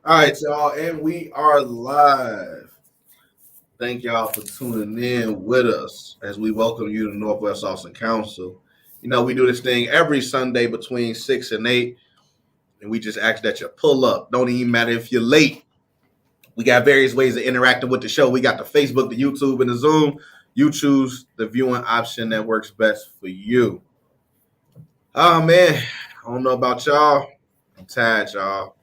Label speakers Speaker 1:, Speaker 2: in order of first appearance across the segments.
Speaker 1: All right, y'all, and we are live. Thank y'all for tuning in with us as we welcome you to Northwest Austin Council. You know, we do this thing every Sunday between 6 and 8, and we just ask that you pull up. Don't even matter if you're late. We got various ways of interacting with the show. We got the Facebook, the YouTube, and the Zoom. You choose the viewing option that works best for you. Oh, man, I don't know about y'all. I'm tired, y'all.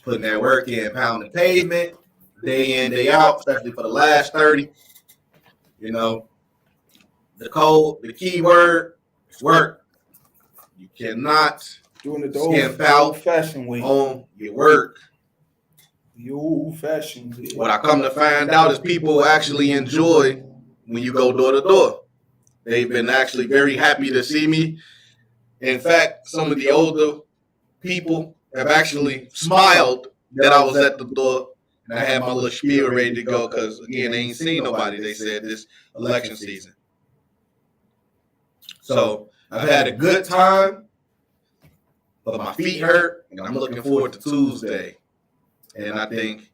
Speaker 1: Putting that work in, pounding pavement, day in, day out, especially for the last 30. You know, the key word is work. You cannot
Speaker 2: doing it the
Speaker 1: skimp out
Speaker 2: old-fashioned way.
Speaker 1: on your work.
Speaker 2: The old-fashioned way.
Speaker 1: What I come to find out is people actually enjoy when you go door to door. They've been actually very happy to see me. In fact, some of the older people have actually smiled that I was at the door and I had my little spiel ready to go because, again, they ain't seen nobody, they said, this election season. So I've had a good time, but my feet hurt, and I'm looking forward to Tuesday. And I think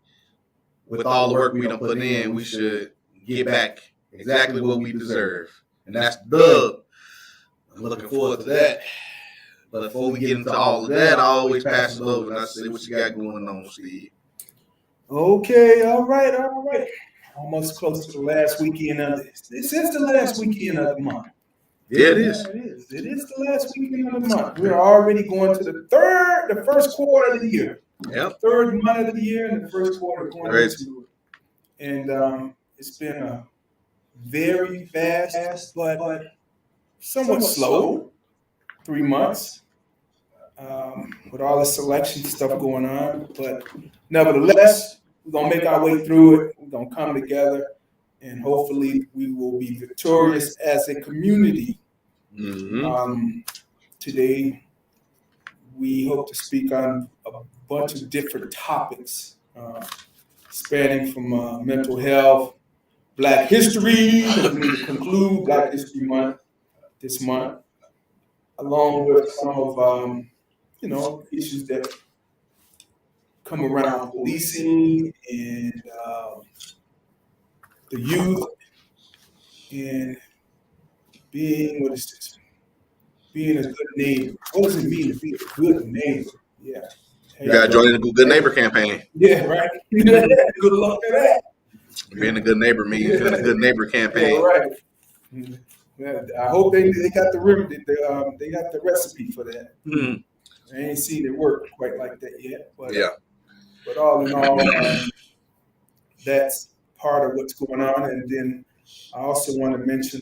Speaker 1: with all the work we done put in, we should get back exactly what we deserve. And that's the dub. I'm looking forward to that. But before we get into all of that, I always pass it over and I say, what you got going on, Steve?
Speaker 2: Okay, all right. Almost close to the last weekend of this. This is the last weekend of the month.
Speaker 1: Yeah, it is.
Speaker 2: It is the last weekend of the month. We're already going to the first quarter of the year.
Speaker 1: Yep.
Speaker 2: Third month of the year and the first quarter going into it. And it's been a very fast, but somewhat slow 3 months with all this election stuff going on. But nevertheless, we're going to make our way through it. We're going to come together, and hopefully we will be victorious as a community.
Speaker 1: Mm-hmm.
Speaker 2: Today, we hope to speak on a bunch of different topics, spanning from mental health, Black history, as we conclude Black History Month this month, along with some of issues that come around policing and the youth and being a good neighbor. What does it mean to be a good neighbor? Yeah.
Speaker 1: You got to join the Good Neighbor campaign.
Speaker 2: Yeah, right. Good luck at that.
Speaker 1: Being a good neighbor means being a good neighbor campaign.
Speaker 2: Yeah, right. Yeah, I hope they got they got the recipe for that. I ain't seen it work quite like that yet. But
Speaker 1: yeah.
Speaker 2: But all in all, that's part of what's going on. And then I also want to mention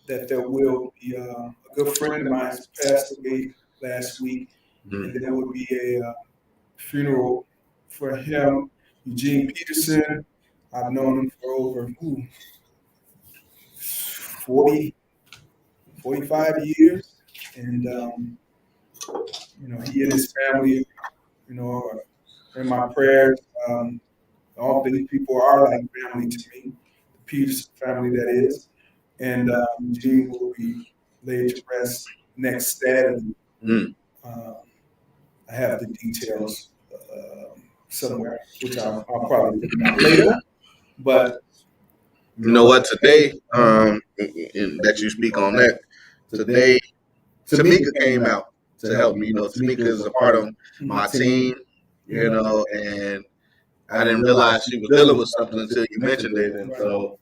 Speaker 2: that there will be a good friend of mine who passed away last week, and there will be a funeral for him, Eugene Peterson. I've known him for over 45 years, and he and his family, are in my prayers. All these people are like family to me, the Peterson family, that is. And Eugene will be laid to rest next Saturday. I have the details somewhere, which I'll probably look at later. But
Speaker 1: you know what? Today, that you speak on that, today, Tamika came out to help me. Tamika is a part of my team, and I didn't realize she was dealing with something until you mentioned it. And so,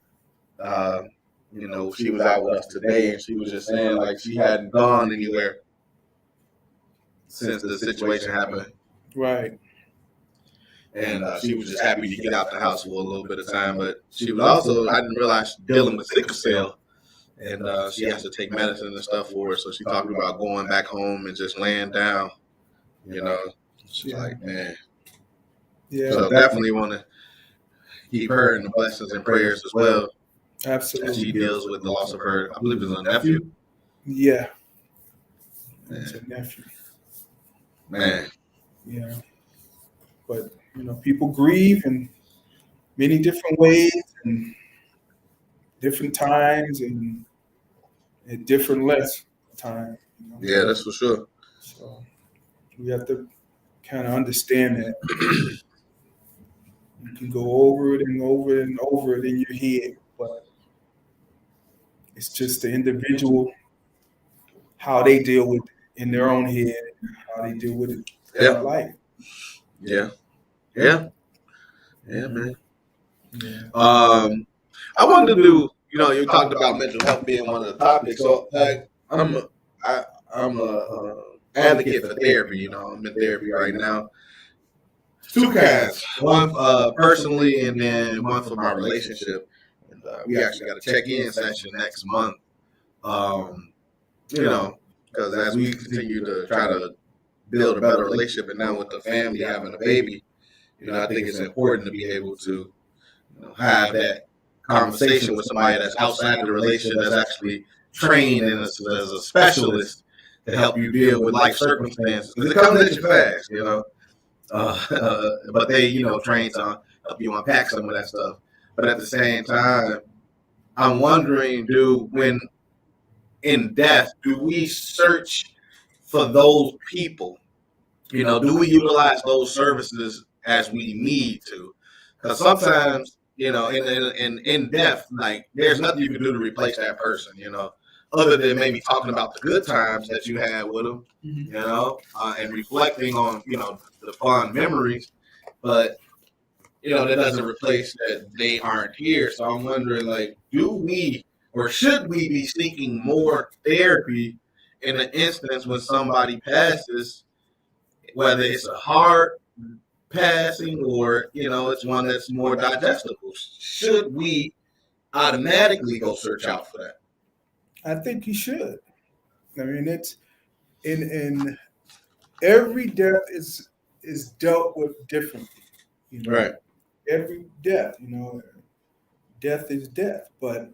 Speaker 1: she was out with us today, and she was just saying, like, she hadn't gone anywhere since the situation happened.
Speaker 2: Right.
Speaker 1: And she was just happy to get out the house for a little bit of time. But she was also, I didn't realize, dealing with sickle cell. And she has to take medicine and stuff for it. So she talked about going back home and just laying down. She's like, man.
Speaker 2: Yeah.
Speaker 1: So definitely want to keep her in the blessings and prayers as well.
Speaker 2: Absolutely.
Speaker 1: As she deals with the loss of her, I believe it's a nephew.
Speaker 2: Yeah. It's a nephew.
Speaker 1: Man.
Speaker 2: Yeah. But, people grieve in many different ways and different times and at different lengths of time.
Speaker 1: Yeah, that's for sure.
Speaker 2: So we have to kind of understand that you can go over it and over it and over it in your head, but it's just the individual, how they deal with it in their own head, how they deal with it in life.
Speaker 1: Yeah, man.
Speaker 2: Yeah.
Speaker 1: I wanted to do, you talked about mental health being one of the topics. So, like, I'm a advocate for therapy. I'm in therapy right now. Two kinds. One personally, and then one for my relationship. And we actually got a check-in session next month. Because as we continue to try to build a better relationship, and now with the family having a baby, I think it's important to be able to have that conversation with somebody that's outside the relationship, that's actually trained as a specialist to help you deal with life circumstances, because it comes at you fast, but they, trained to help you unpack some of that stuff. But at the same time, I'm wondering, when in death, do we search for those people? Do we utilize those services as we need to? Because sometimes, in death, like, there's nothing you can do to replace that person, other than maybe talking about the good times that you had with them, and reflecting on, the fond memories. But, that doesn't replace that they aren't here. So I'm wondering, like, do we or should we be seeking more therapy in an instance when somebody passes, whether it's a hard passing or, it's one that's more digestible? Should we automatically go search out for that?
Speaker 2: I think you should. I mean, it's in every death is dealt with differently.
Speaker 1: Right.
Speaker 2: Every death, death is death, but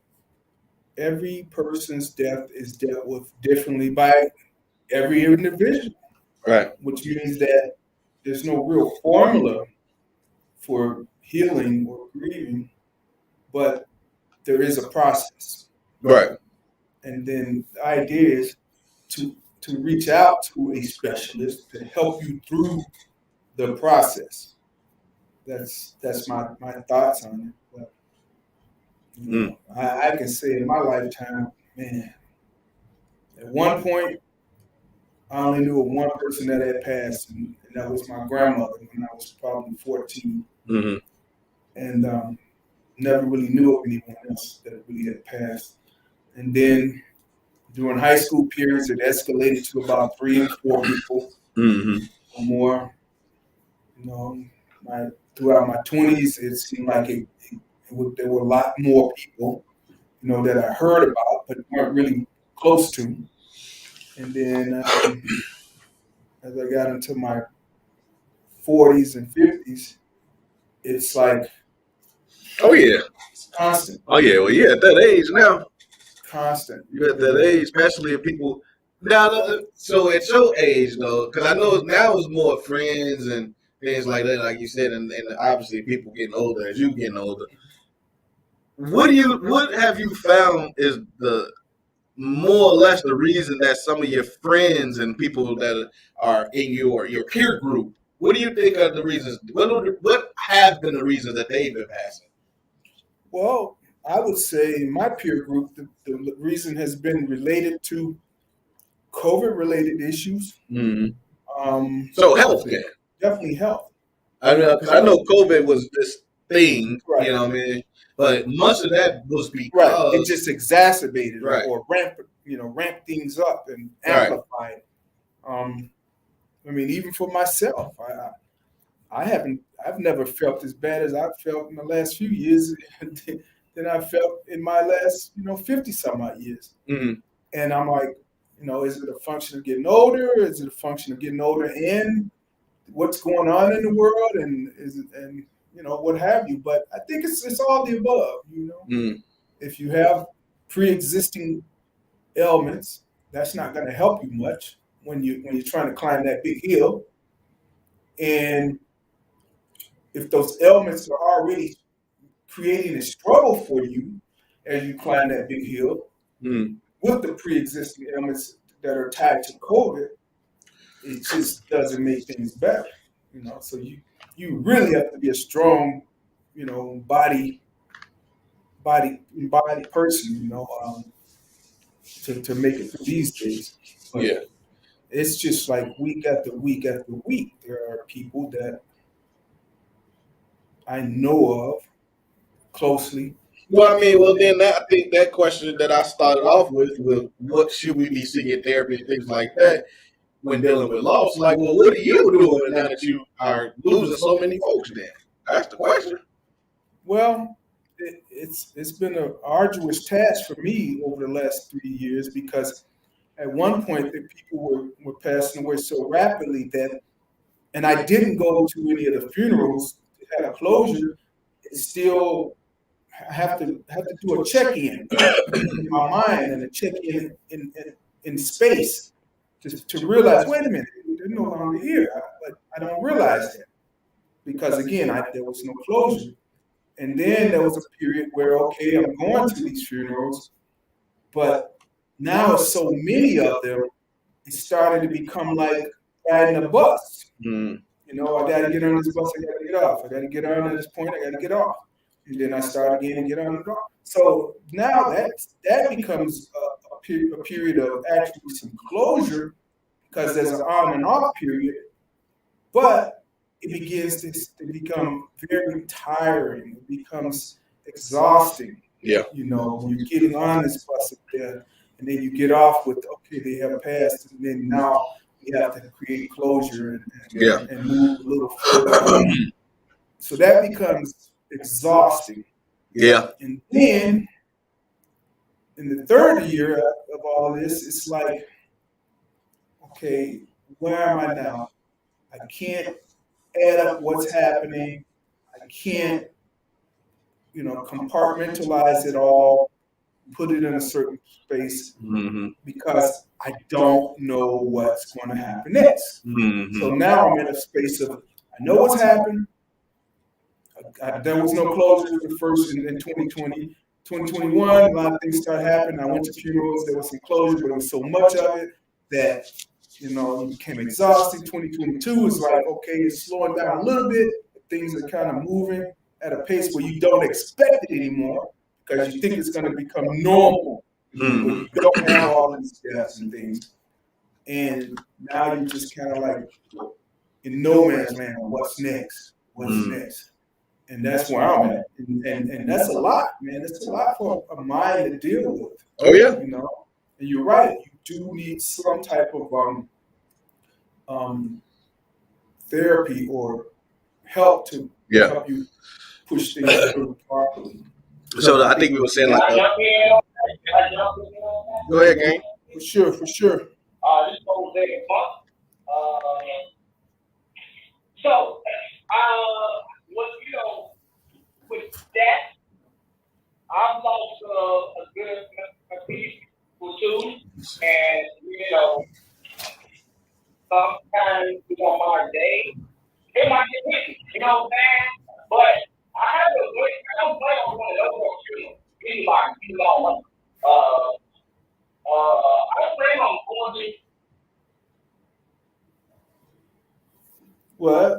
Speaker 2: every person's death is dealt with differently by every individual.
Speaker 1: Right.
Speaker 2: Which means that there's no real formula for healing or grieving, but there is a process.
Speaker 1: Right.
Speaker 2: And then the idea is to reach out to a specialist to help you through the process. That's my thoughts on it. But, I can say in my lifetime, man, at one point, I only knew of one person that had passed, and that was my grandmother when I was probably 14.
Speaker 1: Mm-hmm.
Speaker 2: And never really knew of anyone else that really had passed. And then during high school periods, it escalated to about 3 and 4 people or more. Throughout my 20s, it seemed like there were a lot more people, that I heard about but weren't really close to. And then as I got into my 40s and 50s, it's like,
Speaker 1: it's
Speaker 2: constant.
Speaker 1: Oh yeah, well, yeah, at that age now.
Speaker 2: Constant.
Speaker 1: You're at that age, especially if people now. So at your age, though, because I know now it's more friends and things like that, like you said, and obviously people getting older as you getting older. What have you found is the more or less the reason that some of your friends and people that are in your peer group, what do you think are the reasons? What have been the reasons that they've been passing?
Speaker 2: Well, I would say in my peer group, the reason has been related to COVID-related issues.
Speaker 1: Mm-hmm. So healthcare.
Speaker 2: Definitely health.
Speaker 1: I know, because I know COVID was this thing, right. What I mean? But much of that was because
Speaker 2: it just exacerbated or ramped things up and amplified. I mean, even for myself, I've never felt as bad as I've felt in the last few years than I felt in my last, 50 some odd years.
Speaker 1: Mm-hmm.
Speaker 2: And I'm like, is it a function of getting older? Is it a function of getting older and what's going on in the world and what have you? But I think it's all the above,
Speaker 1: Mm-hmm.
Speaker 2: If you have pre-existing ailments, that's not going to help you much when you're trying to climb that big hill. And if those ailments are already creating a struggle for you as you climb that big hill with the pre-existing ailments that are tied to COVID, it just doesn't make things better. So you really have to be a strong, body person, to make it through these days. But
Speaker 1: Yeah.
Speaker 2: it's just like week after week after week, there are people that I know of closely.
Speaker 1: Well, I mean, then I think that question that I started off with what should we be seeking therapy and things like that when dealing with loss, like, well, what are you doing now that you are losing so many folks then? That's the question.
Speaker 2: Well, it's been an arduous task for me over the last 3 years because at one point the people were passing away so rapidly and I didn't go to any of the funerals to have closure. It's still have to do a check-in in my mind and a check-in in space to realize, wait a minute, they're no longer here. But I don't realize that because again, there was no closure. And then there was a period where, okay, I'm going to these funerals, but now it's so many of them, it started to become like riding a bus. I got to get on this bus, I got to get off. I got to get on at this point, I got to get off. And then I start again and get on and off. So now that becomes a period of actually some closure because there's an on and off period, but it begins to become very tiring. It becomes exhausting.
Speaker 1: Yeah.
Speaker 2: You're getting on this bus up there, and then you get off with, okay, they have passed, and then now you have to create closure and move a little further. So that becomes exhausting.
Speaker 1: Yeah.
Speaker 2: And then in the third year of all of this, it's like, okay, where am I now? I can't add up what's happening. I can't, compartmentalize it all, put it in a certain space because I don't know what's going to happen next. So now I'm in a space of, I know what's happened. There was no closure the first in 2020. 2021, a lot of things started happening. I went to funerals. There was some closure, but it was so much of it that, it became exhausting. 2022 is like, okay, it's slowing down a little bit. Things are kind of moving at a pace where you don't expect it anymore because you think it's going to become normal. Where you don't have all these deaths and things. And now you're just kind of like in no man's land. What's next? What's next? And that's where I'm at. And that's a lot, man. It's a lot for a mind to deal with.
Speaker 1: Oh, yeah.
Speaker 2: And you're right. You do need some type of therapy or help to help you push things through properly.
Speaker 1: So I think we were saying like, go ahead, gang.
Speaker 2: For sure.
Speaker 3: This whole day So, with that, I've lost a good piece or two, and sometimes my day, it might get hit, you know what I'm saying? But I don't play on one of those anybody, I play on going to.
Speaker 2: What?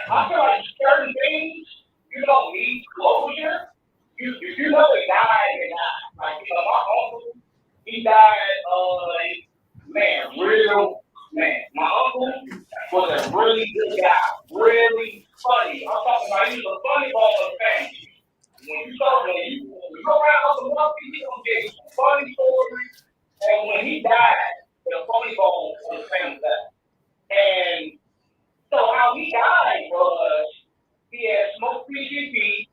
Speaker 3: I feel like certain things you don't need closure. If you know they died, they died. Like my uncle, he died. My uncle was a really good guy, really funny. I'm talking about he was a funny ball of the family. When you go around Uncle Muffy, he gonna get some funny stories. And when he died, the funny ball of the family died. And so how he died was he had smoked PCP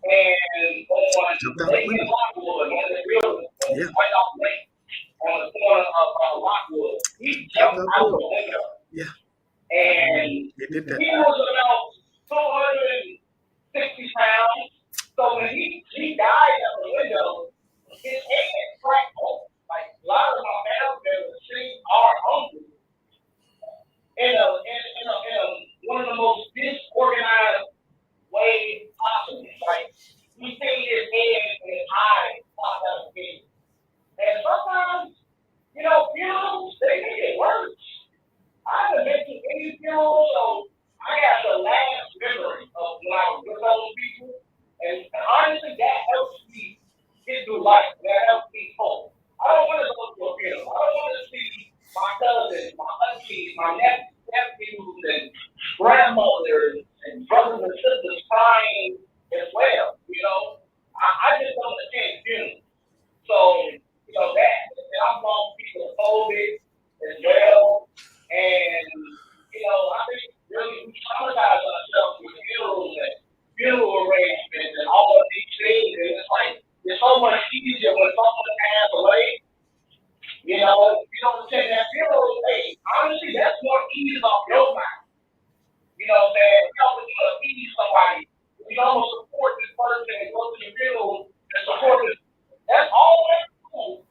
Speaker 3: and on Lake and Lockwood, one of the buildings, right off Lake, on the corner of Lockwood. He jumped out the window.
Speaker 1: Yeah.
Speaker 3: And he was about 260 pounds. So when he died out the window, his head cracked open. Like a lot of my family members see our uncle in one of the most disorganized ways possible. Like we see his head and his eyes pop out of his head. And sometimes, funerals, they get worse. I funeral, so I got the last memory of when I was with those people. And honestly, that helps me get through life. That helps me cope. I don't want to go to a funeral. I don't want to see my cousins, my aunties, my nephews, and grandmothers and brothers and sisters crying as well. I just don't attend funerals. So, that and I'm going people of COVID as well. And, I think really we traumatize ourselves with funerals and funeral arrangements and all of these things. And it's like, it's so much easier when someone passes away. You don't attend that funeral. Hey, honestly, that's more ease off your mind. You know what I'm saying? When you feed somebody, you don't support this person and go to the funeral and support this. That's all that's cool,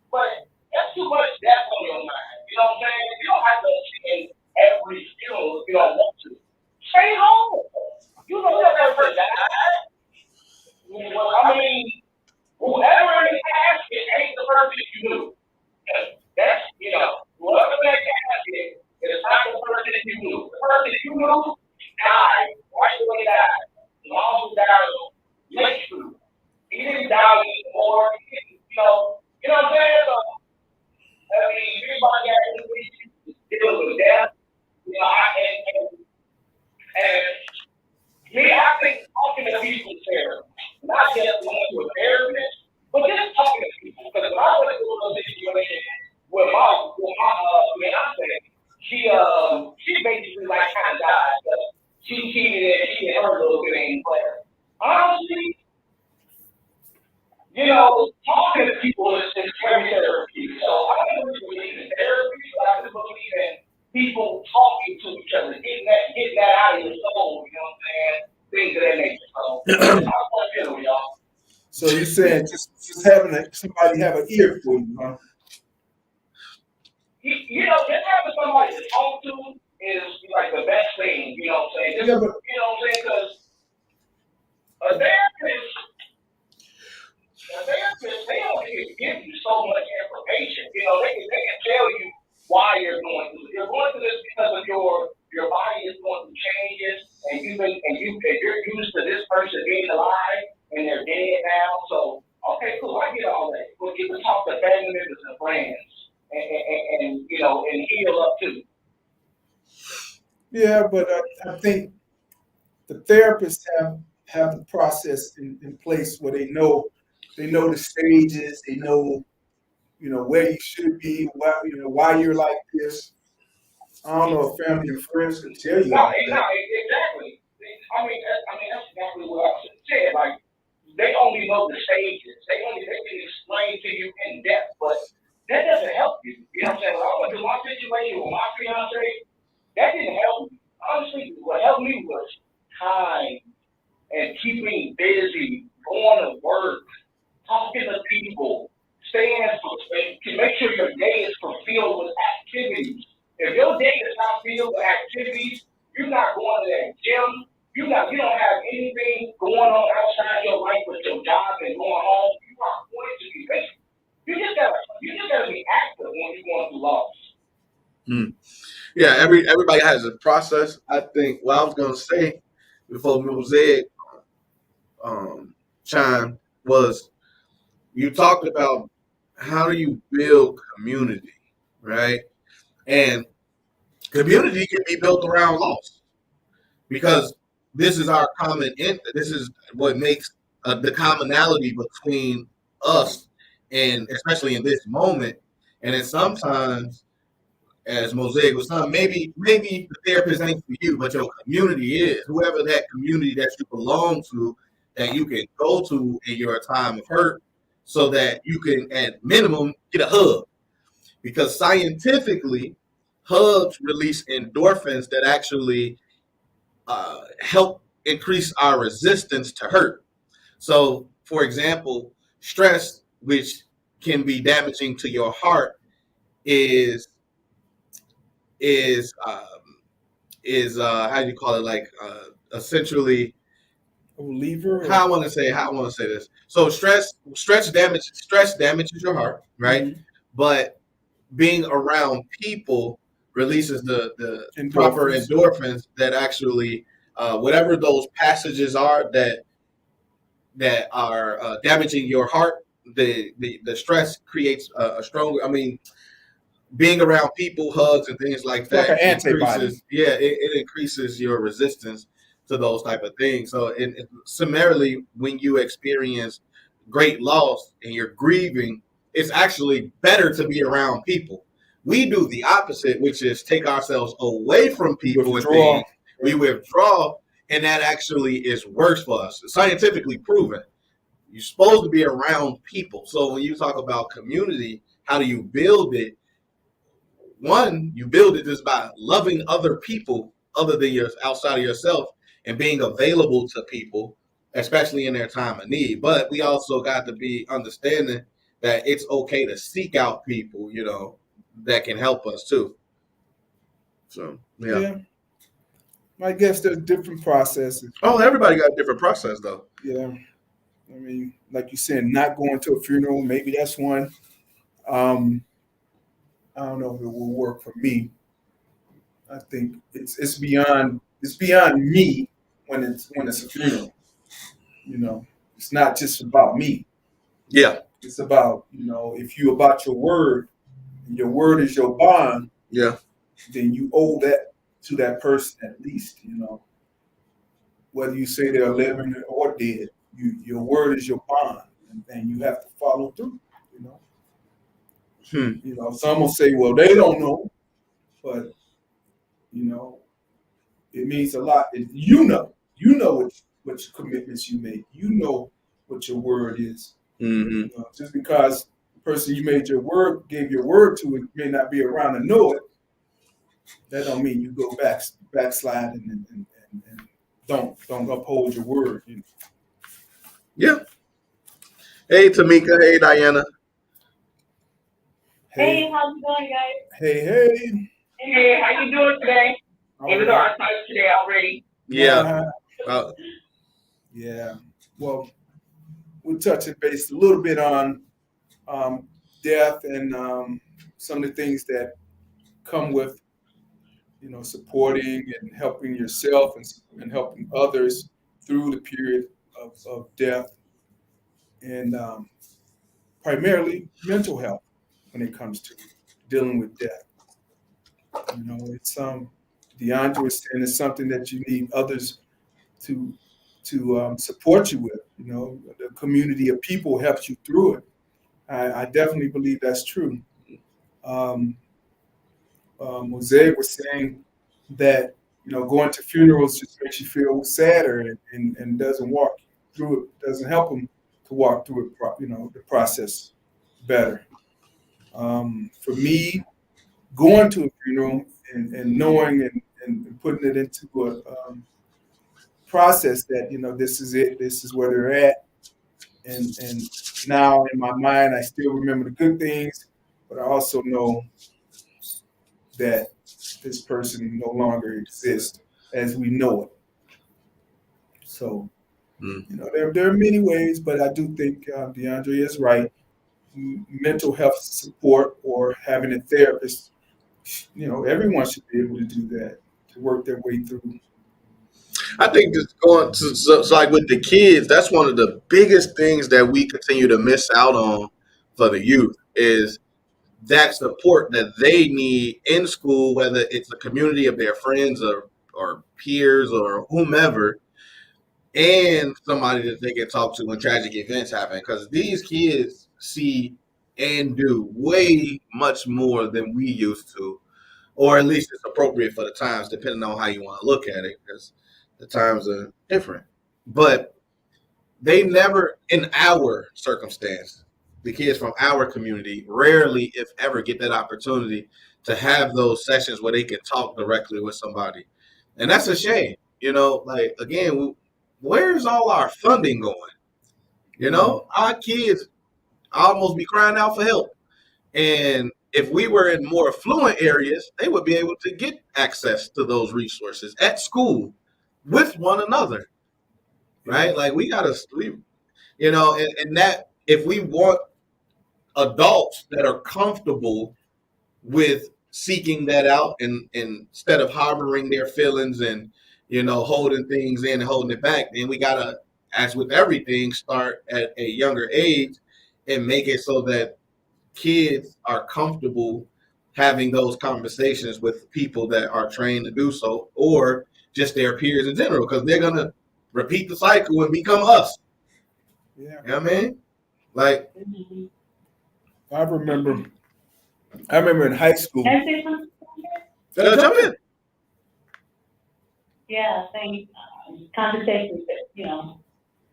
Speaker 3: but that's too much death on your mind. You know what I'm saying? You don't have to attend every funeral if you don't want to. Stay home. You know that person died. Well, I mean, whoever in the casket ain't the person you knew. That's, whoever in that casket is not the person you knew. The person you knew died right the way he died. The mom who died late food. He didn't die anymore. You know what I'm saying? So, I mean, everybody got any deal with death. And me, I think talking to people is therapy. Not just going to a therapist, but just talking to people. Because when I went through a situation with my fiance, she basically like kind of died. She cheated and she hit her little bit ain't player. Honestly, talking to people is very therapy. So I don't really believe in therapy, but I do believe in people talking to each other, getting that out of your soul, you know what I'm saying? Things of that nature. So I want to feel y'all.
Speaker 2: So you're saying just having somebody have an ear for you, huh?
Speaker 3: Just having somebody to talk to is like the best thing, you know what I'm saying? You know what I'm saying? Because a therapist, they don't give you so much information. They can tell you why you're going through this. You're going through this because of your body is going through changes, and you're used to this person being alive and they're dead now. So okay, cool, I get all that. But you can talk to family members and friends and heal up too.
Speaker 2: Yeah, but I think the therapists have the process in place where they know the stages, they know where you should be, why you're like this. I don't know if family and friends can tell you.
Speaker 3: No, exactly. I mean, that's exactly what I said. Like, they only know the stages. They can explain to you in depth, but that doesn't help you. You know what I'm saying? When I went through my situation with my fiance, that didn't help me. Honestly, what helped me was time and keeping busy, going to work, talking to people, to make sure your day is fulfilled with activities. If your day is not filled with activities, you're not going to that gym. You don't have anything going on outside your life with your job and going home. You are going to be busy. You just gotta be active when you're going through loss.
Speaker 1: Yeah, everybody has a process. I think what I was gonna say before Mosaic chime was you talked about how do you build community, right? And community can be built around loss because this is our this is what makes the commonality between us, and especially in this moment. And then sometimes, as Mosaic was saying, maybe the therapist ain't for you, but your community is. Whoever that community that you belong to, that you can go to in your time of hurt, so that you can, at minimum, get a hug. Because scientifically, hugs release endorphins that actually help increase our resistance to hurt. So, for example, stress, which can be damaging to your heart, is is how do you call it, like essentially
Speaker 2: a reliever.
Speaker 1: How I want to say this. So stress damages your heart, right?
Speaker 2: Mm-hmm.
Speaker 1: But being around people releases the proper endorphins that actually whatever those passages are that are damaging your heart. The stress creates a stronger. I mean, being around people, hugs, and things like that
Speaker 2: like an antibody.
Speaker 1: It increases your resistance to those type of things. So, similarly, when you experience great loss and you're grieving, it's actually better to be around people. We do the opposite, which is take ourselves away from people and things. We withdraw, and that actually is worse for us. It's scientifically proven. You're supposed to be around people. So when you talk about community, how do you build it? One, you build it just by loving other people other than your outside of yourself and being available to people, especially in their time of need. But we also got to be understanding that it's okay to seek out people, that can help us too. So yeah.
Speaker 2: I guess there's different processes.
Speaker 1: Oh, everybody got a different process though.
Speaker 2: Yeah. I mean, like you said, not going to a funeral, maybe that's one. I don't know if it will work for me. I think it's beyond me when it's a funeral. It's not just about me.
Speaker 1: Yeah.
Speaker 2: It's about, if you about your word, and your word is your bond.
Speaker 1: Yeah.
Speaker 2: Then you owe that to that person at least. Whether you say they're living or dead, your word is your bond, and you have to follow through. Some will say, well, they don't know, but it means a lot. You know what commitments you make. You know what your word is.
Speaker 1: Mm-hmm.
Speaker 2: Just because the person you gave your word to, it may not be around to know it. That don't mean you go backslide and don't uphold your word.
Speaker 1: Yeah. Hey, Tamika. Hey, Diana.
Speaker 4: Hey, how's it going, guys?
Speaker 2: Hey.
Speaker 3: Hey, how you doing today? Even though I started today already.
Speaker 1: Yeah.
Speaker 2: Yeah. Well, we're touching base a little bit on death and some of the things that come with, supporting and helping yourself and helping others through the period of death, and primarily mental health when it comes to dealing with death. It's DeAndre was saying it's something that you need others to support you with. The community of people helps you through it. I definitely believe that's true. Mosaic was saying that going to funerals just makes you feel sadder and doesn't walk through it, doesn't help them to walk through it, the process better. For me, going to a funeral and knowing and putting it into a process that this is it, this is where they're at, and now in my mind I still remember the good things, but I also know that this person no longer exists as we know it. So there are many ways, but I do think DeAndre is right. Mental health support or having a therapist, everyone should be able to do that, to work their way through.
Speaker 1: I think just going to so like with the kids, that's one of the biggest things that we continue to miss out on for the youth is that support that they need in school, whether it's a community of their friends or peers or whomever, and somebody that they can talk to when tragic events happen. Because these kids see and do way much more than we used to, or at least it's appropriate for the times, depending on how you want to look at it, because the times are different. But they never, in our circumstance, the kids from our community rarely, if ever, get that opportunity to have those sessions where they can talk directly with somebody. And that's a shame. Like, again, where's all our funding going? Our kids almost be crying out for help. And if we were in more affluent areas, they would be able to get access to those resources at school with one another. Right? Like and that if we want adults that are comfortable with seeking that out and instead of harboring their feelings and holding things in and holding it back, then we gotta, as with everything, start at a younger age and make it so that kids are comfortable having those conversations with people that are trained to do so, or just their peers in general, because they're gonna repeat the cycle and become us.
Speaker 2: Yeah.
Speaker 1: You know what I mean? Like,
Speaker 2: I remember in high school.
Speaker 4: Can I say something?
Speaker 1: jump in.
Speaker 4: Yeah, thanks. Conversations that,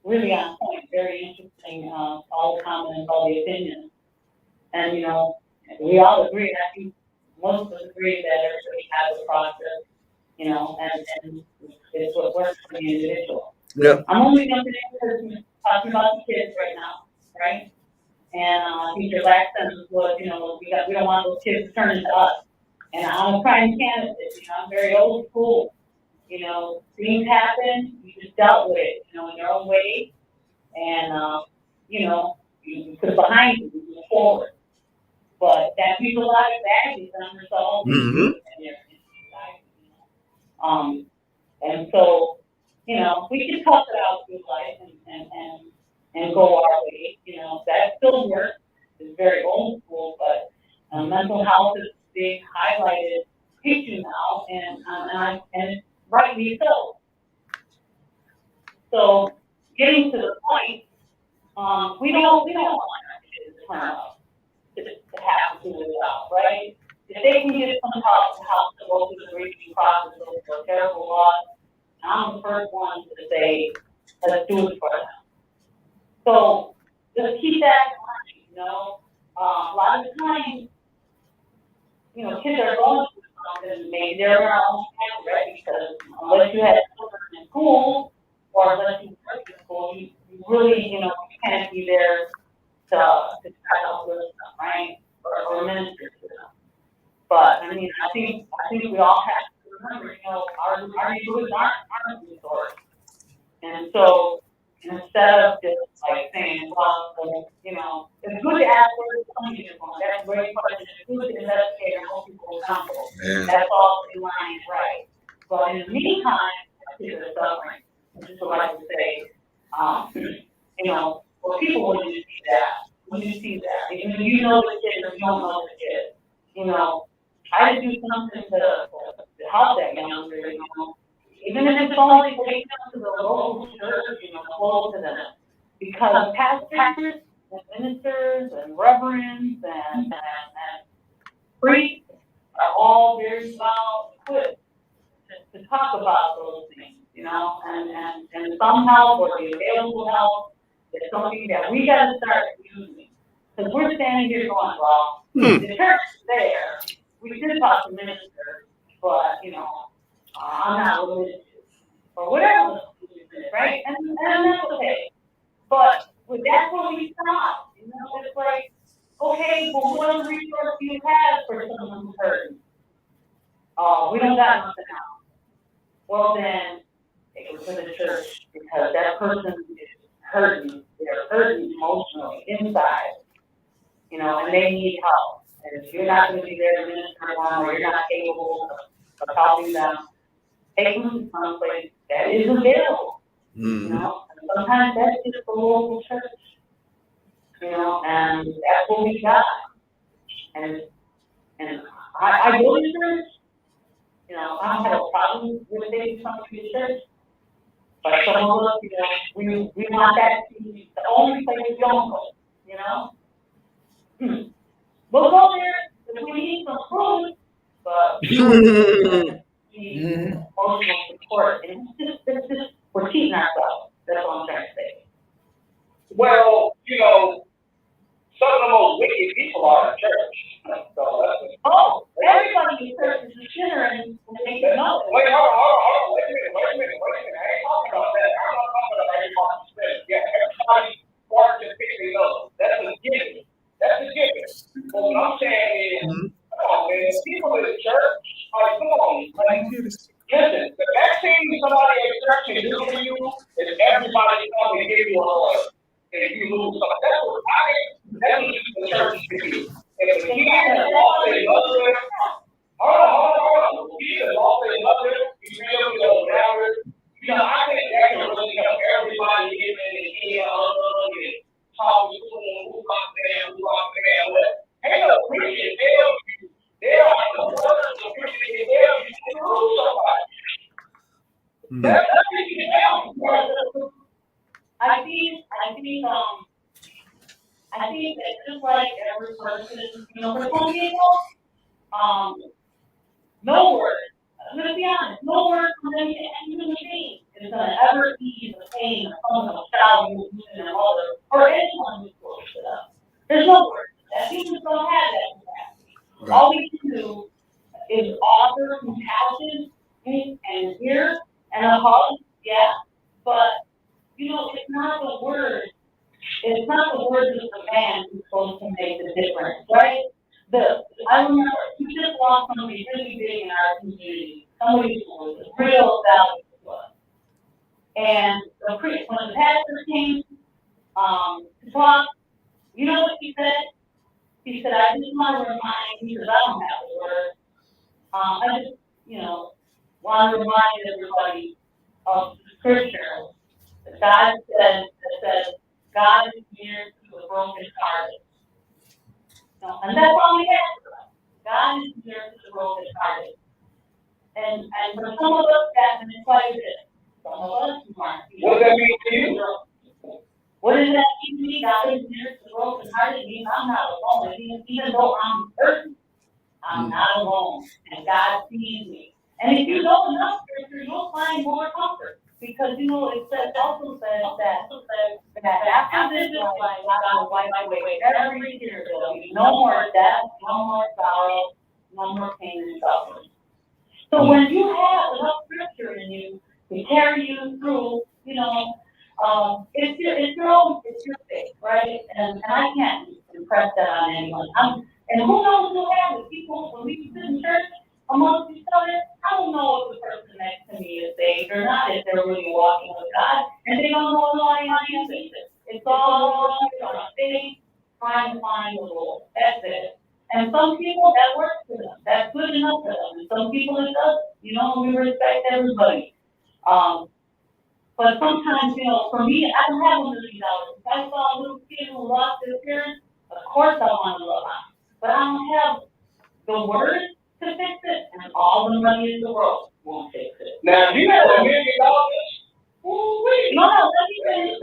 Speaker 4: really on point, very interesting, all the comments, all the opinions. And, we all agree, I think most of us agree that everybody has a process, and it's what works for the individual.
Speaker 1: Yeah.
Speaker 4: I'm only jumping in because we're talking about the kids right now, right? And I think your last sentence was, we don't want those kids to turn into us. And I'm a prime candidate, I'm very old school. Things happen, you just dealt with it, in your own way. And, you put it behind you, you move forward. But that leaves a lot of baggage unresolved.
Speaker 1: Mm-hmm.
Speaker 4: And so, we can talk it out through life and go our way. That still works. It's very old school, but mental health is a big highlighted issue now, and rightly so. So, getting to the point, we don't want our kids to turn out to have to do it out, right? If they can get some help to go through the grieving process of a terrible loss, I'm the first one to say, let's do it for them. So just keep that in mind, a lot of the time, kids are going through something, maybe they're around family, right? Because unless you have children in school, or unless you work in school, you really, you can't be there to try to help with them, right? Or minister to them. But I think we all have to remember, our youth aren't resources. And so instead of just like saying, well, it's good to ask where the money is going. That's a great question. It's good to investigate and hold people accountable. That's all in line, right? But in the meantime, people are suffering. I just would like to say, well, people when you see that, even if you know the kid or you don't know the kid, try to do something to help that young person, even if it's only take them to the local church, close to them. Because pastors and ministers and reverends and priests are all very well equipped to talk about those things, and some help or the available help is something that we got to start using. Because we're standing here going, well, the church is there. We should talk to ministers, but, I'm not religious. Or whatever the religion is, right? And that's okay. But that's where we stop. It's like, okay, well, what resource do you have for someone who's hurting? Oh, we don't got nothing else. Well, then, take it to the church, because that person is hurting. They're hurting emotionally, inside. And they need help. And if you're not going to be there to minister to them, or you're not capable of helping them, take them to someplace that is available.
Speaker 1: Mm-hmm.
Speaker 4: And sometimes that's just the local church. And that's what we got. And I go to church. I don't have a problem with taking something to church. But some of us, we want that to be the only place we don't go. We'll go there if we need some food, but we need emotional support. And it's just, we're cheating ourselves. That's what I'm trying to say.
Speaker 3: Well, some of the most wicked people are in church.
Speaker 4: So everybody in church is a sinner, and they know it.
Speaker 3: Wait, hold on. Wait a minute. I ain't talking about that. I'm not talking about everybody sin. Yeah, everybody starts to pick it up. That's a given. But what I'm saying is, come on, man, people in the church, come on, listen, the best thing somebody in church can do for you is everybody come and give you a hug. And if you lose something, that's what the church can do. And if you can't walk in love, Hold on. Jesus always up there. You feel me? Whatever. I think that can really help everybody get in the head and talk to who understand, what. Ain't no preacher tell you. There are the words of preacher can tell you to prove somebody. That's what you tell you.
Speaker 4: I think that just like every person, for some people, no word. I'm gonna be honest, no word from any human being is gonna ever ease the pain of someone of child movement and mother, or anyone who's close to them. There's no word. That humans don't have that capacity. Right. All we can do is offer compassion and ear and a hug, yeah, but it's not the word. It's not the words of the man who's supposed to make the difference, right? I remember we just lost somebody really big in our community. Somebody who was a real value to us. And when the pastor came to talk, you know what he said? He said, I just want to remind you, because I don't have the word. I just, want to remind everybody of the scripture that God says, God is near to the brokenhearted. And that's all we have for us. God is near to the brokenhearted. And for some of us, that's been quite a bit. Some of us aren't.
Speaker 3: What does that mean to you?
Speaker 4: What does that mean to me? God is near to the brokenhearted. It means I'm not alone. It means even though I'm hurting, I'm not alone. And God sees me. And if you know enough scripture, you'll find more comfort. Because it also says that after this life, God will wipe away every tear. There'll be no more death, no more sorrow, no more pain and suffering. So when you have enough scripture in you to carry you through, it's your faith, right? And I can't impress that on anyone. And who knows who has it? People, when we sit in church amongst each other, I don't know if the person next to me is saved or not, if they're really walking with God, and they don't know who I am either. It's all on faith, trying to find the Lord. That's it. And some people, that works for them. That's good enough for them. And some people, it doesn't. We respect everybody. But sometimes, for me, I don't have $1 million. If I saw a little kid who lost his parents, of course I want to love him. But I don't have the words to fix it, and all the money in the world won't fix it.
Speaker 3: Now, you have $1 million.
Speaker 4: No, let me finish.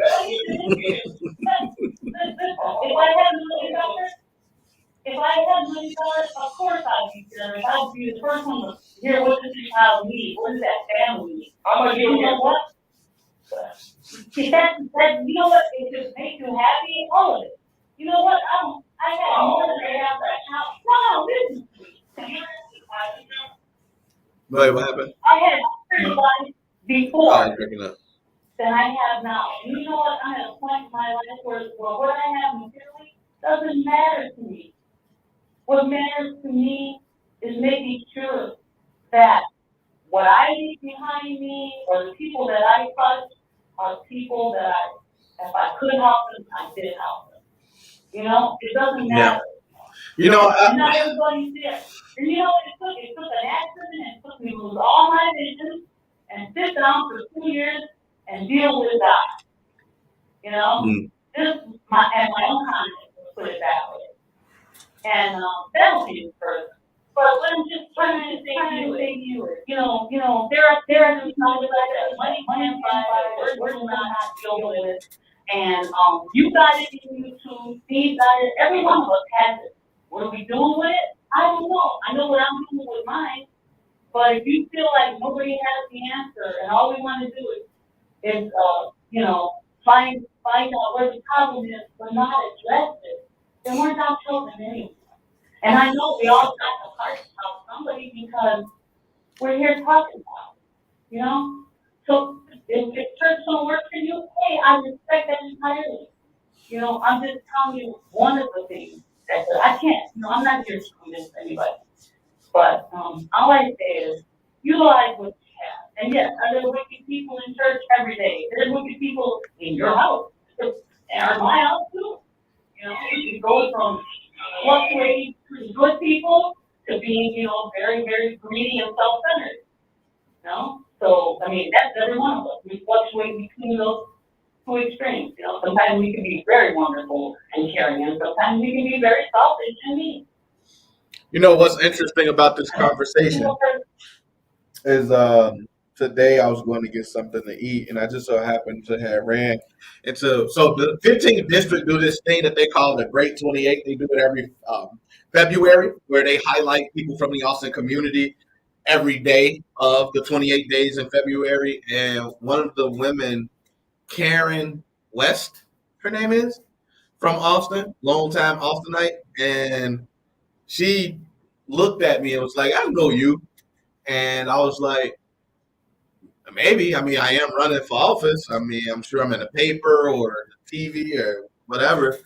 Speaker 4: If I had $1 million, of course I'd be serious. I'd be the first one to hear what does this child need, what does that family need.
Speaker 3: How much
Speaker 4: you know what? You know what? It just makes you happy, all of it. You know what? I had more than I have right now. No, listen to me.
Speaker 1: Wait, what happened?
Speaker 4: I had pretty life before than I have now. And you know what? I'm at a point in my life where what I have materially doesn't matter to me. What matters to me is making sure that what I leave behind me or the people that I touch are people that if I could help them, I did help them. It doesn't matter. Not everybody's there. And it took an accident, it took me to lose all my vision and sit down for 2 years and deal with that. Just my own conscience, let's put it that way. And that'll be the first. But I'm just trying to say to you, there are some knowledge like that. Money and fire, we're not dealing with. And you got it in you too, Steve got it, every one of us has it. What are we doing with it? I don't know. I know what I'm doing with mine. But if you feel like nobody has the answer and all we want to do is find out where the problem is, but not address it, then we're not helping anyone. And I know we all got the heart to help somebody because we're here talking about it, So if church don't work for you, hey, I respect that entirely. I'm just telling you one of the things that I can't, I'm not here to convince anybody. But all I say is utilize what you have. And yes, are there wicked people in church every day? There's wicked people in your house. And in my house too. It goes from fluctuating between good people to being, very, very greedy and self-centered. So, I mean, that's every one of us. We fluctuate between those two extremes. Sometimes we can be very wonderful and caring, and sometimes we can be very selfish and mean.
Speaker 1: What's interesting about this conversation is today I was going to get something to eat, and I just so happened to have ran into. So the 15th district do this thing that they call the Great 28. They do it every February, where they highlight people from the Austin community every day of the 28 days in February. And one of the women, Karen West, her name is, from Austin, longtime Austinite, and she looked at me and was like, "I know you," and I was like, "Maybe. I mean, I am running for office. I mean, I'm sure I'm in the paper or the TV or whatever."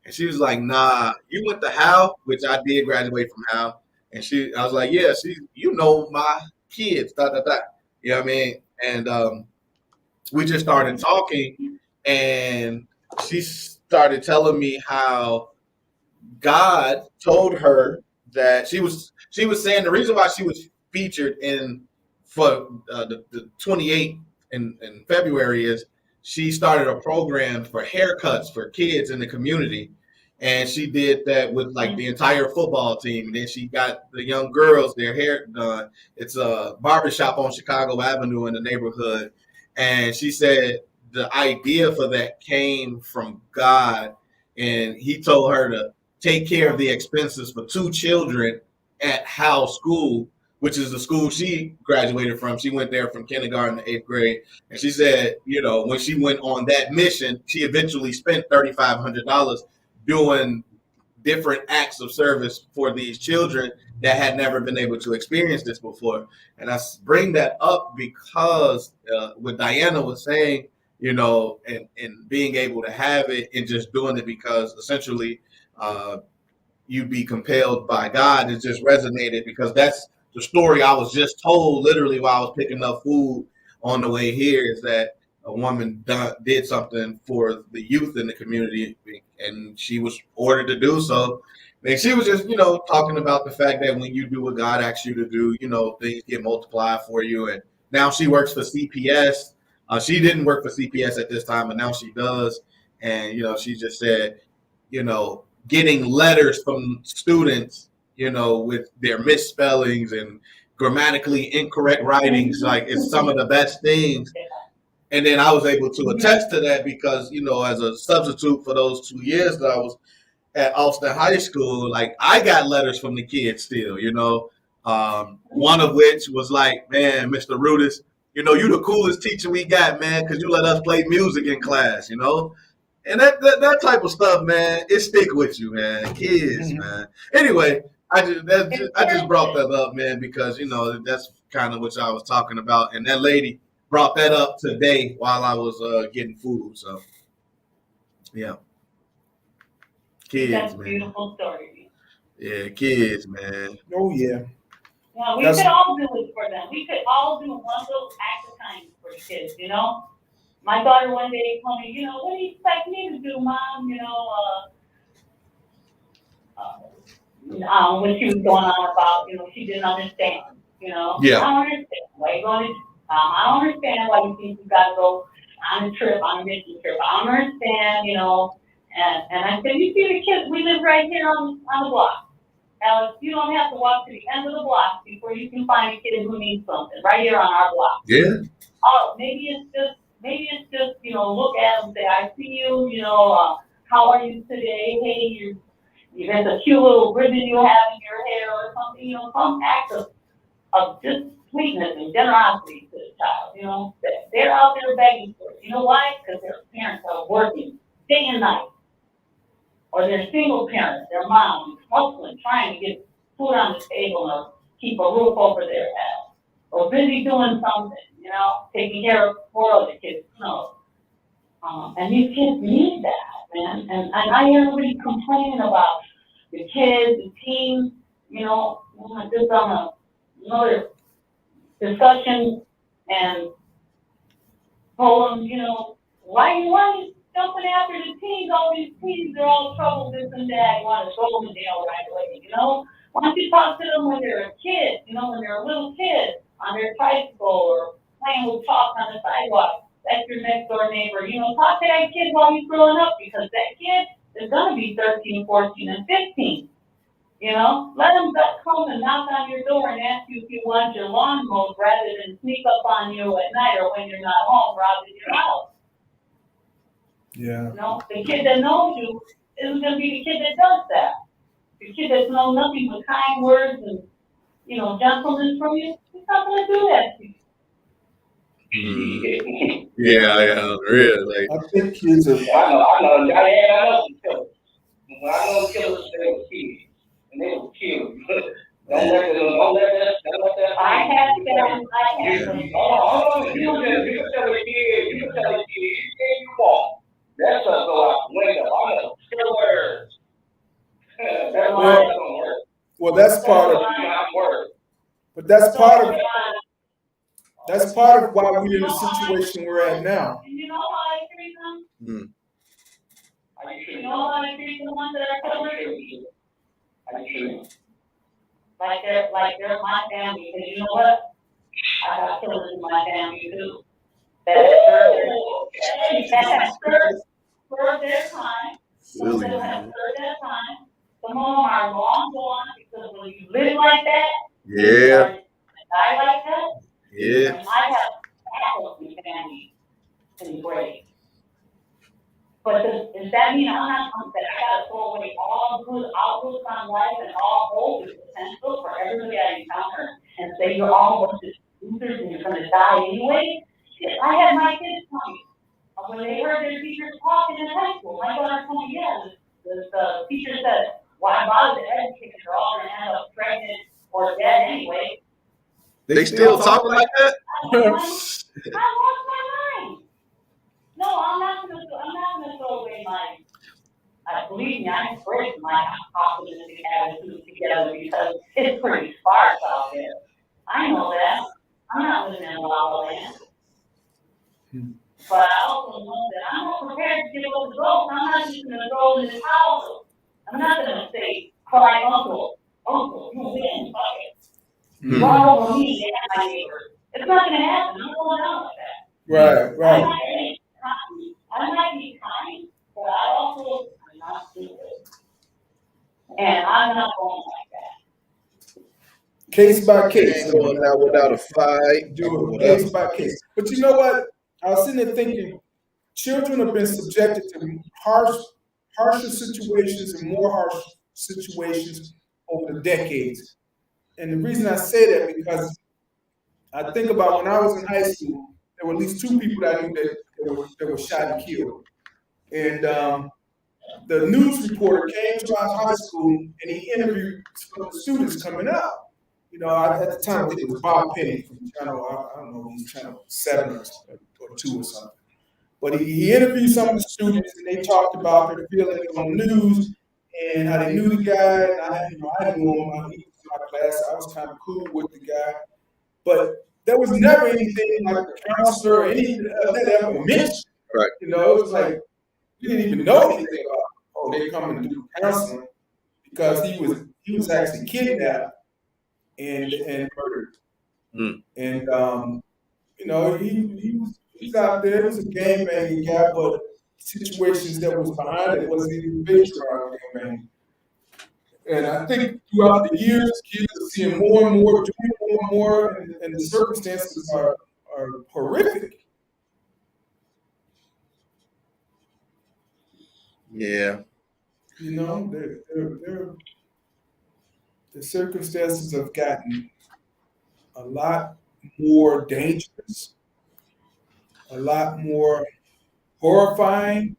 Speaker 1: And she was like, "Nah, you went to Hal," which I did graduate from Hal. And I was like, "Yeah, you know my kids, da da da." You know what I mean? And we just started talking, and she started telling me how God told her that she was saying the reason why she was featured in for the 28th in February is she started a program for haircuts for kids in the community, and she did that with like the entire football team, and then she got the young girls their hair done. It's a barbershop on Chicago Avenue in the neighborhood, and she said the idea for that came from God, and he told her to take care of the expenses for two children at Howe School, which is the school she graduated from. She went there from kindergarten to 8th grade. And she said, when she went on that mission, she eventually spent $3,500 doing different acts of service for these children that had never been able to experience this before. And I bring that up because what Diana was saying, and being able to have it and just doing it because essentially you'd be compelled by God. It just resonated because that's the story I was just told literally while I was picking up food on the way here, is that a woman did something for the youth in the community, and she was ordered to do so. And she was just, talking about the fact that when you do what God asks you to do, things get multiplied for you. And now she works for CPS. She didn't work for CPS at this time, but now she does. And, she just said, getting letters from students, with their misspellings and grammatically incorrect writings, like it's some of the best things. And then I was able to attest to that because, as a substitute for those 2 years that I was at Austin High School, like I got letters from the kids still, one of which was like, "Man, Mr. Rudis, you the coolest teacher we got, man, because you let us play music in class, And that type of stuff, man, it stick with you, man. Kids, man. Anyway, I just brought that up, man, because that's kind of what I was talking about, and that lady brought that up today while I was getting food. So, yeah, kids,
Speaker 4: That's a
Speaker 1: man.
Speaker 4: beautiful story.
Speaker 1: Yeah, kids, man.
Speaker 2: Oh yeah.
Speaker 4: Yeah, we could all do it for them. We could all do one little act of kindness for the kids, My daughter one day told me, "What do you expect me to do, Mom?" When she was going on about, she didn't understand,
Speaker 1: Yeah.
Speaker 4: I don't understand. Why you going to, I don't understand why you think you got to go on a trip, on a mission trip. I don't understand, and I said, "You see the kids, we live right here on the block. Alex, you don't have to walk to the end of the block before you can find a kid who needs something right here on our block."
Speaker 1: Yeah.
Speaker 4: Oh, maybe it's just, look at them and say, "I see you, how are you today? Hey, you got a cute little ribbon you have in your hair or something, some act of just sweetness and generosity to the child, they're out there begging for it. You know why? Because their parents are working day and night. Or they're single parents, their moms, hustling, trying to get food on the table or keep a roof over their head. Or busy doing something, taking care of 4 other kids, and these kids need that, man. And I hear everybody complaining about the kids, the teens, just on another discussion and told them, why are you jumping after the teens? All these teens are all trouble, this and that. You want to throw them in jail right away, Why don't you talk to them when they're a kid, when they're a little kid on their tricycle or playing with chalk on the sidewalk? That's your next door neighbor. Talk to that kid while you're growing up because that kid is going to be 13, 14, and 15. Let them come and knock on your door and ask you if you want your lawn mowed rather than sneak up on you at night or when you're not home, robbing your house.
Speaker 2: Yeah.
Speaker 4: The kid that knows you isn't going to be the kid that does that. The kid that knows nothing but kind words and, gentleness from you, he's not going to do that to you.
Speaker 1: Yeah, really.
Speaker 2: I think kids are.
Speaker 3: I know some killers. When I know killers, they were kids. And they were killed. Don't let that.
Speaker 4: I have them.
Speaker 3: Hold on. You can tell a kid, anything you want. That's gonna go out the window. I'm a killer. That's why it don't work.
Speaker 2: Well, that's part of. But that's part of why we're in the situation we're at now.
Speaker 4: And you know how I treat them? You know how I treat the ones that are killers? Like they're my family, because you know what? I got killers in my family too. That served their time. Some of them have served their time. Some of them are long gone because when you live like that,
Speaker 1: Yeah.
Speaker 4: die like that.
Speaker 1: Yeah.
Speaker 4: And I have family in the grave. But does that mean I'm not that I gotta throw away all good outlooks on life and all hope and potential for everybody I encounter and say you're all a bunch of losers and you're gonna die anyway? Shit, I had my kids tell me when they heard their teachers talking in high school. My daughter told me, the teacher said, why bother to educate? They're all gonna end up pregnant or dead anyway.
Speaker 1: They still talking like that?
Speaker 4: I lost my mind. No, I'm not gonna throw away my. Believe me, I'm breaking my optimistic attitude together because it's pretty sparse out there. I know that. I'm not living in La La Land. But I also know that I'm not prepared to give up the ghost. I'm not just gonna throw in the towel. I'm not gonna say, cry, uncle, you win, fuck it. Run over me and my neighbor. It's not gonna happen. I'm going down with that.
Speaker 2: Right.
Speaker 4: I might be kind, but I also am not stupid. And I'm not going like that.
Speaker 2: Case by case.
Speaker 1: Going out without a fight.
Speaker 2: Do it case by case. But you know what? I was sitting there thinking, children have been subjected to harsher situations and more harsh situations over the decades. And the reason I say that because I think about when I was in high school, there were at least 2 people that I knew that were shot and killed. And the news reporter came to our high school and he interviewed some of the students coming out. At the time, I think it was Bob Penny from Channel, I don't know, he's Channel 7 or 2 or something. But he interviewed some of the students and they talked about their feelings on the news and how they knew the guy. And I knew him. He was in my class. I was kind of cool with the guy. But there was never anything like a counselor or anything that ever mentioned.
Speaker 1: Right.
Speaker 2: It was like, we didn't even know anything about, they come and do counseling because he was actually kidnapped and murdered. And he was out there. He was a gangbanging guy, but situations that was behind it wasn't even based around gangbanging. And I think throughout the years, kids are seeing more and more, doing more and more, and the circumstances are horrific.
Speaker 1: Yeah.
Speaker 2: The circumstances have gotten a lot more dangerous, a lot more horrifying,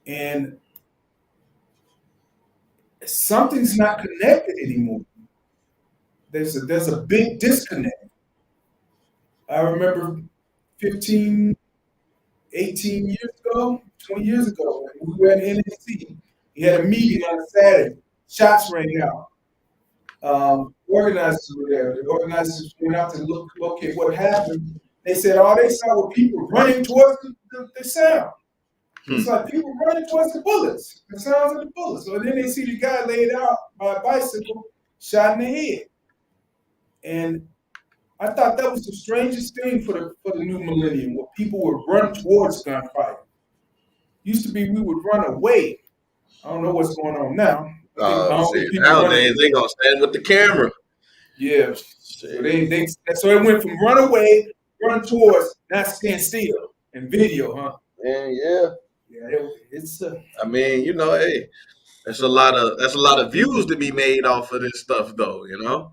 Speaker 2: and something's not connected anymore. There's a big disconnect. I remember 15, 18 years ago, 20 years ago, we were at NNC. We had a meeting on a Saturday. Shots rang out. Organizers were there. The organizers went out to locate what happened. They said all they saw were people running towards the sound. It's like people running towards the bullets, the sounds of the bullets. So then they see the guy laid out by a bicycle, shot in the head. And I thought that was the strangest thing for the new millennium, where people would run towards gunfight. Used to be we would run away. I don't know what's going on now.
Speaker 1: Nowadays they gonna stand with the camera.
Speaker 2: Yeah. So so it went from run away, run towards, not stand still, and video, huh?
Speaker 1: Yeah.
Speaker 2: It's
Speaker 1: I mean, you know, hey, that's a lot of views to be made off of this stuff, though. You know.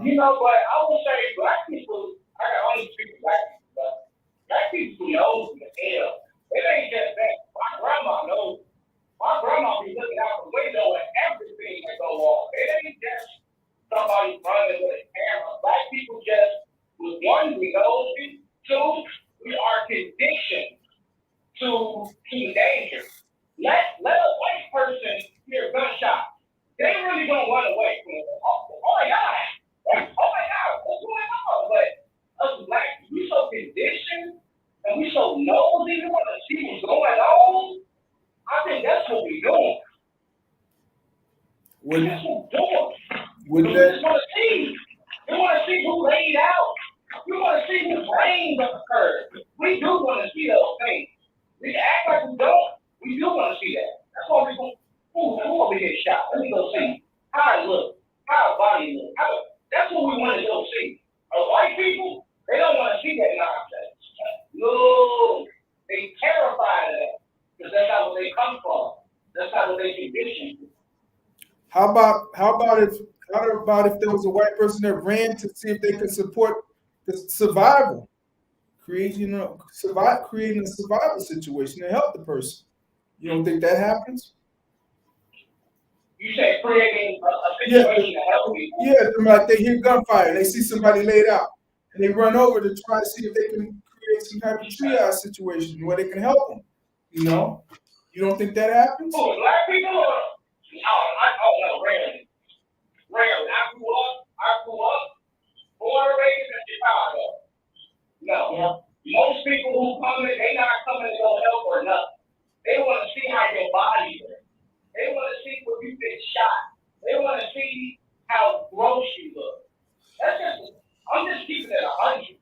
Speaker 3: You know, but I will say black people. I can only speak to black people, but black people knows the hell. It ain't just that. My grandma knows. My grandma be looking out the window at everything that go on. It ain't just somebody running with a camera. Black people just, with one, we know, two, we are conditioned to danger. Let a white person hear a gunshot. They really don't run away from it. Oh my God. Oh my God, what's going on? But us black, we so conditioned and we so nosy, we want to see what's going on. I think that's what we're doing. That's what we're doing. We just want to see. We want to see who laid out. We want to see whose brains occurred. We do want to see those things. We can act like we don't. We do want to see that. That's why we go, who will we get shot? Let me go see how it look, how a body look. That's what we want to go see. White people, they don't want to see that nonsense. No, they terrified of that because that's not where they come from. That's not what they conditioned.
Speaker 2: How about if there was a white person that ran to see if they could support the survival, creating a survival situation to help the person? You don't think that happens?
Speaker 3: You say creating a situation to help people?
Speaker 2: Yeah, like they hear gunfire, they see somebody laid out, and they run over to try to see if they can create some type of triage situation where they can help them. You know, you don't think that happens?
Speaker 3: Oh, black people? No, rarely. Rarely. I grew up, born and raised in Chicago. No. Yeah. Most people who come in, they not coming to go help or nothing. They want to see how your body is. They want to see where you've been shot. They want to see how gross you look. I'm just keeping it 100.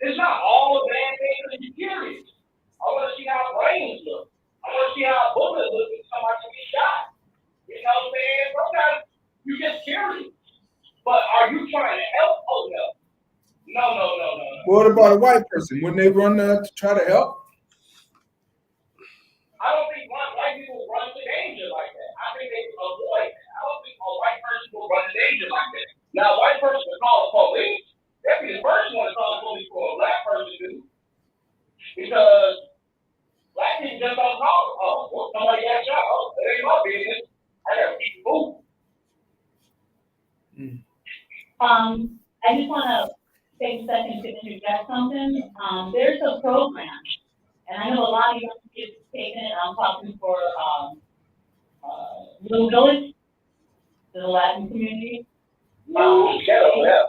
Speaker 3: It's not all a bad thing to be curious. I want to see how brains look. I want to see how a bullet looks if somebody gets shot. You know what I'm saying? Sometimes you just curious. But are you trying to help? Oh, no. No.
Speaker 2: What about a white person? Wouldn't they run to try to help?
Speaker 3: I don't think white people run to danger like that. I think they avoid that. I don't think a white person will run to danger like that. Now, a white person will call the police. That'd be the first one to call the police for a black person to do. Because black people just don't call them. Oh, well, somebody got shot. Oh, that ain't my business. I gotta keep moving.
Speaker 4: I just want to take a second to interject something. There's a program, and I know a lot of young kids taking it. I'm talking for Little Village, the Latin community.
Speaker 3: Shadow over there.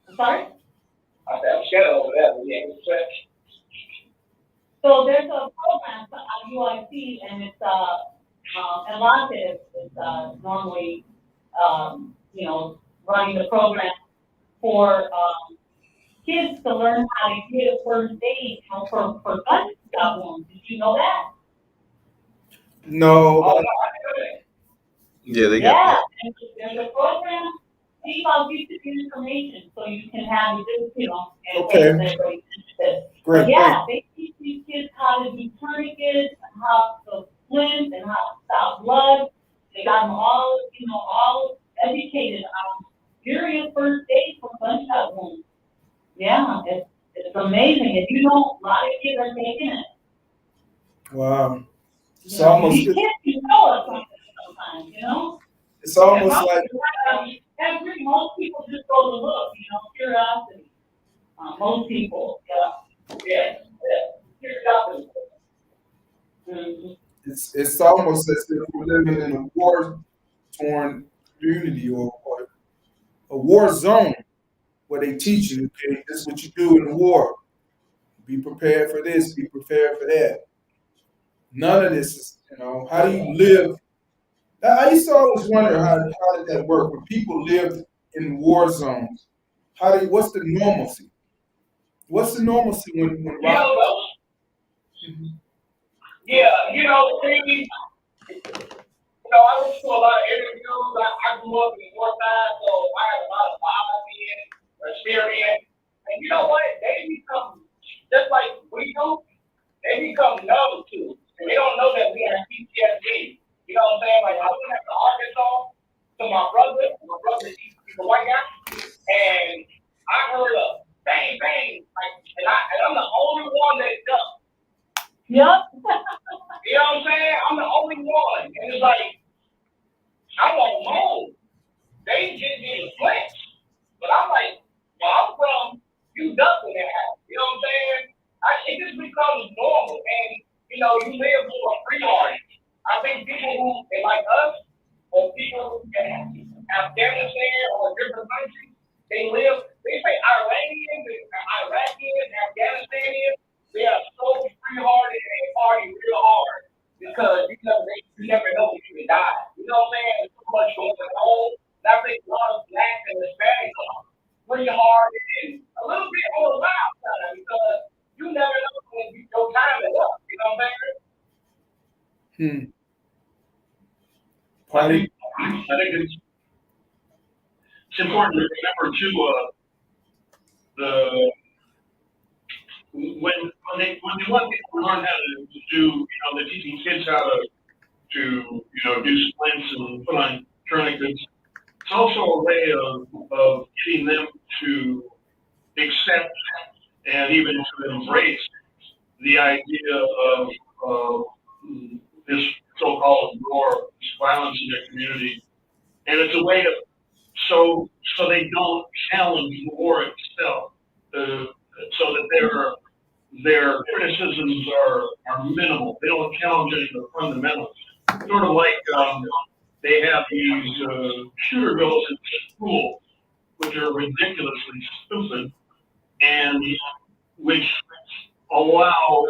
Speaker 4: I'm sorry?
Speaker 3: I said, I'm shadow over there. Yeah,
Speaker 4: so there's a program on WIIFTBP, and it's a lot of it is normally running the program for kids to learn how to get a first aid for gunshot wounds. Did you know that?
Speaker 2: No.
Speaker 3: Oh, no, I know that.
Speaker 1: Yeah, they
Speaker 4: Yeah,
Speaker 1: got.
Speaker 4: there's a program. I'll give you the information so you can have it,
Speaker 2: Okay. Great.
Speaker 4: Yeah, they teach these kids how to do tourniquets, and how to splint, and how to stop blood. They got them all educated on serious first aid for gunshot wounds. Yeah, it's amazing. If you know, a lot of kids are taking it.
Speaker 2: Wow. It's
Speaker 4: You know,
Speaker 2: almost.
Speaker 4: these kids can tell us something sometimes,
Speaker 2: It's almost like.
Speaker 4: Most people just go to look, curiosity. Most people, yeah, curiosity. Mm-hmm.
Speaker 2: It's almost as if we're living in a war-torn community or a war zone where they teach you, okay, this is what you do in the war. Be prepared for this, be prepared for that. None of this is, how do you live? I used to always wonder how did that work when people lived in war zones. What's the normalcy? What's the normalcy when
Speaker 3: Maybe, I went to a lot of interviews. I grew up in the North Side, so I had a lot of volunteering experience. And you know what? They become, just like we do, they become numb to. And they don't know that we have PTSD. You know what I'm saying? Like, I went up to Arkansas to my brother. My brother, he's a white guy. And I heard a bang, bang. And I'm the only one that ducked.
Speaker 4: Yep.
Speaker 3: You know what I'm saying? I'm the only one. And it's like, I won't moan. They just getting flinched. But I'm like, where I'm from, you ducking that house. You know what I'm saying? It just becomes normal. And, you live through a free heart. I think people who, like us, or people in Afghanistan or different countries, they say Iranians and Iraqians and Afghanistanians, they are so free-hearted and they party real hard because you never know when you can die. You know what I'm saying? There's so much going on. And I think a lot of blacks and Hispanics are free-hearted and a little bit on the wild side because you never know when your time is up. You know what I'm saying?
Speaker 5: I think it's important to remember too. When they want people to learn how to do, they're teaching kids how to do splints and put on tourniquets. It's also a way of getting them to accept and even to embrace the idea of this so-called war, this violence in their community, and it's a way to so they don't challenge the war itself, so that their criticisms are minimal. They don't challenge any of the fundamentals. Sort of like they have these shooter drills in school, which are ridiculously stupid, and which allow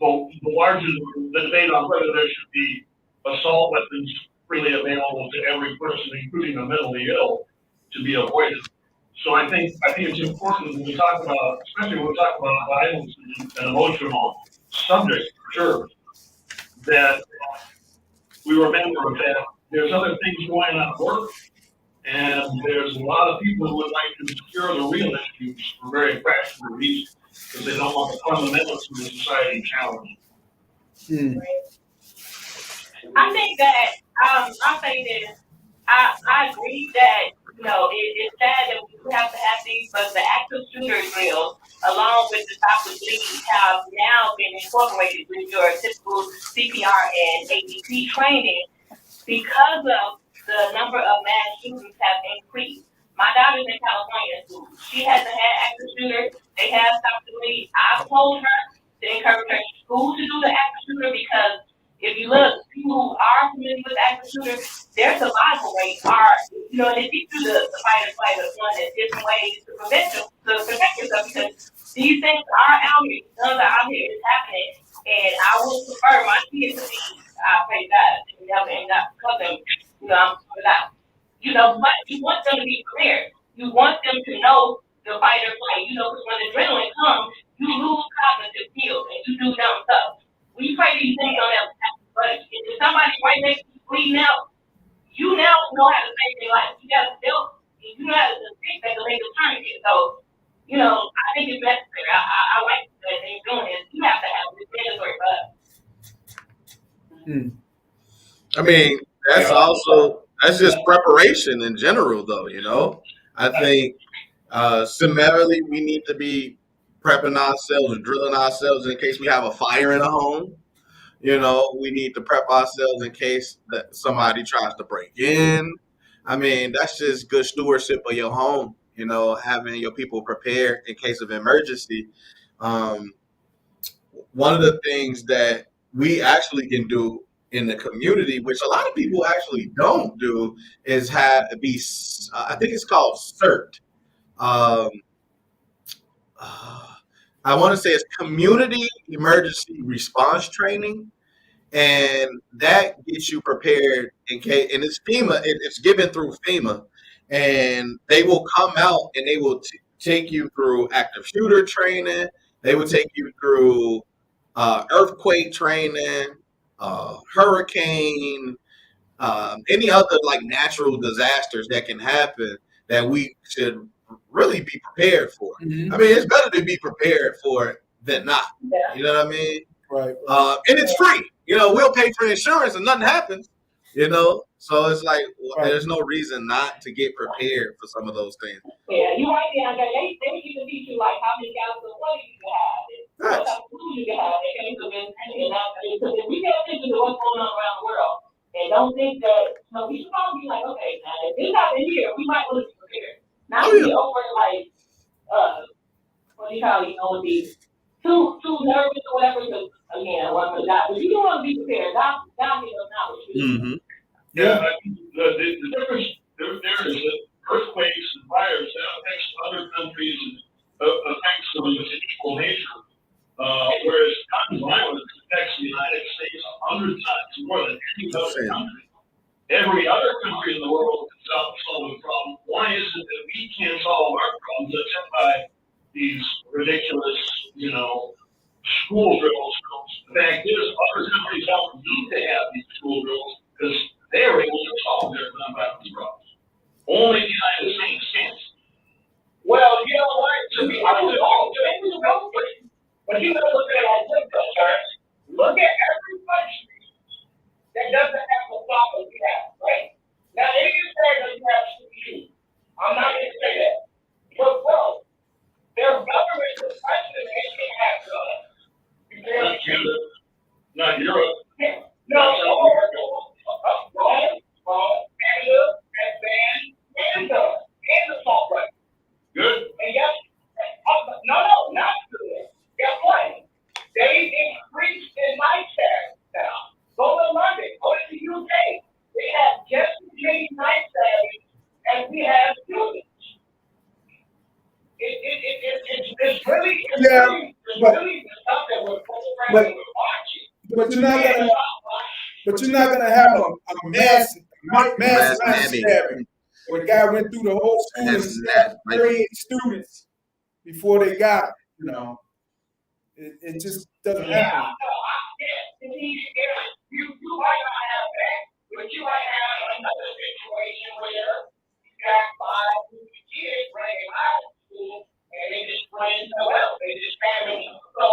Speaker 5: the larger the debate on whether there should be assault weapons freely available to every person, including the mentally ill, to be avoided. So I think it's important when we talk about, especially when we talk about violence and emotional subjects, for sure, that we remember that there's other things going on at work, and there's a lot of people who would like to obscure the real issues for very practical reasons, because they don't want the fundamentals of the society challenged.
Speaker 4: I think that I'll say this. I agree that it's sad that we have to have these, but the active shooter drills, along with the top of leads, have now been incorporated with your typical CPR and ADP training because of the number of mass shootings have increased. My daughter's in California school. She hasn't had active shooter. They have stopped the lead. I've told her to encourage her school to do the active shooter because if you look, people who are familiar with active shooter, their survival rates are, they teach you the fight or flight or one in different ways to protect yourself because these things are out here. Guns are out here. It's happening. And I would prefer my kids to be, I pray God, and never end up because them, I'm not. But you want them to be prepared. You want them to know the fight or flight. Because when adrenaline comes, you lose cognitive skills and you do dumb stuff. We pray these things on them, but if somebody right next to you bleeding out, you now know how to save their life. You got to build, you know how to think that the legal tourniquet. So, I think it's necessary. I like that they're doing this. You have to have this mandatory for us.
Speaker 1: I mean, that's just preparation in general, though. I think similarly, we need to be prepping ourselves and drilling ourselves in case we have a fire in a home. We need to prep ourselves in case that somebody tries to break in. I mean, that's just good stewardship of your home, having your people prepared in case of emergency. One of the things that we actually can do in the community, which a lot of people actually don't do, is I think it's called CERT. um, I want to say it's community emergency response training, and that gets you prepared in case. And it's FEMA. It's given through FEMA, and they will come out and they will take you through active shooter training. They will take you through earthquake training, hurricane, any other like natural disasters that can happen that we should really be prepared for.
Speaker 2: Mhm.
Speaker 1: I mean, it's better to be prepared for it than not. You know what I mean?
Speaker 2: Right.
Speaker 1: And it's free. You know, we'll pay for insurance and nothing happens. You know, so it's like there's no reason not to get prepared for some of those things.
Speaker 4: Yeah, you right there. They even teach you like how many gallons of water you can have, what type of food you can have. They can even because if we pay attention to what's going on around the world and don't think that we should probably be like, okay, now if this happened here, we might want to be prepared. Not be over like what do you call it? Be too nervous or whatever. Because again, what for that? But you don't want to be prepared. God gives us knowledge.
Speaker 5: Yeah, the difference there is that earthquakes and fires that affects other countries and affects them of individual nature, whereas gun violence affects the United States 100 times more than any other country. Every other country in the world can solve the problem. Why is it that we can't solve our problems except by these ridiculous, school drills? The fact is, other countries don't need to have these school drills because they're able to solve their gun violence problems. Only the United States can't.
Speaker 3: Well, you know what? To be honest, but you gotta look at it like this, though, church. Look at every country that doesn't have the problem we have, right? Now, they can say that you have to. I'm not gonna say that. But, bro, their government is president and they can't have guns. You feel me?
Speaker 5: Not Europe.
Speaker 3: No, wrong. Canada has banned and the assault rifle.
Speaker 5: Good.
Speaker 3: And yes, no, not good. Guess what? They increased the night tax now. Go to London, go to the UK. They have just as many night tags as we have students. It's really the stuff that we're watching.
Speaker 2: But you're not gonna have a mass stabbing where the guy went through the whole school and stabbed 38 students before they got, it just doesn't happen.
Speaker 3: You might not have that, but you might have another situation where you got 5 kids running out of school and they just run well. They just have them. So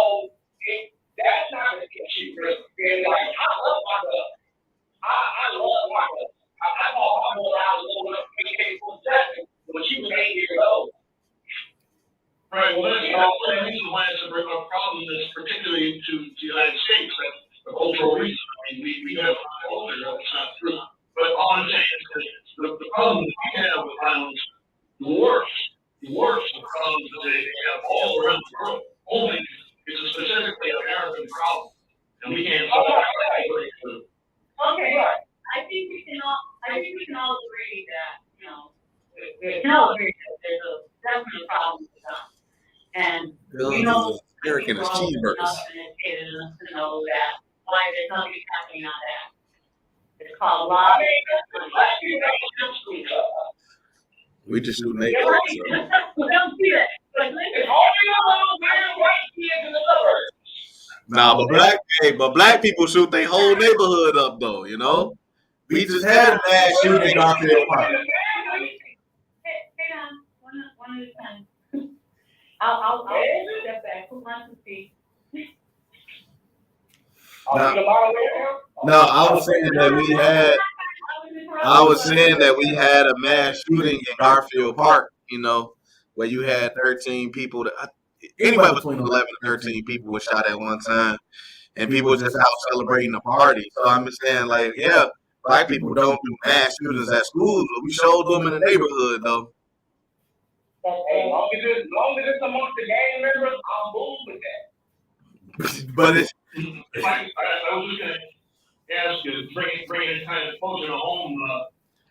Speaker 3: that's not an issue. They're like, I love my gun. I love my gun. I thought my mother I was old enough to AK-47 when she was 8 years old.
Speaker 5: Right. Well, that's one reason why it's a problem that's particularly to the United States. That's the cultural reason. I mean, we have a culture that's not true. But all I'm saying is that the problem that we have with violence, the worst problems that they have all around the world. Only it's a specifically American problem, and we can't solve it.
Speaker 4: Okay, I think we can all agree that we can all agree that there's a definite problem with guns. And
Speaker 1: American is cheeseburgers.
Speaker 4: Educated enough to know that why there's nothing happening on that. It's called lobbying.
Speaker 1: We just shoot neighbors.
Speaker 4: You're right. Don't see that. But listen,
Speaker 3: white kids in the suburbs.
Speaker 1: But black people shoot their whole neighborhood up though, We just had a mass shooting in Garfield Park.
Speaker 4: Hang on, one at a time. I'll step back. Who wants to speak?
Speaker 1: No, I was saying that we had a mass shooting in Garfield Park, where you had 13 people, anywhere between 11 and 13 people were shot at one time, and people were just out celebrating the party. So I'm just saying, black people don't do mass shootings at schools, but we showed them in the neighborhood, though.
Speaker 3: Hey, long as it's amongst the gang members, I'm cool with that.
Speaker 1: But it's.
Speaker 5: I was just going to ask you, bring it kind of closer to home,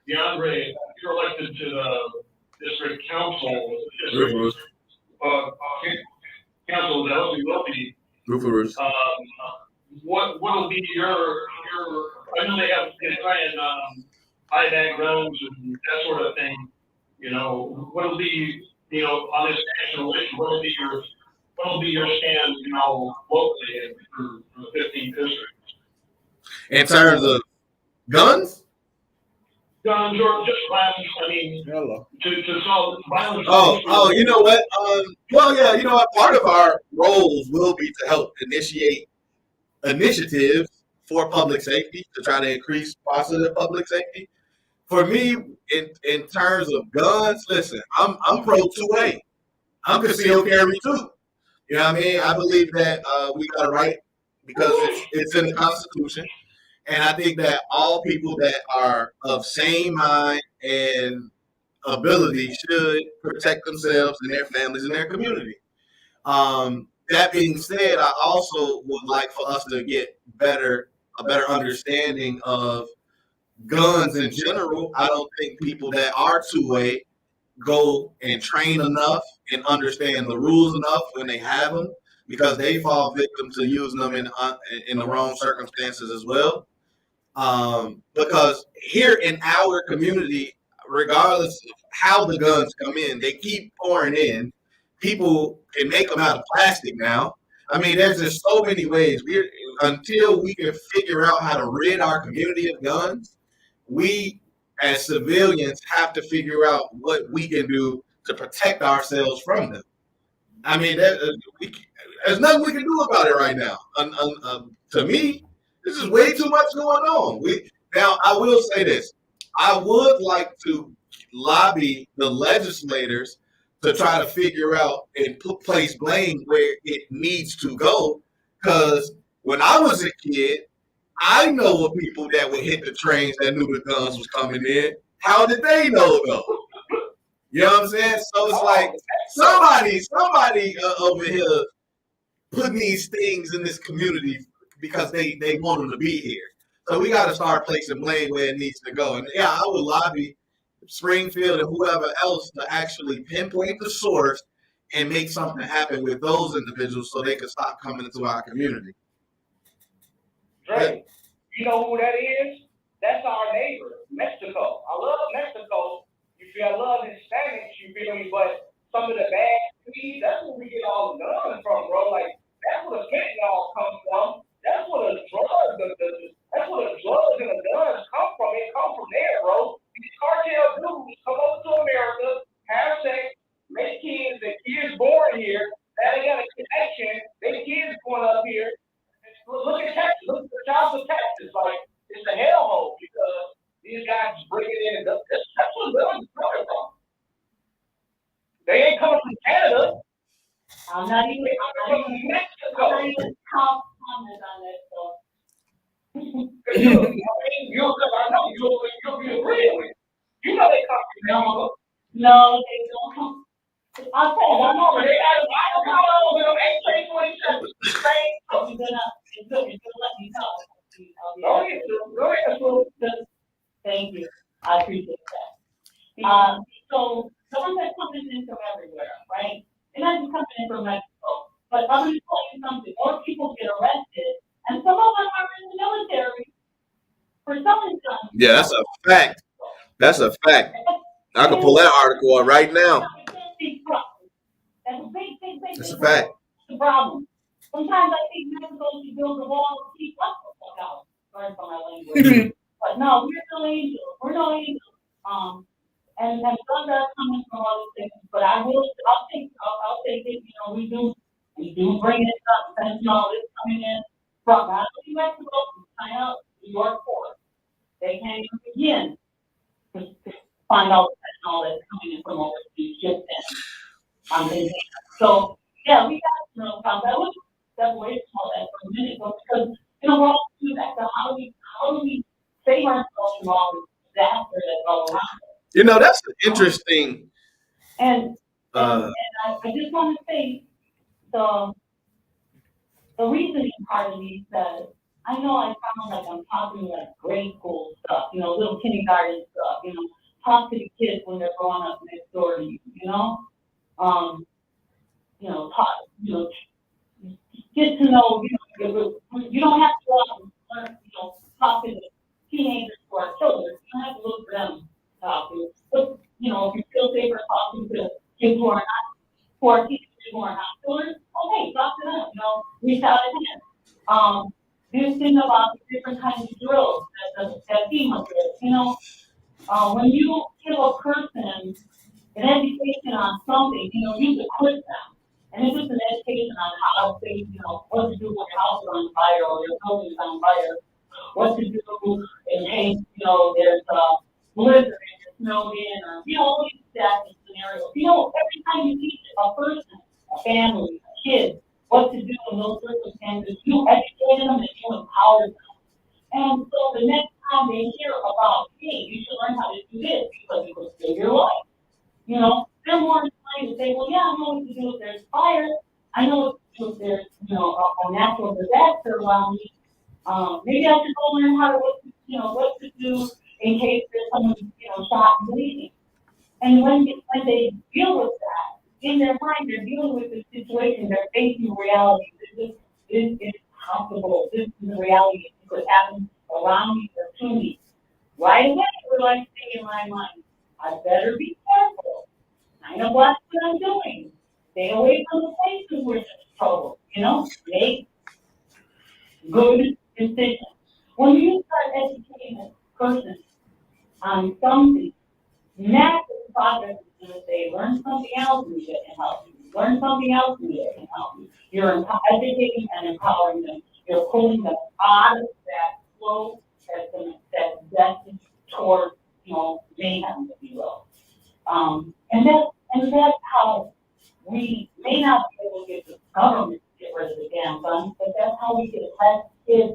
Speaker 5: DeAndre, you're elected to the district council,
Speaker 1: Roofers.
Speaker 5: council that will be.
Speaker 1: Roofers.
Speaker 5: What will be your? I know they try and IDAC guns and that sort of thing. You know, what will be on this national issue? What will be your stand? You know, locally for the 15th district.
Speaker 1: In terms of guns.
Speaker 5: Guns or just violence. I mean, to solve violence.
Speaker 1: Oh, you know what? Well, yeah, you know what? Part of our roles will be to help initiate initiatives for public safety to try to increase positive public safety. For me, in terms of guns, listen, I'm pro 2A. I'm concealed carry too. You know what I mean? I believe that we got a right because it's in the Constitution. And I think that all people that are of sane mind and ability should protect themselves and their families and their community. That being said, I also would like for us to get a better understanding of guns in general. I don't think people that are 2A go and train enough and understand the rules enough when they have them because they fall victim to using them in the wrong circumstances as well. Because here in our community, regardless of how the guns come in, they keep pouring in. People can make them out of plastic now. I mean, there's just so many ways. Until we can figure out how to rid our community of guns, we as civilians have to figure out what we can do to protect ourselves from them. I mean, there's nothing we can do about it right now. To me, this is way too much going on. Now, I will say this. I would like to lobby the legislators to try to figure out and place blame where it needs to go. Because when I was a kid, I know of people that would hit the trains that knew the guns was coming in. How did they know though? You know what I'm saying? So it's like somebody over here putting these things in this community because they want them to be here. So we got to start placing blame where it needs to go. And yeah, I would lobby Springfield and whoever else to actually pinpoint the source and make something happen with those individuals so they can stop coming into our community.
Speaker 3: Dre, you know who that is? That's our neighbor, Mexico. I love Mexico. You feel I love Hispanics, you feel me? But some of the bad weed, that's where we get all the guns from, bro. Like, that's where the fentanyl comes from. That's where the drugs, that's where the drugs and the guns come from. It comes from there, bro. These cartel dudes come over to America, have sex, make kids, the kids born here. Now they got a connection. They kids going up here. Look at Texas. Look at the jobs of Texas. Like, it's a hellhole because these guys just bring it in. That's what guns are coming from. They ain't coming from Canada.
Speaker 4: I'm not even
Speaker 3: Mexico.
Speaker 4: comment on that, so.
Speaker 3: I know you'll be agreeing with. You know they come from Mexico.
Speaker 4: No, they don't come. I'll tell you,
Speaker 3: I know, but they got a lot of them AK-47.
Speaker 4: you're gonna let me know.
Speaker 3: Go ahead.
Speaker 4: Thank you. I appreciate that. So guns are coming in from everywhere, right? They're not just coming in from Mexico. But I'm going to tell you something. More people get arrested, and some of them are in the military for selling guns.
Speaker 1: Yeah, that's a fact. That's a fact. I can pull that article up right now.
Speaker 4: That's a big
Speaker 1: That's a fact.
Speaker 4: the problem. Sometimes I think Mexico should build a wall to keep up with the house. Sorry for my language. But no, we're no angels. We're no angels. And guns are coming from all these things. But I'll take it, we do bring it up, fentanyl is coming in from not only Mexico, from China, New York port. They can't even begin to find out the fentanyl that's coming in from overseas just then. So yeah, we got that was separation all that for a minute, but because we're all do that. So how do we save ourselves from all this disaster that's all around us?
Speaker 1: That's an interesting.
Speaker 4: And I just want to say the reasoning part of me says, I know I sound like I'm talking like grade school stuff, little kindergarten stuff, talk to the kids when they're growing up next story to you, you know? Talk, get to know, you don't have to go out and learn, talk to the teenagers who are children. You don't have to look for them to talk to. But, if you feel safer talking to kids who are teachers who are not children, okay, talk to them, reach out to them. Do think about the different kinds of drills that FEMA drills, when you give a person an education on something, you equip them. And it's just an education on how to say, what to do when your house is on fire or your building is on fire, what to do in case, there's a blizzard and you're snowed in, or, all these exact scenarios. Every time you teach a person, a family, a kid, what to do in those circumstances, you educate them and you empower them. And so the next time they hear about, hey, you should learn how to do this because it will save your life. They're more inclined to say, well, yeah, I know what to do if there's fire. I know what to do if there's, a natural disaster around me. Maybe I should go learn what to do in case there's someone, shot and bleeding. And when they deal with that, in their mind, they're dealing with the situation, they're facing reality. This is possible. This is the reality. It could happen around me or to me. Right away, what I'm saying in my mind, I better be careful. I know what I'm doing. Stay away from the places where there's trouble. Make good decisions. When you start educating a person on something, massive progress is going to say, learn something else and it can help you. Learn something else and it can help you. You're educating and empowering them. You're pulling them out of that flow that's destined toward, mayhem, if you will. And that's how we may not be able to get the government to get rid of the damn guns, but that's how we get less kids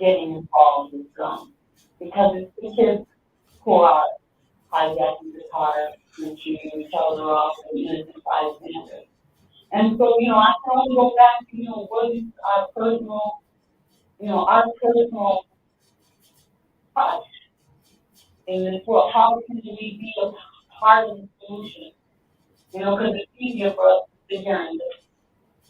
Speaker 4: getting involved with guns. Because it's the kids who are hijacking the car and shooting each other off and innocent bystanders. And so, I can only go back to, what is our personal touch in this world. How can we be a part of the solution? Because it's easier for us to sit here and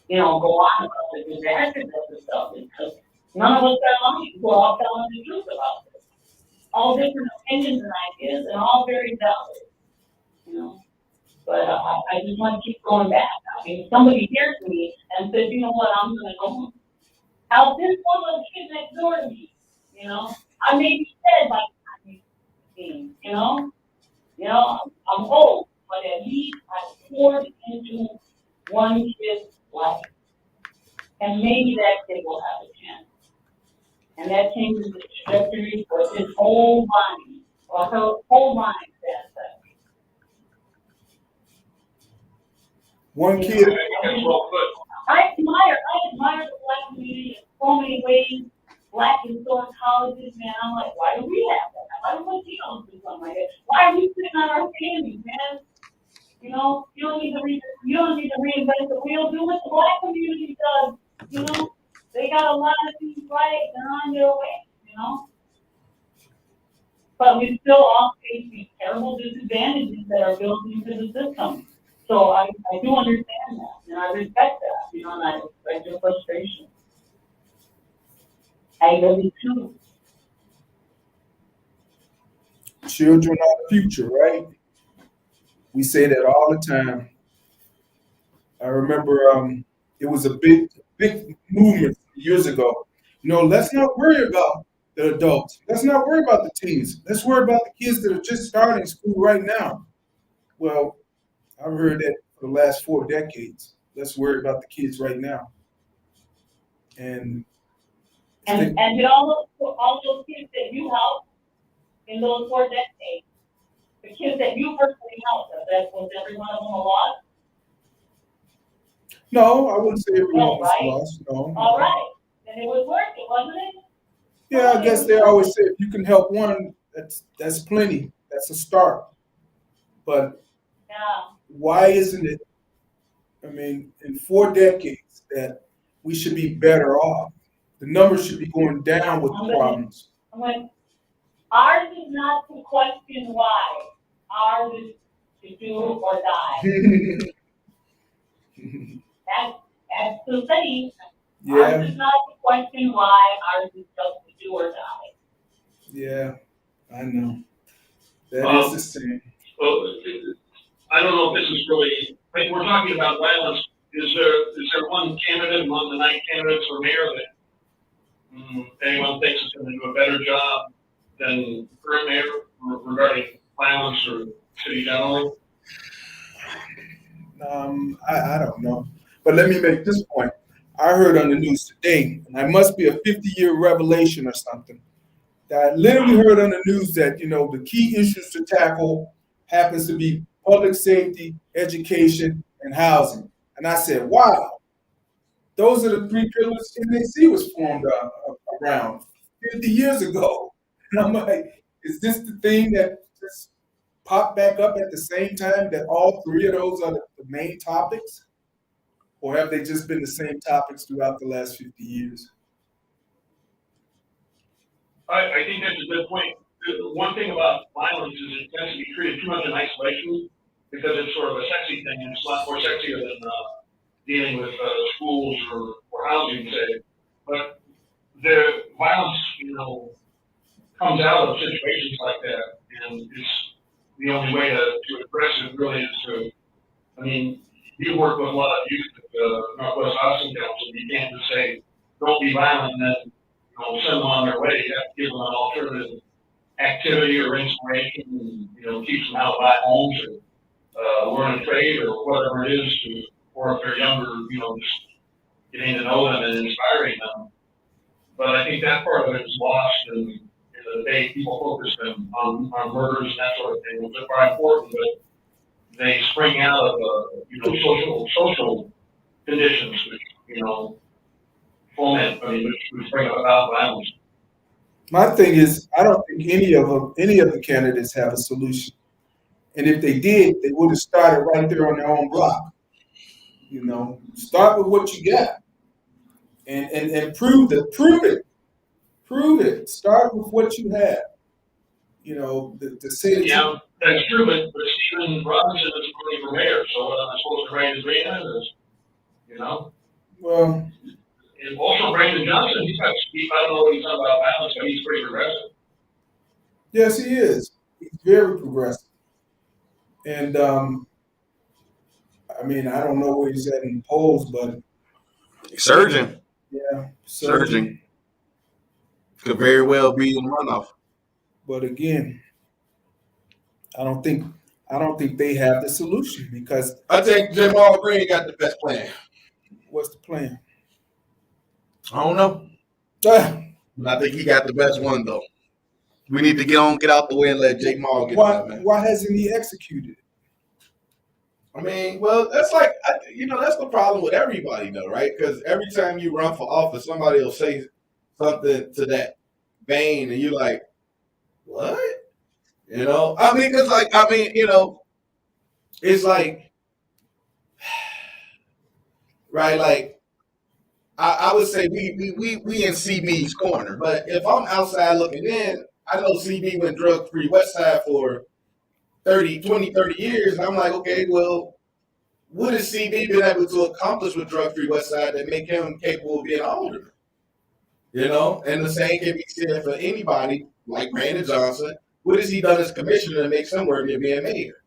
Speaker 4: go on about the disasters of the stuff because none of us are lying. We're all telling the truth about this. All different opinions and ideas and all very valid, But I just want to keep going back. I mean, if somebody hears me and says, you know what, I'm going to go out this one little kid next door to me, I may be dead by the time he's 16, I'm old, but at least I poured into one kid's life. And maybe that kid will have a chance. And that changes the trajectory for his whole mind, or her whole mindset.
Speaker 2: One kid.
Speaker 4: I admire the black community in so many ways. Black historic colleges, man. I'm like, why do we have that? Why do we don't do something like that? Why are we sitting on our families, man? You don't need to reinvent the wheel. Do what the black community does. They got a lot of things right. They're on their way. But we still all face these terrible disadvantages that are built into the system. So I do understand that, and I respect that, and I respect your frustration. I really do.
Speaker 2: Children are the future, right? We say that all the time. I remember it was a big movement years ago. Let's not worry about the adults. Let's not worry about the teens. Let's worry about the kids that are just starting school right now. Well, I've heard that for the last 4 decades. Let's worry about the kids right now. And
Speaker 4: did all those kids that you helped in those 4 decades, the kids that you personally helped, was every one of them a loss?
Speaker 2: No, I wouldn't say everyone was
Speaker 4: right?
Speaker 2: lost. No.
Speaker 4: All right. Then it was worth it, wasn't it?
Speaker 2: Yeah, I guess they always say if you can help one, that's plenty. That's a start. But why isn't it, in 4 decades that we should be better off? The numbers should be going down with the problems.
Speaker 4: Ours is not to question why. Ours is to do or die. That's the thing.
Speaker 2: Yeah,
Speaker 4: Ours is not the question why, ours is just to do or die.
Speaker 2: yeah, I know. That is the same.
Speaker 5: Well, I don't know if this is really, like, we're talking about violence. Is there one candidate among the 9 candidates for mayor that anyone thinks is going to do a better job than the current mayor regarding violence or city generally?
Speaker 2: I don't know. But let me make this point. I heard on the news today, and it must be a 50-year revelation or something, that I literally heard on the news that, the key issues to tackle happens to be public safety, education, and housing. And I said, wow, those are the 3 pillars NAC was formed around 50 years ago. And I'm like, is this the thing that just popped back up at the same time that all 3 of those are the main topics? Or have they just been the same topics throughout the last 50 years?
Speaker 5: I think that's a good point. One thing about violence is it tends to be treated too much in isolation because it's sort of a sexy thing, and it's a lot more sexier than dealing with schools or housing, say. But the violence, comes out of situations like that, and it's the only way to address it really is to, you work with a lot of youth at the Northwest Austin Council. You can't just say, don't be violent, and then send them on their way. You have to give them an alternative activity or inspiration, keep them out of buy homes or learn a trade or whatever it is or if they're younger, just getting to know them and inspiring them. But I think that part of it is lost in the debate. People focus on murders and that sort of thing, which are important, but they spring out of social conditions, which foment, which bring about violence.
Speaker 2: My thing is, I don't think any of the candidates have a solution. And if they did, they would have started right there on their own block. Start with what you got, and prove it. Start with what you have. The city.
Speaker 5: Yeah, that's true, but Stephen Robinson is running for mayor, so what am I supposed to write his read?
Speaker 2: Well,
Speaker 5: and also Brandon Johnson, I don't know what he's talking about violence, but he's pretty progressive.
Speaker 2: Yes, he is. He's very progressive. And I don't know where he's at in the polls, but
Speaker 1: Surging.
Speaker 2: Yeah,
Speaker 1: surging. Could very well be in runoff.
Speaker 2: But again, I don't think they have the solution because
Speaker 1: I think Jamal Green got the best plan.
Speaker 2: What's the plan?
Speaker 1: I don't know. But I think he got the best one though. We need to get out the way and let Jake Maul get that, man.
Speaker 2: Why hasn't he executed?
Speaker 1: Well, that's that's the problem with everybody though, right? Because every time you run for office, somebody will say something to that vein, and you're like, what? Because it's like, right? Like, I would say we in CB's corner, but if I'm outside looking in, I know CB went drug-free West Side for 30 years, and I'm like, okay, well, what has CB been able to accomplish with drug-free West Side that make him capable of being an alderman? And the same can be said for anybody like Brandon Johnson. What has he done as commissioner that makes him worthy of being mayor?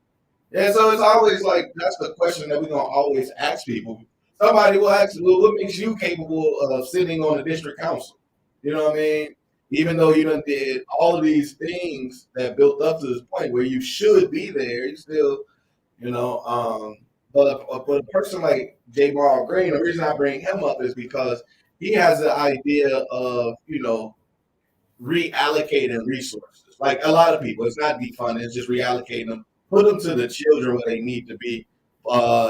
Speaker 1: And so it's always like, that's the question that we're going to always ask people. Somebody will ask, well, what makes you capable of sitting on the district council? You know what I mean? Even though you done did all of these things that built up to this point where you should be there, you still, but a person like J. Marl Green, the reason I bring him up is because he has the idea of, reallocating resources. Like a lot of people, it's not defunding, it's just reallocating them, put them to the children where they need to be.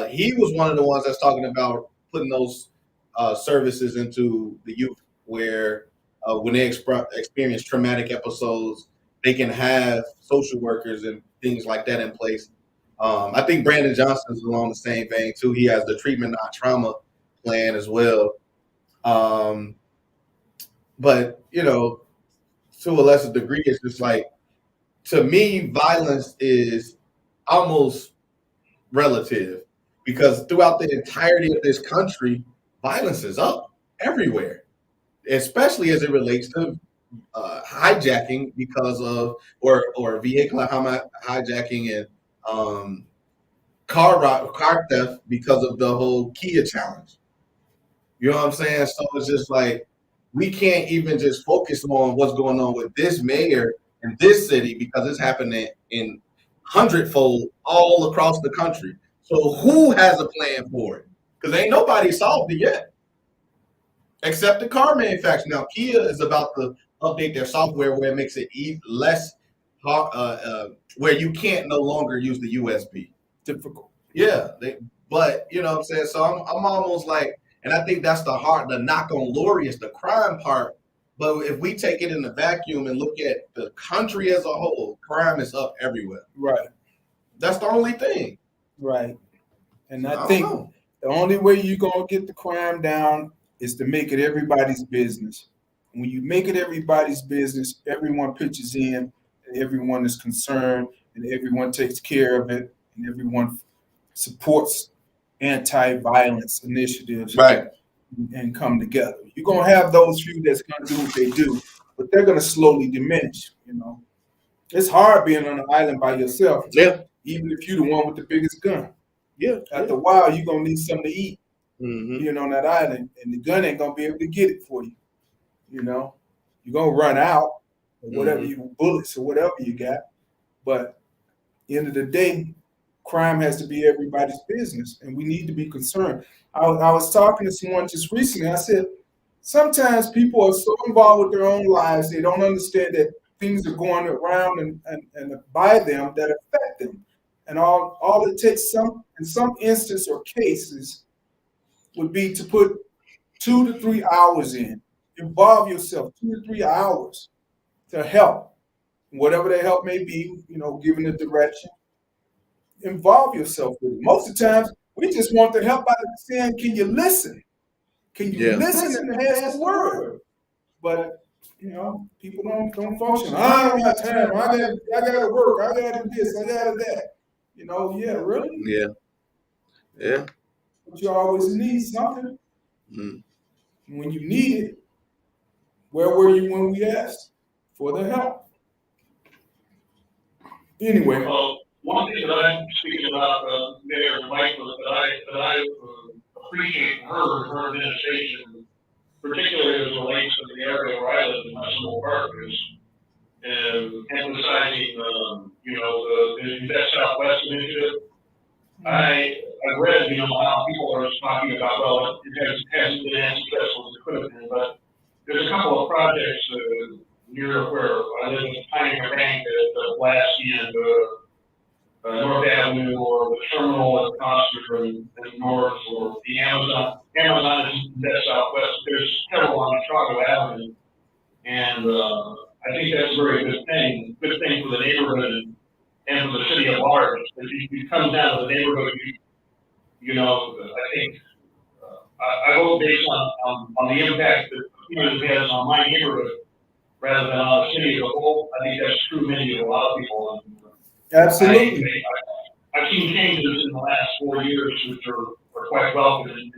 Speaker 1: He was one of the ones that's talking about putting those services into the youth where when they experience traumatic episodes, they can have social workers and things like that in place. I think Brandon Johnson is along the same vein too. He has the treatment not trauma plan as well. But to a lesser degree, it's just like, to me, violence is almost relative because throughout the entirety of this country, violence is up everywhere, especially as it relates to hijacking because of or vehicular hijacking and car theft because of the whole Kia challenge. You know what I'm saying? So it's just like we can't even just focus on what's going on with this mayor in this city because it's happening in hundredfold all across the country. So who has a plan for it? Because ain't nobody solved it yet, except the car manufacturer. Now Kia is about to update their software where it makes it less where you can't no longer use the USB.
Speaker 2: Difficult.
Speaker 1: Yeah, but you know what I'm saying. So I'm almost like, and I think that's the knock on Lori is the crime part. But if we take it in the vacuum and look at the country as a whole, crime is up everywhere.
Speaker 2: Right.
Speaker 1: That's the only thing.
Speaker 2: Right. And I think the only way you're gonna get the crime down is to make it everybody's business. And when you make it everybody's business, everyone pitches in, and everyone is concerned, and everyone takes care of it, and everyone supports anti-violence initiatives,
Speaker 1: right,
Speaker 2: and come together. You're gonna have those few that's gonna do what they do, but they're gonna slowly diminish. You know, it's hard being on an island by yourself.
Speaker 1: Yeah.
Speaker 2: Even if you're the one with the biggest gun.
Speaker 1: Yeah.
Speaker 2: After a while, you're gonna need something to eat.
Speaker 1: Mm-hmm.
Speaker 2: Being on that island, and the gun ain't gonna be able to get it for you. You know, you're gonna run out or whatever bullets or whatever you got. But at the end of the day, crime has to be everybody's business, and we need to be concerned. I was talking to someone just recently. I said, sometimes people are so involved with their own lives, they don't understand that things are going around and by them that affect them. And all it takes in some instance or cases would be to put 2 to 3 hours in. Involve yourself 2 to 3 hours to help. Whatever the help may be, giving the direction. Involve yourself with it. Most of the times, we just want the help by saying, can you listen? Can you listen and pass the word? But, people don't function. I don't have time. I got to work. I got to do this. I got to that. Yeah, really?
Speaker 1: Yeah. Yeah.
Speaker 2: But you always need something.
Speaker 1: Mm.
Speaker 2: When you need it, where were you when we asked for the help? Anyway.
Speaker 5: One thing that I'm speaking about Mayor Michael that I appreciate her administration, particularly as it relates to the area where I live in my small park, is emphasizing the Invest Southwest initiative. I read how people are talking about, well, it hasn't been as successful as it could have been, but there's a couple of projects near where I live in Pioneer Bank at Lasky and North Avenue, or the terminal at Coster and North, or the Amazon is in the Southwest. There's several on Chicago Avenue, and I think that's a very good thing for the neighborhood and for the city at large. If you come down to the neighborhood, I think I vote based on the impact that it has on my neighborhood rather than on the city as a whole. I think that's true many of a lot of people.
Speaker 2: Absolutely.
Speaker 5: I've seen changes in the last 4 years which are quite welcome, in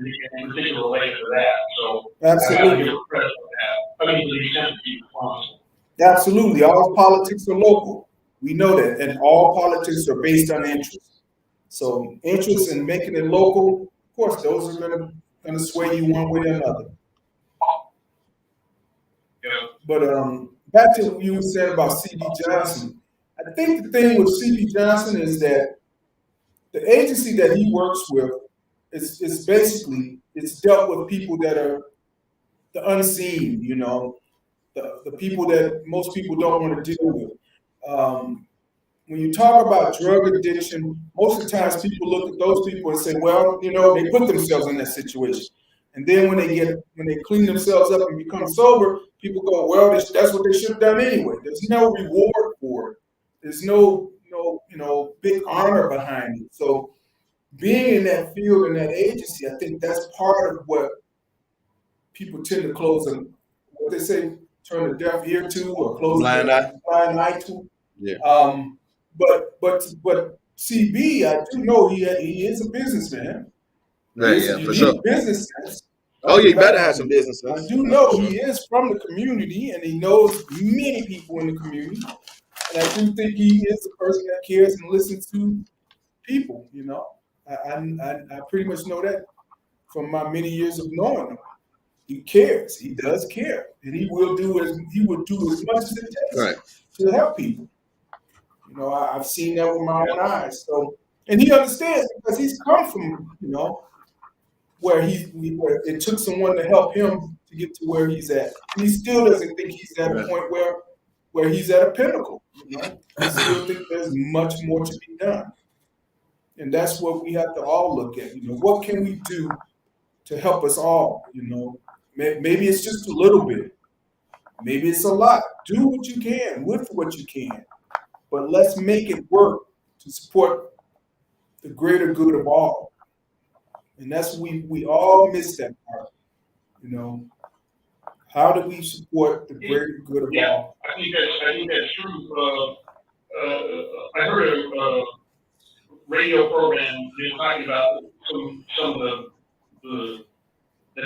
Speaker 5: particular related to that. So
Speaker 2: absolutely.
Speaker 5: I got to give credit for that. I mean, to the extent that you responsible.
Speaker 2: Absolutely. All politics are local. We know that, and all politics are based on interest. So interest in making it local, of course, those are going to sway you one way or another.
Speaker 5: Yeah.
Speaker 2: But back to what you were saying about C.B. Johnson. I think the thing with C.B. Johnson is that the agency that he works with is basically, it's dealt with people that are the unseen, the people that most people don't want to deal with. When you talk about drug addiction, most of the times people look at those people and say, well, they put themselves in that situation. And then when they clean themselves up and become sober, people go, well, that's what they should have done anyway. There's no reward for it. There's no big honor behind it. So being in that field, in that agency, I think that's part of what people tend to close what they say, turn a deaf ear to, or close
Speaker 1: blind eye
Speaker 2: to.
Speaker 1: Yeah.
Speaker 2: But CB, I do know he is a businessman.
Speaker 1: Right,
Speaker 2: He is
Speaker 1: yeah,
Speaker 2: a
Speaker 1: for
Speaker 2: unique
Speaker 1: sure.
Speaker 2: business sense.
Speaker 1: Oh, yeah, you better have some business
Speaker 2: I
Speaker 1: sense.
Speaker 2: do
Speaker 1: That's
Speaker 2: know
Speaker 1: for
Speaker 2: he
Speaker 1: sure.
Speaker 2: is from the community, and he knows many people in the community. And I do think he is a person that cares and listens to people. You know, I pretty much know that from my many years of knowing him. He cares. He does care, and he will do as much as it takes
Speaker 1: Right.
Speaker 2: to help people. You know, I've seen that with my own eyes. So, and he understands because he's come from, you know, where where it took someone to help him to get to where he's at. And he still doesn't think he's at a point where he's at a pinnacle. You know, he still think there's much more to be done. And that's what we have to all look at. You know, what can we do to help us all? You know, maybe it's just a little bit. Maybe it's a lot. Do what you can with what you can. But let's make it work to support the greater good of all. And that's we all miss that part. You know, how do we support the greater good of all?
Speaker 5: I think that's true. I heard a radio program they were talking about some of the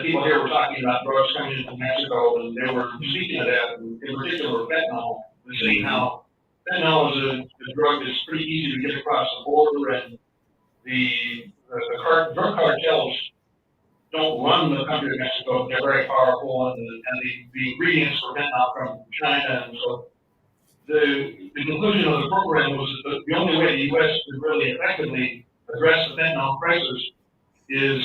Speaker 5: people here were talking about drugs coming in from Mexico, and they were speaking of that, and in particular fentanyl, and saying how fentanyl is a drug that's pretty easy to get across the border, and the drug cartels don't run the country of Mexico. They're very powerful, and the ingredients for fentanyl come from China, and so the conclusion of the program was that the only way the U.S. could really effectively address the fentanyl crisis is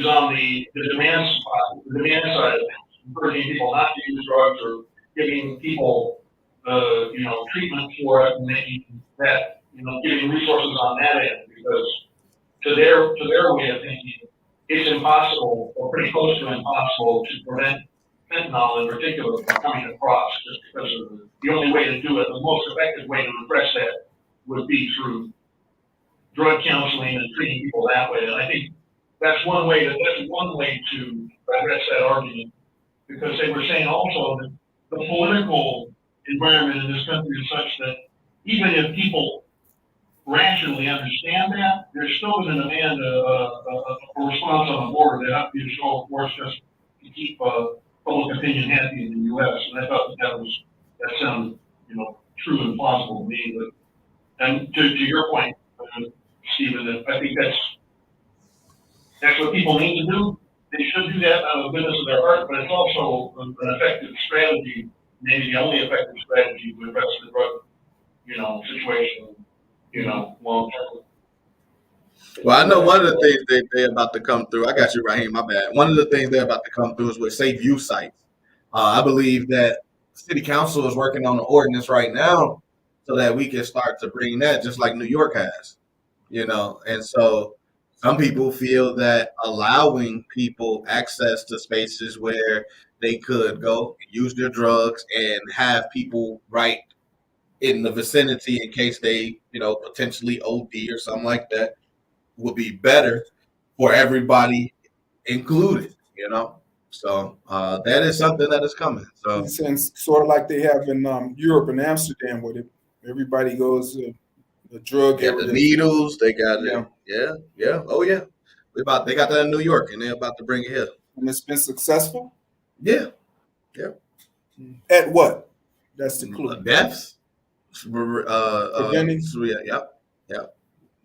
Speaker 5: on the demand side of things, encouraging people not to use drugs or giving people treatment for it and making that giving resources on that end, because to their way of thinking, it's impossible or pretty close to impossible to prevent fentanyl in particular from coming across, just because of the only way to do it, the most effective way to address that would be through drug counseling and treating people that way. And I think that's one way to address that argument, because they were saying also that the political environment in this country is such that even if people rationally understand that, there's still going to demand a response on the border. They have to be a show of force just to keep public opinion happy in the U.S. And I thought that sounded true and plausible to me. But and to your point, Stephen, that I think that's what people need to do. They should do that out of the goodness of their heart, but it's also an effective strategy, maybe the only effective strategy to address the drug, situation, long term.
Speaker 1: Well, I know one of the things they're about to come through. I got you, Raheem. My bad. One of the things they're about to come through is with safe use sites. I believe that City Council is working on an ordinance right now so that we can start to bring that, just like New York has. And so some people feel that allowing people access to spaces where they could go and use their drugs and have people right in the vicinity in case they, potentially OD or something like that would be better for everybody included, So that is something that is coming. So
Speaker 2: It's sort of like they have in Europe and Amsterdam, where everybody goes the drug
Speaker 1: got the needles, they got
Speaker 2: it.
Speaker 1: Yeah. Oh yeah. They got that in New York and they're about to bring it here.
Speaker 2: And it's been successful?
Speaker 1: Yeah.
Speaker 2: At what? That's the clue.
Speaker 1: Deaths.
Speaker 2: Preventing?
Speaker 1: Yeah.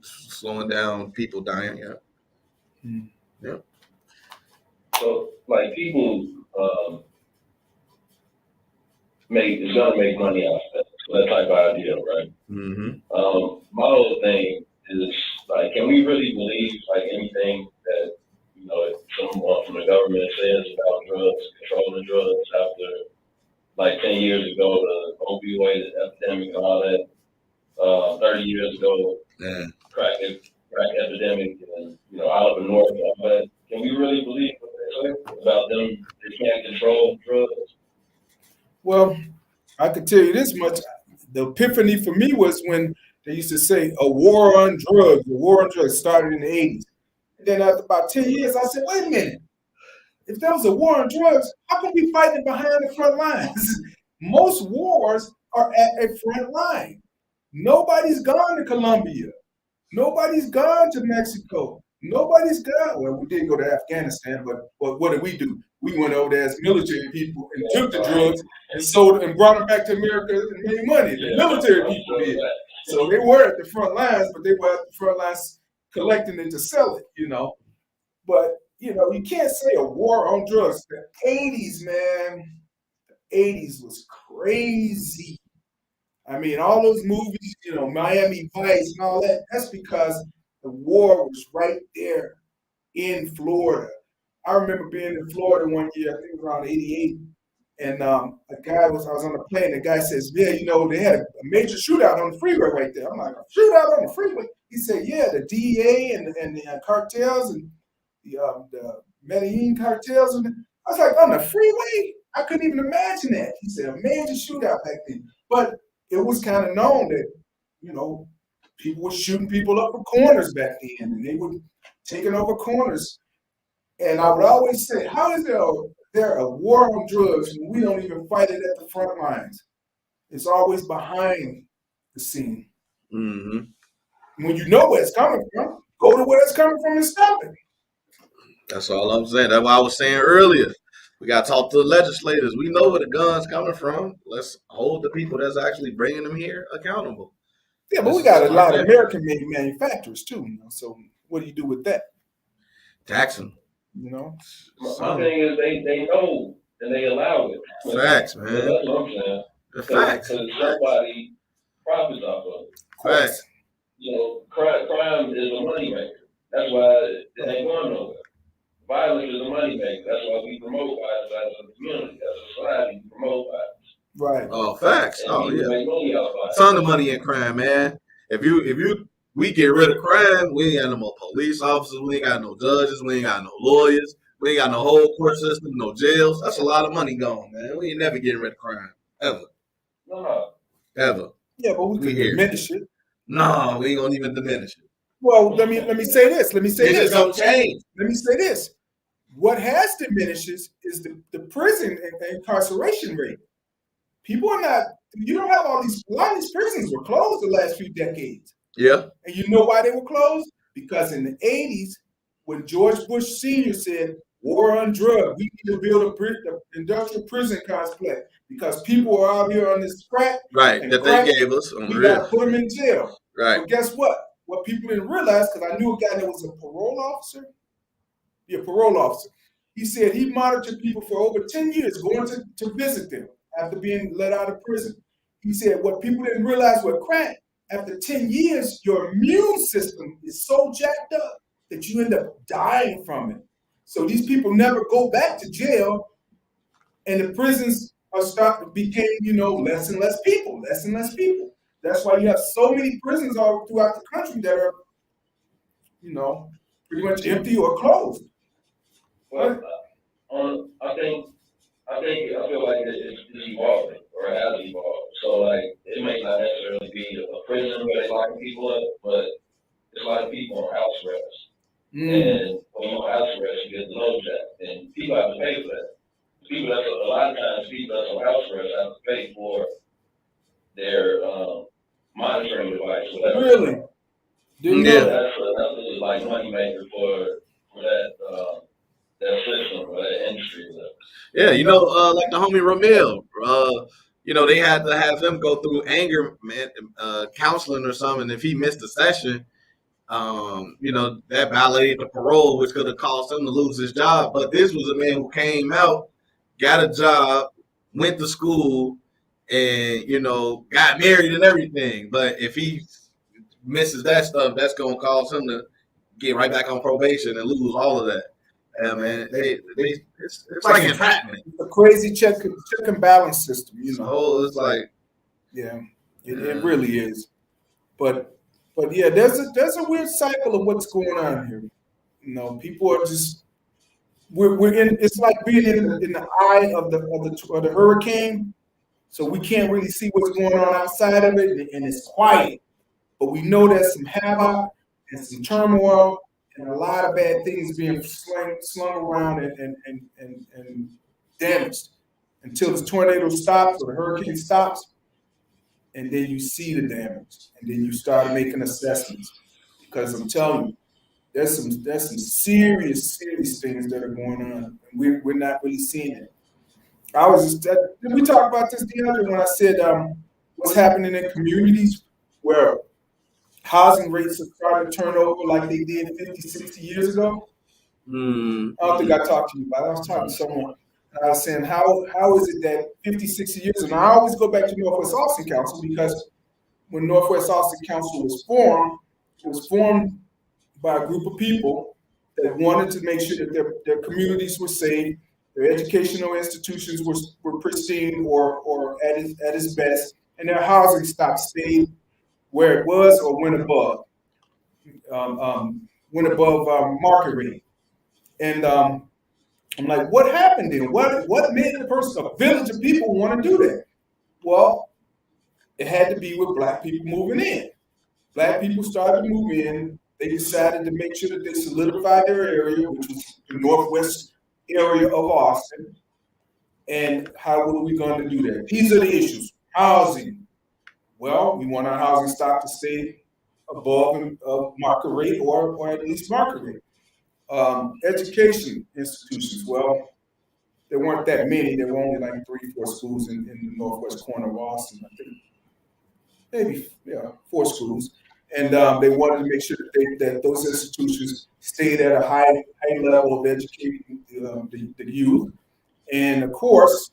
Speaker 1: Slowing down people dying, yeah.
Speaker 6: So, like, people is gonna make money off that type of idea, right?
Speaker 1: Mm-hmm.
Speaker 6: My whole thing is, like, can we really believe like anything that someone from the government says about drugs, controlling drugs, after like 10 years ago the opioid epidemic and all that, 30 years ago, crack epidemic, and out of the north and all that. Can we really believe what they say about them? They can't control drugs.
Speaker 2: Well, I could tell you this much: the epiphany for me was when they used to say a war on drugs. The war on drugs started in the 80s. And then after about 10 years, I said, wait a minute. If there was a war on drugs, how come we fighting behind the front lines? Most wars are at a front line. Nobody's gone to Colombia. Nobody's gone to Mexico. Nobody's gone. Well, we did go to Afghanistan, but what did we do? We went over there as military people and took the drugs and sold and brought them back to America and made money. The military people did. So they were at the front lines, but they were at the front lines collecting it to sell it, But, you can't say a war on drugs. The 80s, man, the 80s was crazy. I mean, all those movies, Miami Vice and all that, that's because the war was right there in Florida. I remember being in Florida one year, I think it was around 88, and I was on a plane, the guy says, yeah, they had a major shootout on the freeway right there. I'm like, a shootout on the freeway? He said, yeah, the DEA and the cartels and the Medellin cartels. And I was like, on the freeway? I couldn't even imagine that. He said, a major shootout back then. But it was kind of known that, people were shooting people up for corners back then, and they were taking over corners. And I would always say, how is there a war on drugs when we don't even fight it at the front lines? It's always behind the scene.
Speaker 1: Mm-hmm.
Speaker 2: When you know where it's coming from, go to where it's coming from and stop it.
Speaker 1: That's all I'm saying. That's what I was saying earlier. We got to talk to the legislators. We know where the gun's coming from. Let's hold the people that's actually bringing them here accountable.
Speaker 2: Yeah, but we got a lot of American-made manufacturers too. So what do you do with that?
Speaker 1: Tax them.
Speaker 6: My thing is they know and they allow it.
Speaker 1: Facts, man.
Speaker 6: That's what I'm saying.
Speaker 1: Facts.
Speaker 6: Because somebody profits off of it.
Speaker 1: Facts.
Speaker 6: Crime is a moneymaker. That's why it ain't going nowhere. Violence is a moneymaker. That's why we promote violence as a community, as a society. We promote violence.
Speaker 2: Right.
Speaker 1: Oh, facts.
Speaker 6: And
Speaker 1: Yeah.
Speaker 6: make money out of violence.
Speaker 1: Ton of money in crime, man. If we get rid of crime, we ain't got no more police officers, we ain't got no judges, we ain't got no lawyers, we ain't got no whole court system, no jails. That's a lot of money gone, man. We ain't never getting rid of crime. Ever.
Speaker 6: No.
Speaker 1: Ever.
Speaker 2: Yeah, but we can diminish it.
Speaker 1: No, we ain't gonna even diminish it.
Speaker 2: Well, let me say this.
Speaker 1: It's gonna change.
Speaker 2: Let me say this. What has diminished is the prison and incarceration rate. People are not, you don't have a lot of these prisons were closed the last few decades.
Speaker 1: Yeah.
Speaker 2: And you know why they were closed? Because in the 80s, when George Bush Sr. said, war on drugs, we need to build an industrial prison complex because people are out here on this crack.
Speaker 1: Right, that
Speaker 2: crack,
Speaker 1: they gave us.
Speaker 2: We got to put them in jail.
Speaker 1: Right.
Speaker 2: But guess what? What people didn't realize, because I knew a guy that was a parole officer. Yeah, parole officer. He said he monitored people for over 10 years going to visit them after being let out of prison. He said what people didn't realize with crack, after 10 years, your immune system is so jacked up that you end up dying from it. So these people never go back to jail, and the prisons became, less and less people. That's why you have so many prisons all throughout the country that are, pretty much empty or closed.
Speaker 6: Well, I feel like it's evolving or has evolved. So it may not necessarily be a prison where they're locking people up, but there's a lot of people on house arrest. And when you're on house arrest, you get the low jack, and people have to pay for that. A lot of times people that's on house arrest have to pay for their monitoring device. Whatever.
Speaker 2: Really?
Speaker 1: Yeah.
Speaker 6: That's a money maker for that system or that industry.
Speaker 1: Yeah, like the homie Ramil, they had to have him go through anger counseling or something. If he missed a session, that violated the parole, which could have caused him to lose his job. But this was a man who came out, got a job, went to school, and, got married and everything. But if he misses that stuff, that's going to cause him to get right back on probation and lose all of that. Yeah, man, it's like entrapment.
Speaker 2: It's a crazy check and balance system,
Speaker 1: So it's like,
Speaker 2: yeah, it really is. But yeah, there's a weird cycle of what's going on here. People are just we're in. It's like being in the eye of the hurricane, so we can't really see what's going on outside of it, and it's quiet. But we know there's some havoc and some turmoil. And a lot of bad things being slung around and damaged until the tornado stops or the hurricane stops. and then you see the damage, and then you start making assessments. Because I'm telling you, there's some serious things that are going on, and we're not really seeing it. Did we talk about this the other when I said what's happening in communities where housing rates have started to turn over like they did 50, 60 years ago? I don't think I talked to you about it. I was talking to someone, and I was saying, how is it that 50, 60 years ago, and I always go back to Northwest Austin Council, because when Northwest Austin Council was formed, it was formed by a group of people that wanted to make sure that their communities were safe, their educational institutions were pristine or at its best, and their housing stock stayed where it was or went above market rate. And I'm like, what happened then? What made a village of people want to do that? Well, it had to be with Black people moving in. Black people started to move in. They decided to make sure that they solidified their area, which was the northwest area of Austin. And how were we going to do that? These are the issues. Housing. Well, we want our housing stock to stay above market rate or at least market rate. Education institutions. Well, there weren't that many. There were only like 3, 4 schools in the northwest corner of Austin. I think maybe 4 schools. And they wanted to make sure that those institutions stayed at a high level of educating the youth. And of course,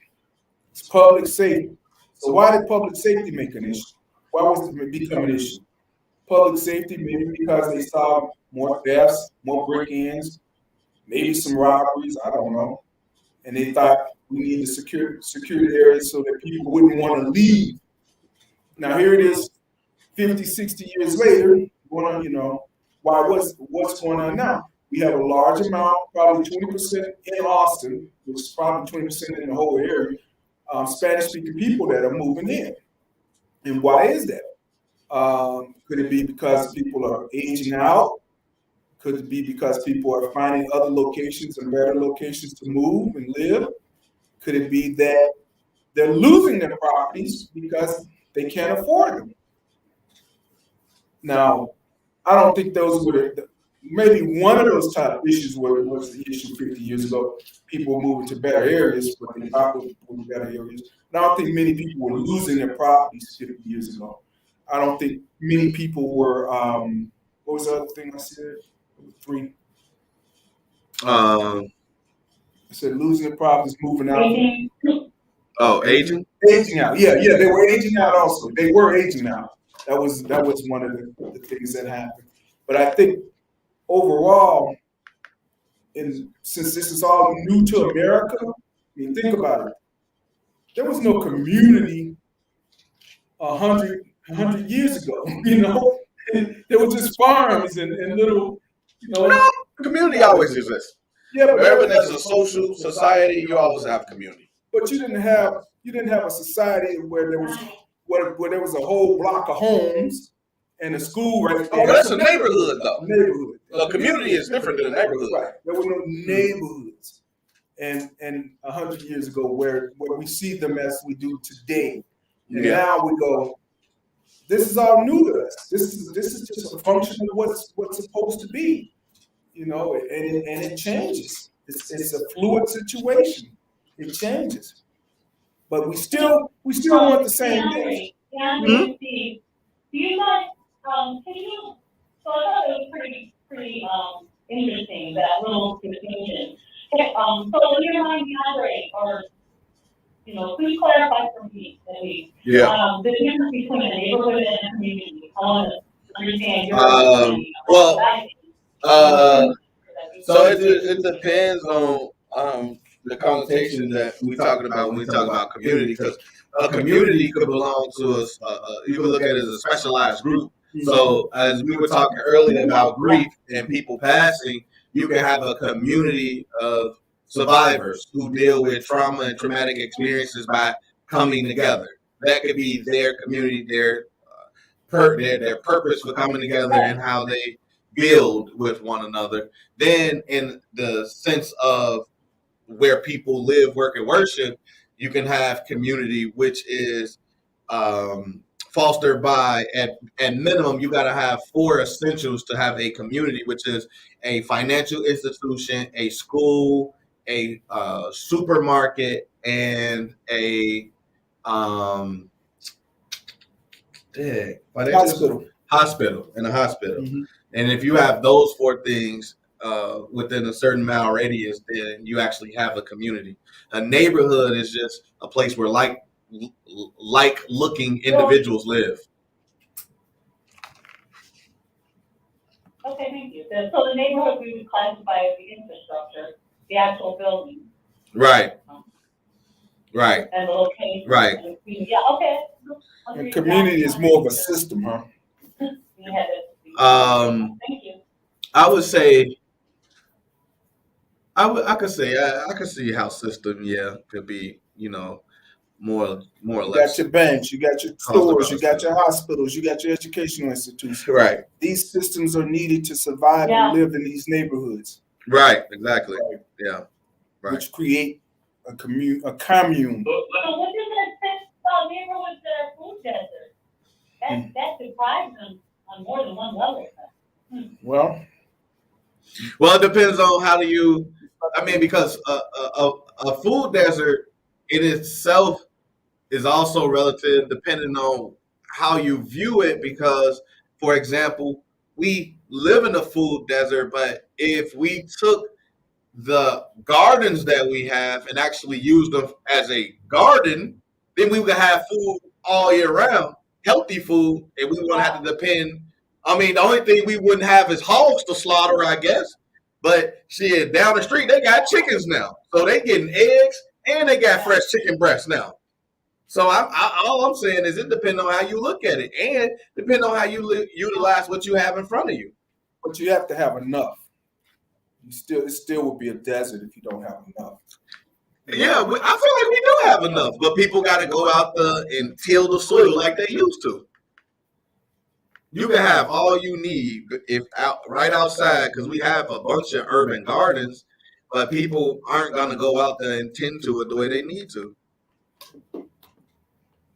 Speaker 2: it's public safety. So why did public safety make an issue? Why was it become an issue? Public safety, maybe because they saw more thefts, more break-ins, maybe some robberies, I don't know. And they thought we needed security areas so that people wouldn't want to leave. Now here it is, 50, 60 years later, what's going on now? We have a large amount, probably 20% in Austin, which is probably 20% in the whole area, Spanish-speaking people that are moving in. And why is that? Could it be because people are aging out? Could it be because people are finding other locations and better locations to move and live? Could it be that they're losing their properties because they can't afford them? Now, I don't think those were maybe one of those type of issues was the issue 50 years ago. People were moving to better areas, but they thought were better areas. But I don't think many people were losing their properties 50 years ago. I don't think many people were, what was the other thing I said? 3. I said losing their properties, moving out.
Speaker 1: Aging?
Speaker 2: Aging out. Yeah, they were aging out also. They were aging out. That was one of the things that happened. But I think overall, since this is all new to America, I mean, think about it. There was no community 100 years ago, There were just farms and little,
Speaker 1: Community always exists.
Speaker 2: Yeah, but
Speaker 1: wherever there's a social society, you always have community.
Speaker 2: But you didn't have a society where there was a whole block of homes and a school right there.
Speaker 1: Oh, that's a neighborhood, though.
Speaker 2: Neighborhood.
Speaker 1: A community is different than a neighborhood.
Speaker 2: Right. There were no neighborhoods, and 100 years ago, where we see them as we do today. And now we go, this is all new to us. This is just a function of what's supposed to be, and it changes. It's a fluid situation. It changes, but we still want the same thing.
Speaker 4: Do you guys, can you, so I thought it was pretty interesting, that little distinction. So in your mind, DeAndre, or, please clarify for me, at least.
Speaker 1: Yeah.
Speaker 4: The difference between a neighborhood and a community. I want to understand your
Speaker 1: so it depends on the connotation that we're talking about when we talk about community, because a community could belong to us. You can look at it as a specialized group. So as we were talking earlier about grief and people passing, you can have a community of survivors who deal with trauma and traumatic experiences by coming together. That could be their community, their purpose for coming together and how they build with one another. Then in the sense of where people live, work, and worship, you can have community, which is fostered by at minimum you got to have 4 essentials to have a community, which is a financial institution, a school, a supermarket, and a um
Speaker 2: Hospital.
Speaker 1: hospital and a hospital.
Speaker 2: Mhm.
Speaker 1: And if you have those 4 things within a certain mile radius, then you actually have a community. A neighborhood is just a place where like looking individuals live.
Speaker 4: Okay, thank you. So the neighborhood we would classify as the infrastructure, the actual building.
Speaker 1: Right. Right.
Speaker 4: And the location.
Speaker 1: Right.
Speaker 4: And yeah, okay.
Speaker 2: And community is more of a system, huh?
Speaker 4: Thank you.
Speaker 1: I would say I could say I could see how system could be more or
Speaker 2: You
Speaker 1: less.
Speaker 2: got your banks, you got your stores, you got your hospitals, you got your educational institutions.
Speaker 1: Right.
Speaker 2: These systems are needed to survive and live in these neighborhoods.
Speaker 1: Right. Exactly.
Speaker 2: Right.
Speaker 1: Yeah. Right.
Speaker 2: Which create a commune.
Speaker 4: So what does that say about neighborhoods that are food deserts? That deprives them on more than one level.
Speaker 2: Well,
Speaker 1: it depends on how do you. I mean, because a food desert in itself is also relative, depending on how you view it. Because, for example, we live in a food desert, but if we took the gardens that we have and actually used them as a garden, then we would have food all year round, healthy food, and we wouldn't have to depend. I mean, the only thing we wouldn't have is hogs to slaughter, I guess. But shit, down the street they got chickens now, so they getting eggs and they got fresh chicken breasts now. So all I'm saying is it depends on how you look at it, and depend on how you utilize what you have in front of you.
Speaker 2: But you have to have enough. It still would be a desert if you don't have enough.
Speaker 1: Yeah, I feel like we do have enough, but people got to go out there and till the soil like they used to. You can have all you need if right outside, because we have a bunch of urban gardens, but people aren't going to go out there and tend to it the way they need to.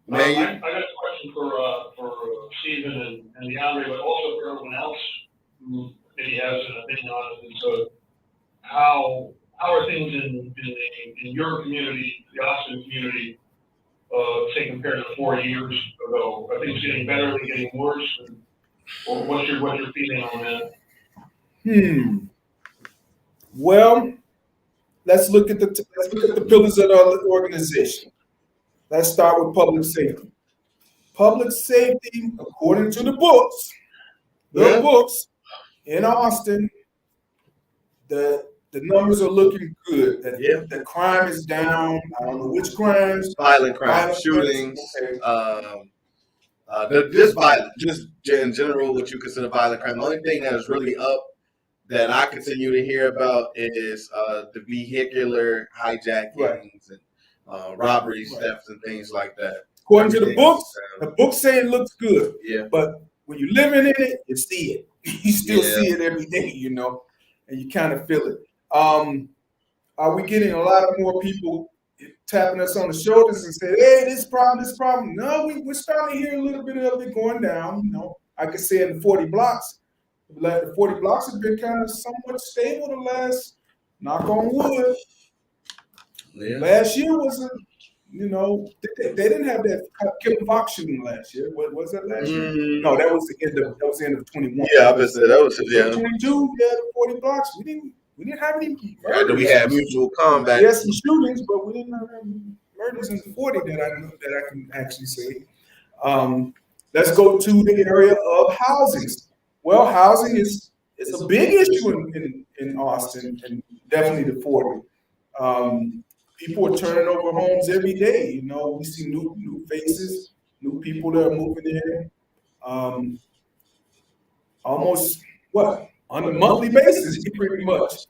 Speaker 5: Man, I got a question for Stephen and DeAndre, but also for everyone else who maybe has an opinion on it. And so, how are things in your community, the Austin community, say compared to 4 years ago? Are things getting better? Are they getting worse? Or what's your feeling on that?
Speaker 2: Well, let's look at the pillars of the organization. Let's start with public safety. Public safety, according to the books, in Austin, the numbers are looking good. The crime is down. I don't know which crimes.
Speaker 1: Violent crime, shootings. Just violent, just in general, what you consider violent crime. The only thing that is really up that I continue to hear about is the vehicular hijackings and robberies, thefts, and things like that.
Speaker 2: According to the books say it looks good.
Speaker 1: Yeah.
Speaker 2: But when you're living in it, you see it. You still see it every day, and you kind of feel it. Are we getting a lot of more people tapping us on the shoulders and saying, hey, this problem? No, we're starting to hear a little bit of it going down. I could say in the 40 blocks. The 40 blocks have been kind of somewhat stable the last, knock on wood. Yeah. Last year was they didn't have that Kim Fox shooting last year. What was that last year? No, that was the end of 21.
Speaker 1: Yeah, I was that was
Speaker 2: 22. Yeah, 40 blocks. We didn't have any murders.
Speaker 1: We had mutual combat.
Speaker 2: Yes, some shootings, but we didn't have any murders in the 40 that I can actually say. Let's go to the area of housing. Well, housing is a big issue in Austin, and definitely the 40. People are turning over homes every day. We see new faces, new people that are moving in. Almost on a monthly basis, pretty much.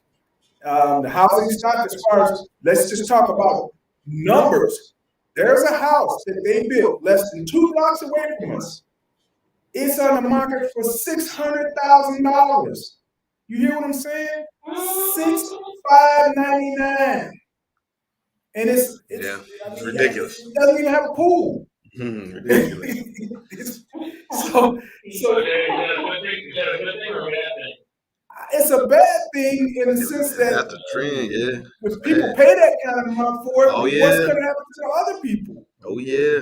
Speaker 2: The housing stock, as far as let's just talk about numbers. There's a house that they built less than 2 blocks away from us. It's on the market for $600,000. You hear what I'm saying? $6,599. And it's
Speaker 1: ridiculous.
Speaker 2: It doesn't even have a pool.
Speaker 1: Ridiculous.
Speaker 2: so
Speaker 5: Is that a good thing or a bad thing?
Speaker 2: it's a bad thing in the sense that
Speaker 1: That's the trend, yeah.
Speaker 2: if people pay that kind of amount for it,
Speaker 1: Oh,
Speaker 2: what's
Speaker 1: yeah.
Speaker 2: going to happen to the other people?
Speaker 1: Oh yeah.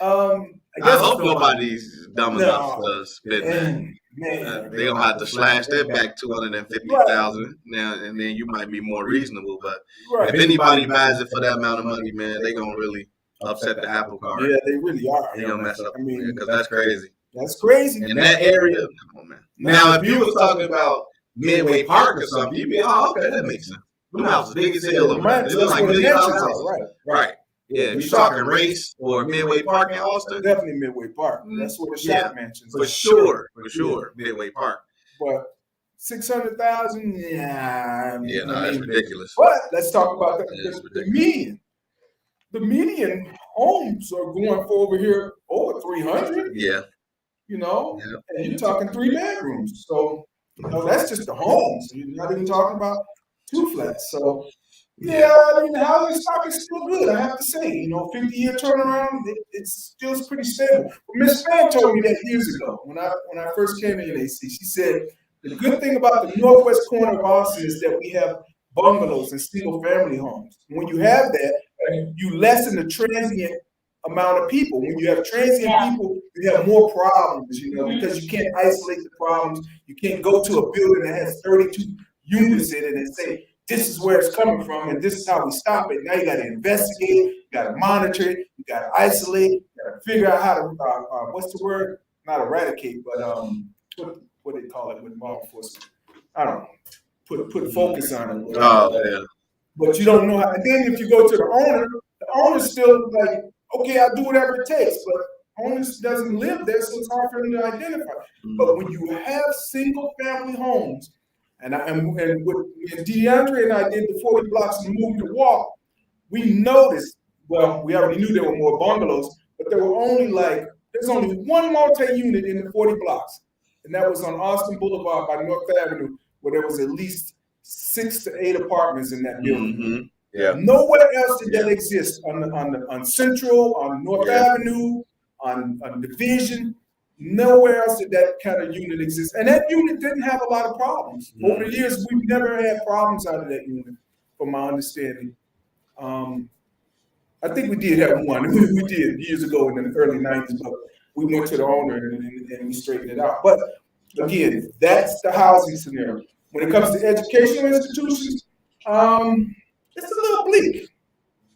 Speaker 2: I
Speaker 1: I hope nobody's dumb
Speaker 2: No.
Speaker 1: enough to spend that.
Speaker 2: Man,
Speaker 1: They're gonna have to slash that back 250,000 now, and then you might be more reasonable. But
Speaker 2: right.
Speaker 1: if anybody buys it for that amount of money, man, they gonna really upset the apple cart.
Speaker 2: Yeah, they really are.
Speaker 1: They gonna mess up.
Speaker 2: I mean,
Speaker 1: because that's crazy.
Speaker 2: That's crazy.
Speaker 1: In that area, come on, man. Now, if you was talking about Midway Park or something, you'd be, oh, okay, that makes sense. Them houses big as hell over there. They look like $1 million houses. Right. Yeah, if you're talking race or Midway Park in Austin,
Speaker 2: definitely Midway Park. That's what the shop mentions.
Speaker 1: For sure, Midway Park.
Speaker 2: But 600,000, yeah,
Speaker 1: that's ridiculous.
Speaker 2: But let's talk about the median. The median homes are going for over here over 300.
Speaker 1: Yeah.
Speaker 2: You know, and you're talking 3 bedrooms. So, that's just the homes. You're not even talking about 2 flats. So, yeah, I mean, the housing stock is still good, I have to say. 50-year turnaround, it's still pretty stable. But Ms. Fan told me that years ago when I first came to NAC. She said, the good thing about the northwest corner of Austin is that we have bungalows and single-family homes. When you have that, you lessen the transient amount of people. When you have transient people, you have more problems, because you can't isolate the problems. You can't go to a building that has 32 units in it and say, this is where it's coming from, and this is how we stop it. Now you got to investigate, you got to monitor it, you got to isolate, you got to figure out how to, what's the word? Not eradicate, but what they call it with law enforcement. I don't know. Put focus on it.
Speaker 1: Oh, yeah.
Speaker 2: But you don't know how. And then if you go to the owner's still like, okay, I'll do whatever it takes, but owner doesn't live there, so it's hard for them to identify. But when you have single-family homes, and what DeAndre and I did the 40 blocks and moved to walk, we noticed, well, we already knew there were more bungalows, but there were there's only one multi-unit in the 40 blocks. And that was on Austin Boulevard by North Avenue, where there was at least 6 to 8 apartments in that building.
Speaker 1: Mm-hmm. Yeah.
Speaker 2: Nowhere else did that exist on Central, on North Avenue, on Division. Nowhere else did that kind of unit exist. And that unit didn't have a lot of problems. Over the years, we've never had problems out of that unit, from my understanding. I think we did have one. We did years ago in the early 90s, but we went to the owner and we straightened it out. But again, that's the housing scenario. When it comes to educational institutions, it's a little bleak.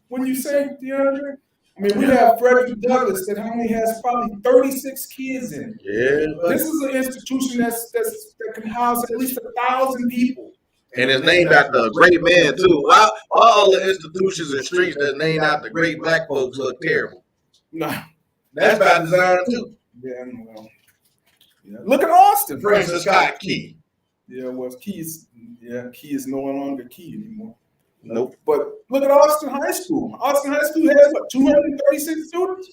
Speaker 2: When you say, DeAndre, I mean, we have Frederick Douglass that only has probably 36 kids in it.
Speaker 1: Yeah.
Speaker 2: This is an institution that can house at least 1,000 people.
Speaker 1: And it's named after a great man, too. All the institutions and streets that's named after great black folks look terrible.
Speaker 2: No.
Speaker 1: That's by design, too.
Speaker 2: Yeah, well. Yeah. Look at Austin.
Speaker 1: Francis Scott Key.
Speaker 2: Yeah, well, Key is no longer Key anymore.
Speaker 1: Nope.
Speaker 2: But look at Austin High School. Austin High School has, 236 students?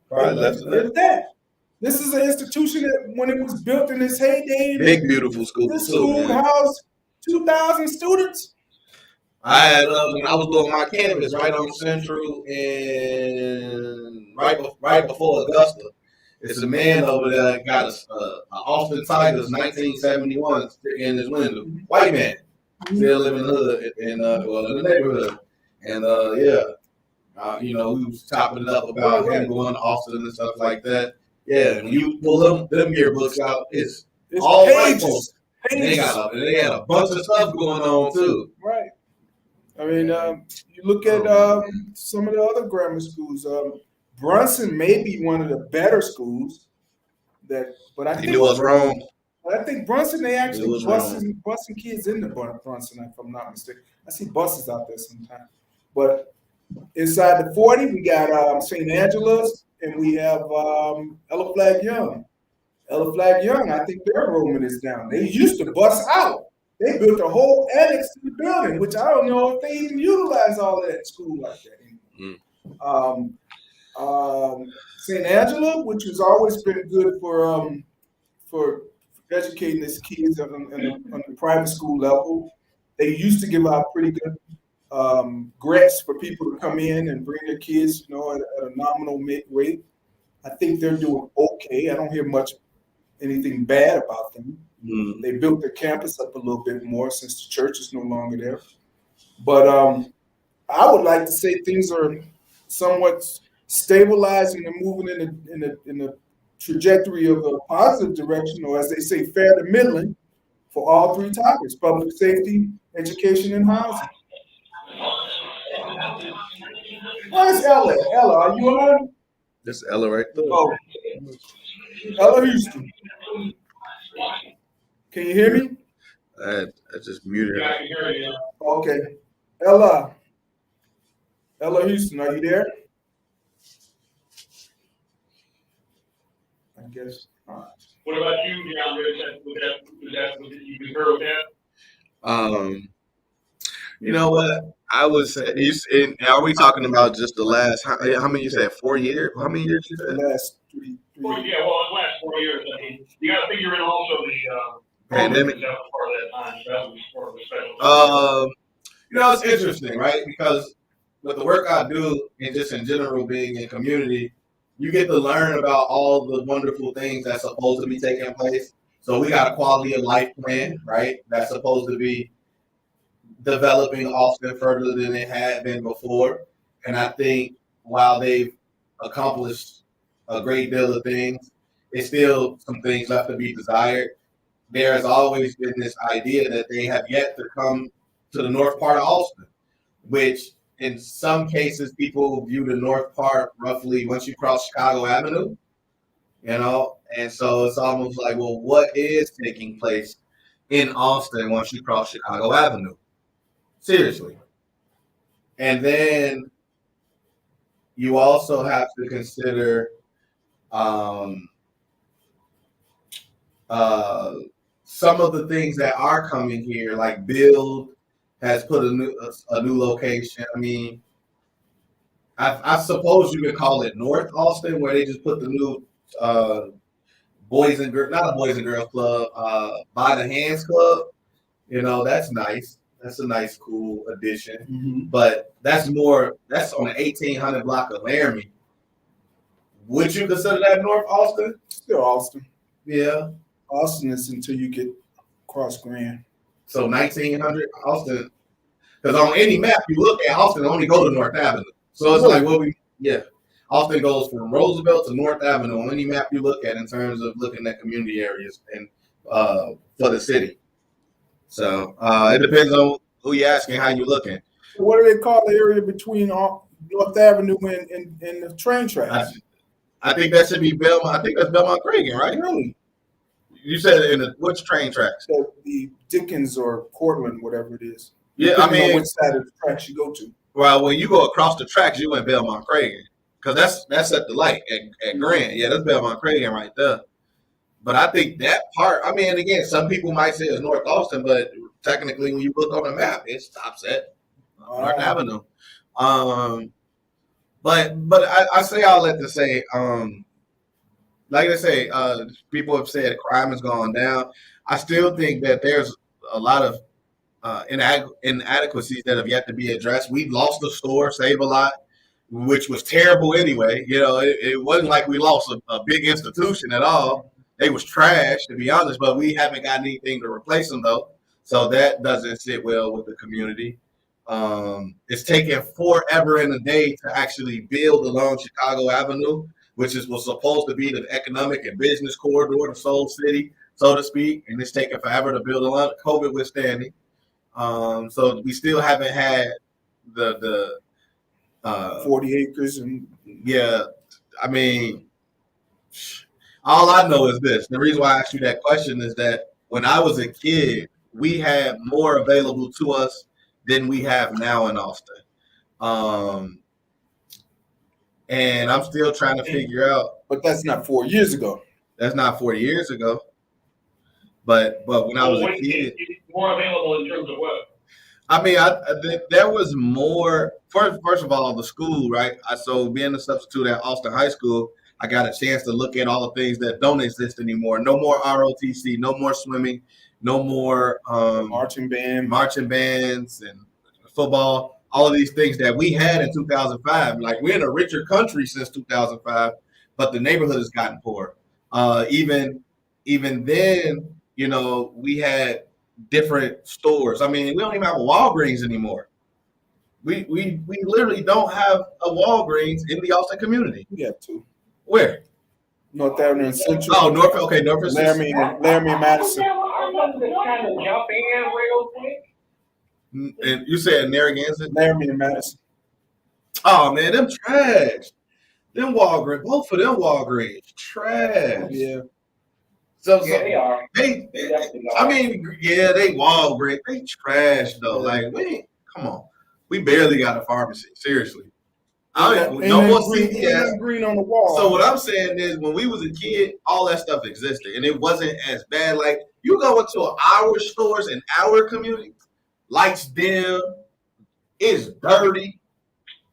Speaker 1: Probably less than that.
Speaker 2: This is an institution that, when it was built in its heyday,
Speaker 1: big, beautiful school.
Speaker 2: This school housed 2,000 students.
Speaker 1: I had when I was doing my canvas right on Central and right before Augusta. It's a man over there that got a Austin Tigers 1971 in his window. White man. Still living in the hood in the neighborhood. And we was chopping it up about him going to Austin and stuff like that. Yeah, when you pull them yearbooks out, it's all white folks. They had a bunch of stuff going on too.
Speaker 2: Right. I mean, you look at some of the other grammar schools. Brunson may be one of the better schools. But I think
Speaker 1: you knew what's wrong.
Speaker 2: I think Brunson, they actually busing kids into Brunson, if I'm not mistaken. I see buses out there sometimes. But inside the 40, we got St. Angela's, and we have Ella Flagg Young. Ella Flagg Young, I think their enrollment is down. They used to bus out. They built a whole annex to the building, which I don't know if they even utilize all of that school like that anymore. St. Angela, which has always been good for educating its kids on the private school level. They used to give out pretty good grants for people to come in and bring their kids, at a nominal rate. I think they're doing okay. I don't hear anything bad about them.
Speaker 1: Mm.
Speaker 2: They built their campus up a little bit more since the church is no longer there. But I would like to say things are somewhat stabilizing and moving in a trajectory of a positive direction, or as they say, fair to middling for all three topics: public safety, education, and housing. Where's Ella? Ella, are you on?
Speaker 1: This Ella right there.
Speaker 2: Oh, Ella Houston. Can you hear me?
Speaker 1: I just muted
Speaker 5: Yeah,
Speaker 1: her.
Speaker 5: I can hear you.
Speaker 2: Okay. Ella Houston, are you there? I guess not.
Speaker 5: What about you, DeAndre? Was you concur with that?
Speaker 1: You know what? I was. Are we talking about just the last? How many you said? 4 years? How many years you
Speaker 2: The
Speaker 1: said?
Speaker 2: last three.
Speaker 5: Well, yeah, well, the last 4 years, I mean, you got to figure in also the
Speaker 1: Pandemic.
Speaker 5: That was part of that time. So that was part of the special.
Speaker 1: It's interesting, right? Because with the work I do and just in general being in community, you get to learn about all the wonderful things that's supposed to be taking place. So we got a quality of life plan, right? That's supposed to be developing Austin further than it had been before. And I think while they've accomplished a great deal of things, there's still some things left to be desired. There has always been this idea that they have yet to come to the north part of Austin, which in some cases people view the north part roughly once you cross Chicago Avenue, and so it's almost like, well, what is taking place in Austin once you cross Chicago Avenue? Seriously. And then you also have to consider some of the things that are coming here, like Build has put a new location. I mean, I suppose you could call it North Austin, where they just put the new boys and girls, not a boys and girls club, by the hands club. That's nice. That's a nice, cool addition.
Speaker 2: Mm-hmm.
Speaker 1: But that's on the 1800 block of Laramie. Would you consider that North Austin?
Speaker 2: Still Austin.
Speaker 1: Yeah.
Speaker 2: Austin is until you get across Grand.
Speaker 1: So 1900 Austin, because on any map you look at, Austin only go to North Avenue. So it's like Austin goes from Roosevelt to North Avenue on any map you look at in terms of looking at community areas and for the city. So it depends on who you're asking, how you're looking.
Speaker 2: So what do they call the area between North Avenue and the train tracks?
Speaker 1: I think that should be Belmont. I think that's Belmont Cragen, right?
Speaker 2: Really?
Speaker 1: You said which train tracks?
Speaker 2: So the Dickens or Cortland, whatever it is.
Speaker 1: Yeah,
Speaker 2: Depending on which side of the tracks you go to.
Speaker 1: Well, when you go across the tracks, you went Belmont Cragen, because that's at the light at Grant. Yeah, that's Belmont Cragen right there. But I think that part, I mean, again, some people might say it's North Austin, but technically when you look on the map, it stops at North Avenue. But I say all that to say, like I say, people have said crime has gone down. I still think that there's a lot of inadequacies that have yet to be addressed. We lost the store, Save a Lot, which was terrible anyway. It wasn't like we lost a big institution at all. They was trash, to be honest, but we haven't got anything to replace them, though. So that doesn't sit well with the community. It's taken forever and a day to actually build along Chicago Avenue, which was supposed to be the economic and business corridor of Soul City, so to speak. And it's taken forever to build along, COVID withstanding. So we still haven't had the
Speaker 2: 40 acres and
Speaker 1: yeah. I mean, all I know is this. The reason why I asked you that question is that when I was a kid, we had more available to us than we have now in Austin. And I'm still trying to figure out.
Speaker 2: But that's not 4 years ago.
Speaker 1: That's not 40 years ago. But when I was a kid,
Speaker 5: More available in terms of what?
Speaker 1: I mean, there was more. First of all, the school, right? So being a substitute at Austin High School, I got a chance to look at all the things that don't exist anymore. No more ROTC, no more swimming, no more
Speaker 2: marching
Speaker 1: bands and football. All of these things that we had in 2005. Like, we're in a richer country since 2005, but the neighborhood has gotten poorer. Even then, you know, we had different stores. I mean, we don't even have a Walgreens anymore. We literally don't have a Walgreens in the Austin community.
Speaker 2: We have two.
Speaker 1: Where?
Speaker 2: North Avenue and Central.
Speaker 1: Oh, North. Okay, North and
Speaker 2: Laramie and Madison.
Speaker 3: I wanted to kind of jump in real quick.
Speaker 1: And you said Narragansett?
Speaker 2: Laramie and Madison.
Speaker 1: Oh man, them trash. Them Walgreens, both of them Walgreens, trash.
Speaker 2: Yeah.
Speaker 1: So
Speaker 3: Yeah, they are.
Speaker 1: they I mean, yeah, they Walgreens, they trash though. Like come on, we barely got a pharmacy. Seriously, no more CVS.
Speaker 2: Green on the wall.
Speaker 1: So what I'm saying is, when we was a kid, all that stuff existed, and it wasn't as bad. Like you go into our stores in our community, lights dim, it's dirty.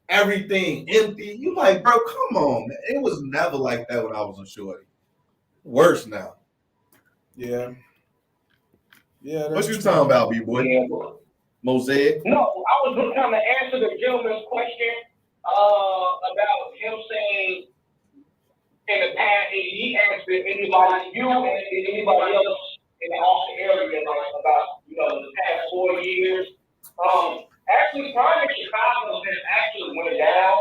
Speaker 1: Everything empty. You like, bro, come on, man. It was never like that when I was a shorty. Worse now.
Speaker 2: Yeah. Yeah.
Speaker 1: What you talking about, B-boy?
Speaker 3: Yeah.
Speaker 1: Mosaic?
Speaker 3: No, I was just trying to answer the gentleman's question about him saying in the past, he asked if anybody, you and anybody else in the Austin area, like about, you know, the past 4 years. Actually, crime in Chicago has actually went down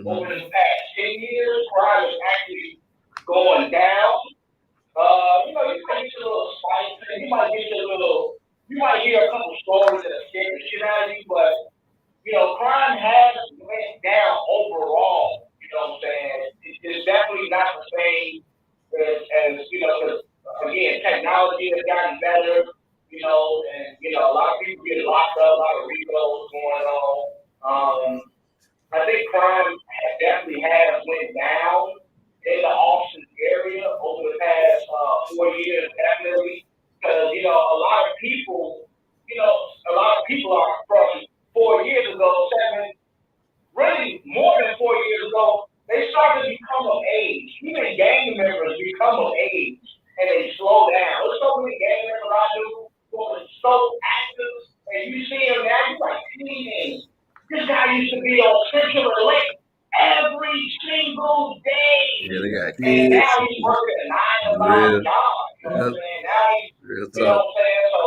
Speaker 3: over the past 10 years. Crime is actually going down. You know, you might get a little spicy. You might hear a couple stories that scare the shit out of you, but, you know, crime has went down overall. You know what I'm saying? It's definitely not the same as you know, because, again, technology has gotten better. You know, and you know, a lot of people get locked up, a lot of recalls going on. I think crime definitely has went down in the Austin area over the past 4 years, definitely. Because you know, a lot of people are from 4 years ago, really more than 4 years ago, they started to become of age. Even gang members become of age, and they slow down. There's so many gang members I do. So active, and you see him now, you're like, dang, this guy used to be on Central and Lake every single day.
Speaker 1: Yeah, they got kids.
Speaker 3: And now he's working a 9 to 5 job. You know what I'm saying? Now he's, you know what I'm saying? So,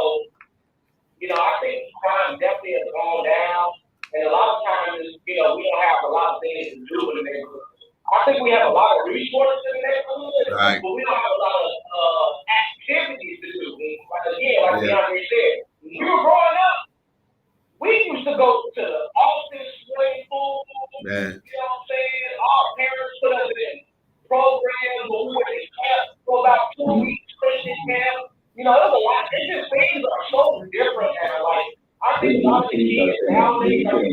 Speaker 3: you know, I think crime definitely has gone down. And a lot of times, you know, we don't have a lot of things to do in the neighborhood. I think we have a lot of resources in the neighborhood,
Speaker 1: right,
Speaker 3: but we don't have a lot of activities to do. Like DeAndre said, when we were growing up, we used to go to the Austin swimming pool. Man. You know what I'm saying? Our parents put us in programs where we went to camp for about 2 weeks, Christian camp. You know, there's a lot. It's just things are so different now. Like, I think a lot of the kids nowadays are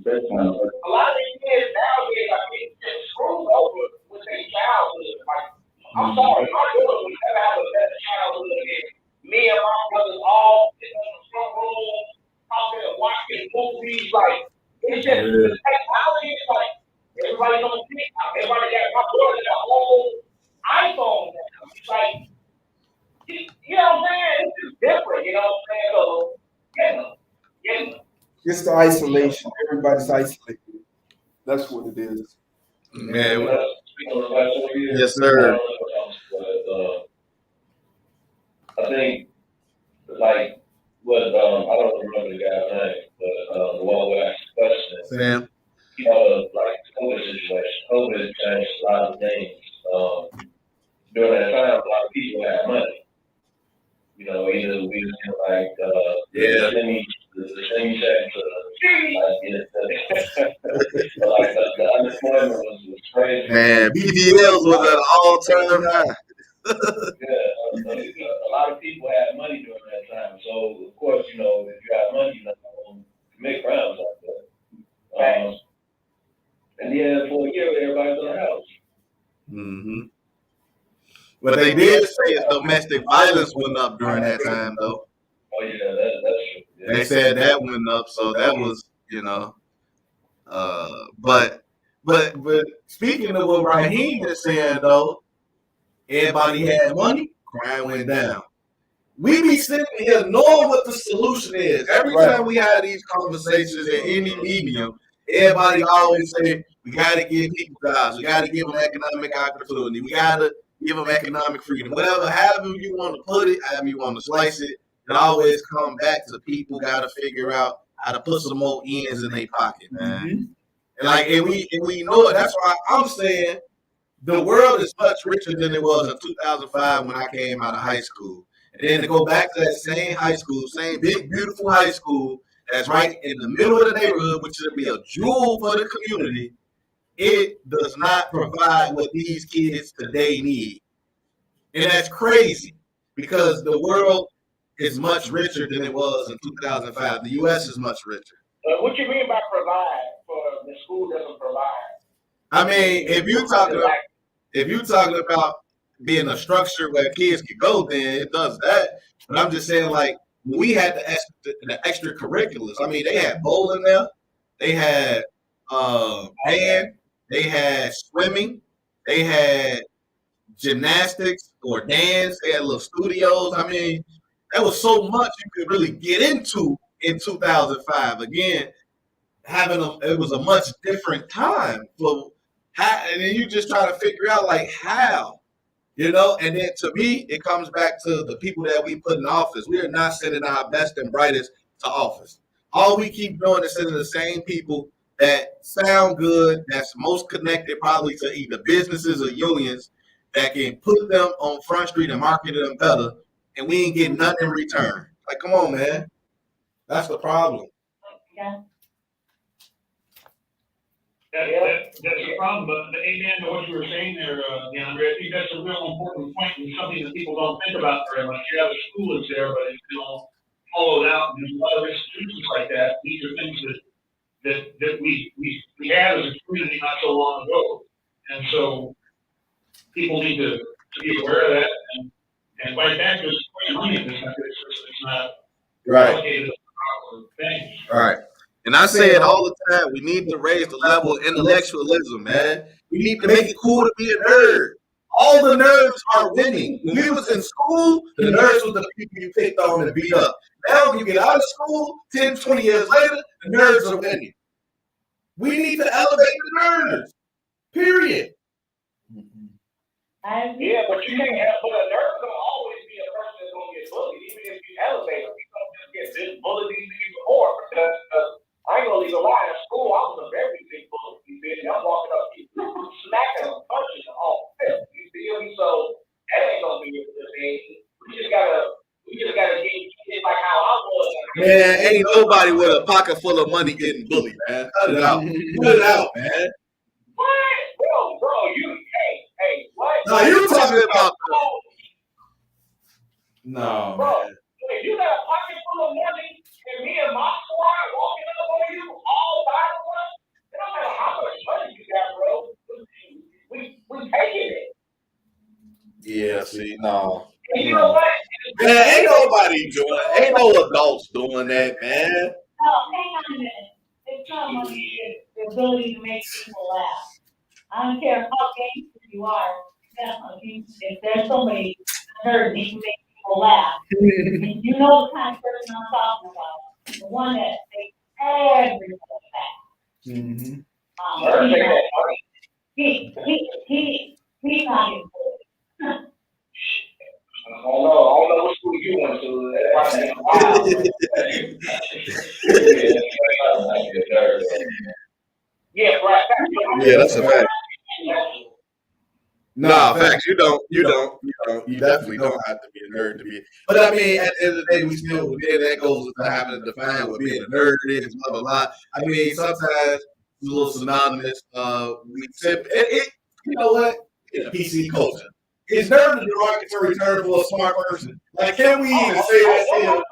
Speaker 3: a lot of these kids nowadays are getting just screwed over with their childhood. Like, I'm sorry, my daughter would never have a better childhood than me and my brothers all sitting in the front room, talking and watching movies. Like, it's just the technology is like everybody's on TikTok. Everybody got my daughter got a whole iPhone now. It's like, you know what I'm saying? It's just different, you know what I'm saying? So,
Speaker 2: it's the isolation. Everybody's isolated. That's what it is.
Speaker 1: Man, yes, sir.
Speaker 6: I think, like, what, I don't remember the guy's name, but the one who asked the question,
Speaker 1: Sam.
Speaker 6: You know, like, COVID situation. COVID changed a lot of things. During that time, a lot of people had money. You know, either we was like, the semi check to, like, the unemployment was crazy.
Speaker 1: Man, BBLs was at an all-time high.
Speaker 6: A lot of people had money during that time. So, of course, you know, if you have money, you're not going to commit crimes like that. And then for a year, everybody's in the house.
Speaker 1: Mm-hmm. But they did say domestic violence went up during that time, though.
Speaker 6: Oh, yeah, that's true. Yeah.
Speaker 1: They said that went up, so that was, you know. But speaking of what Raheem is saying, though, everybody had money, crime went down. We be sitting here knowing what the solution is. Every time we have these conversations in any medium, everybody always say, We got to give people jobs. We got to give them economic opportunity. We got to give them economic freedom. Whatever, however you want to put it, however you want to slice it, it always come back to people got to figure out how to put some more ends in their pocket, man. And we know it. That's why I'm saying the world is much richer than it was in 2005 when I came out of high school. And then to go back to that same high school, same big, beautiful high school that's right in the middle of the neighborhood, which should be a jewel for the community, it does not provide what these kids today need. And that's crazy because the world is much richer than it was in 2005. The U.S. is much richer.
Speaker 3: What you mean by provide for the school doesn't provide?
Speaker 1: I mean, if you're talking about being a structure where kids can go, then it does that. But I'm just saying, like, we had the extracurriculars. I mean, they had bowling there, they had band, they had swimming, they had gymnastics or dance, they had little studios. I mean, there was so much you could really get into in 2005. Again, it was a much different time. And then you just try to figure out like how, and then to me, it comes back to the people that we put in office. We are not sending our best and brightest to office. All we keep doing is sending the same people that sound good, that's most connected probably to either businesses or unions that can put them on Front Street and market them better, and we ain't getting nothing in return. Like, come on, man. That's the problem.
Speaker 4: Yeah.
Speaker 5: That's the problem, but amen to what you were saying there, DeAndre. I think that's a real important point and something that people don't think about very much. You have a school that's there, but it's hollowed out, and there's a lot of institutions like that. These are things that we had as a community not so long ago, and so people need to be aware of that and fight back because money in this country it's not allocated to proper things.
Speaker 1: Right. And I say it all the time. We need to raise the level of intellectualism, man. We need to make it cool to be a nerd. All the nerds are winning. When we was in school, the nerds were the people you picked on and beat up. Now when you get out of school, 10, 20 years later, the nerds are winning. We need to elevate the nerds. Period.
Speaker 3: Yeah, but you can't have, but a nerd gonna always be a person that's gonna get bullied, even if you elevate them. You're gonna just get bullied even more because I ain't gonna leave a lie. In school, I was a very big bully. You feel me? I'm walking up, smacking them, punching them all. You feel me? So that ain't gonna be a good thing. We just gotta get like how I was.
Speaker 1: Man, ain't nobody with a pocket full of money getting bullied, man. Cut it out. Cut it out, man.
Speaker 3: What? Bro, hey, what?
Speaker 1: No, you talking about no,
Speaker 3: bro,
Speaker 1: man.
Speaker 3: If you got a pocket full of money and me and my squad walking up on you all by the way, it don't matter how much money you got, bro. We taking it.
Speaker 1: Yeah, see, no.
Speaker 3: And you know what?
Speaker 1: Man, ain't nobody ain't no adults doing that, man.
Speaker 4: Oh, hang on a minute. It's not money, it's the ability to make people laugh. I don't care how gangster you are, if there's somebody nerd that can make people laugh, and you know the kind of person I'm talking about, the one that makes everybody laugh. He's not important.
Speaker 3: I don't know what school you went to. Yeah, right.
Speaker 1: Yeah, that's a fact. Nah, facts. You definitely don't have to be a nerd to be. But I mean, at the end of the day, that goes to having to define what being a nerd is, blah, blah, blah. I mean, sometimes it's a little synonymous. You know what? In PC culture. Is nerd a derogatory term for a smart person? Like, can we even say that still?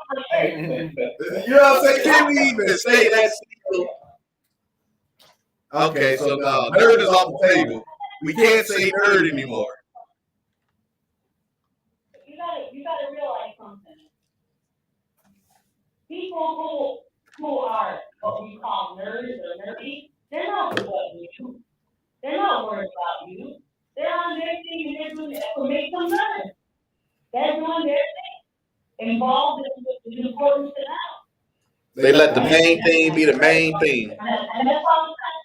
Speaker 1: You know what I'm saying? Can we even say that still? Okay, so no, nerd is off the table. We can't say nerd anymore.
Speaker 4: You gotta realize something. People who are what we call nerds or nerdy, they're not about you. They're not worried about you. They're on their thing and they're doing it to make them nerds. They're doing their thing. Involved in what is important to them.
Speaker 1: They let the main thing be the main thing.
Speaker 4: And that's all I'm saying.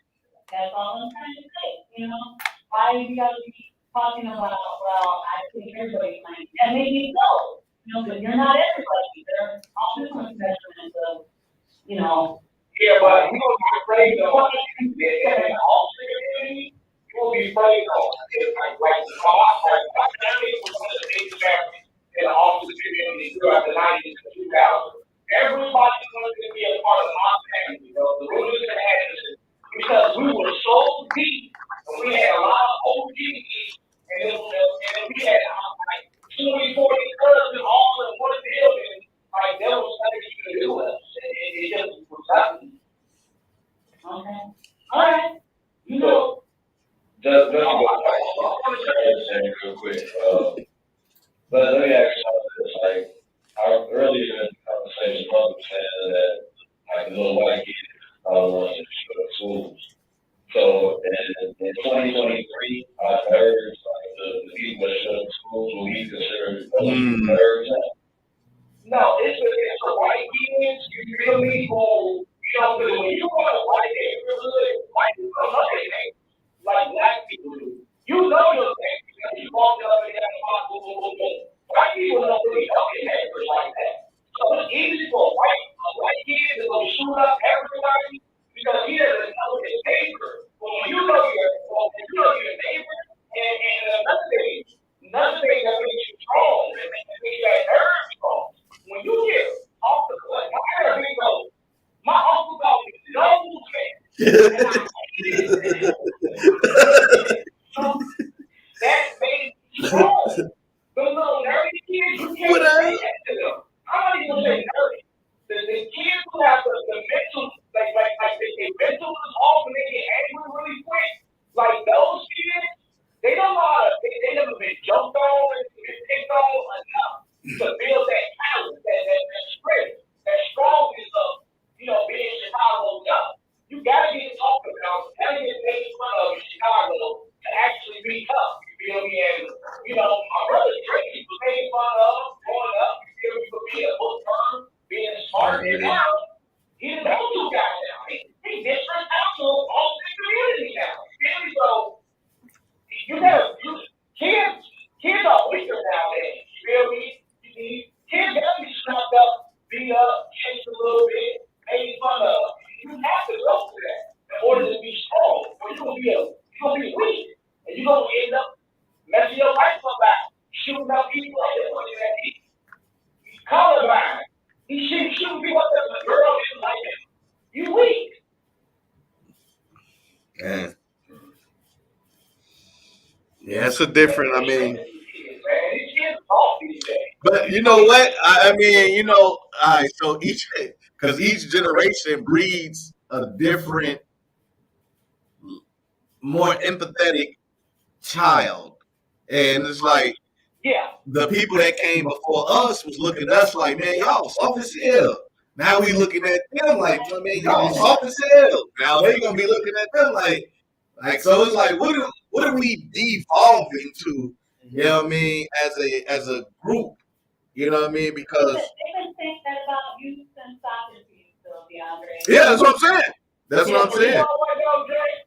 Speaker 4: That's all I'm trying to say, you know, why we gotta be talking about, well, I think everybody's like, and maybe so, you know, but you're not everybody. There are all different measurements of, you know.
Speaker 3: Yeah, but you will be afraid of what you did in all community. You will be afraid of like my family was one of the biggest families in the Austin community throughout the 90s and 2000s. Everybody wanted to be a part of my family, you know, the rulers and Anderson, because we were so deep and we had a lot of OGs and then we had like 20, 40 cousins all in one building. Like there was nothing you could do with us. It just was nothing.
Speaker 4: Okay. All right. You know.
Speaker 6: Just go real quick. But let me ask you about this. Like, earlier in the conversation, Mother was saying that, like, the little white kids want to shut up schools. So, in 2023, I heard, like, the people that shut up schools will be considered nerds.
Speaker 3: No, it's the white kids, you feel me, who, you know, because when you go to white neighborhood, white people don't know their name, like black people do. You know your name because you walk up and down the block, boom, boom, boom, boom. White people don't really know their neighbors like that. So it's easy for a white kid to go shoot up everybody because he doesn't know his neighbor. But when you know your neighbor, and another thing that makes you strong, and makes that nerve strong. When you get off the cliff, I had a big nose. My uncle called me nose man. And I hated that. That made me strong. Those little nerdy kids, you can't say that to them. I'm not even say nerdy. The kids who have the mental, like their mental is off and they get angry really quick. Like those kids, they don't know how to, they never been jumped on and been picked on enough to build that talent, that strength, that strongness of, you know, being Chicago young. You gotta get talked about, gotta get made fun of in Chicago to actually be tough. You feel me? And you know, my brother Tracy was made fun of growing up. You feel me? For being a bookworm, being smart, and now he's the go-to guy now. He's disrespectful all the community now. You feel me? So you gotta, kids are weaker nowadays. You feel me? Kids gotta be snapped up, beat up, chased a little bit, made fun of. You have to go through that in order to be strong. Or you're gonna be weak, and you're gonna end up messing your life up out, shooting up people like he's colorblind. He's shooting people up as a girl didn't like him. You weak.
Speaker 1: Man. Yeah, it's a different, I mean. But you know what? I mean, you know, all right, so each generation breeds a different, more empathetic child. And it's like the people that came before us was looking at us like, man, y'all soft as hell. Now we looking at them like, man, y'all soft as hell. Now they gonna be looking at them like so it's like what are we devolving to? You know what I mean? As a group. You know what I mean? Because
Speaker 4: they can think that about youth and soccer teams, though, DeAndre.
Speaker 1: yeah, that's what I'm saying. That's what I'm saying.
Speaker 3: You know what, though, Jay?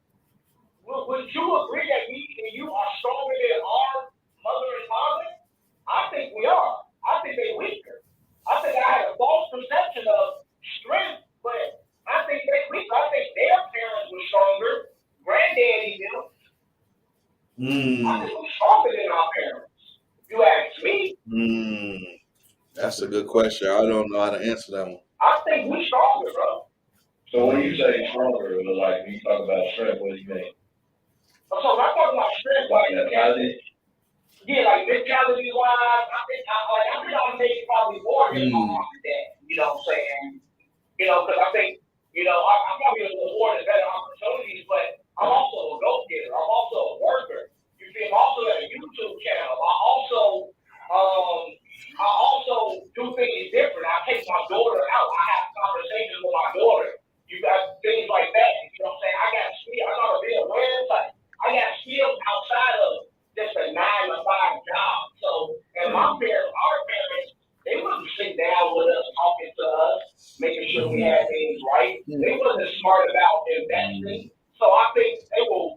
Speaker 3: Would you agree that me and you are stronger than our mother and father? I think we are. I think they're weaker. I think I had a false perception of strength, but I think they're weaker. I think their parents were stronger. Granddaddy did. I think we're stronger than our parents. If you ask me.
Speaker 1: That's a good question. I don't know how to answer that one.
Speaker 3: I think we're stronger, bro.
Speaker 6: So when you say stronger, like when you talk about strength, what do you mean?
Speaker 3: So when I talk about strength, like
Speaker 6: mentality?
Speaker 3: Yeah, like mentality wise, I think I made probably more than my mom and dad. You know what I'm saying? You know, because I think, you know, I'm probably a little more than better opportunities, but I'm also a go-getter. I'm also a worker. You feel me? I'm also at a YouTube channel. I also do things different. I take my daughter out. I have conversations with my daughter. You got things like that. You know what I'm saying? I got skills. I know how to build a website. I got skills outside of just a 9-to-5 job. So, and our parents, they wouldn't sit down with us, talking to us, making sure we had things right. They wasn't smart about investing. So I think they were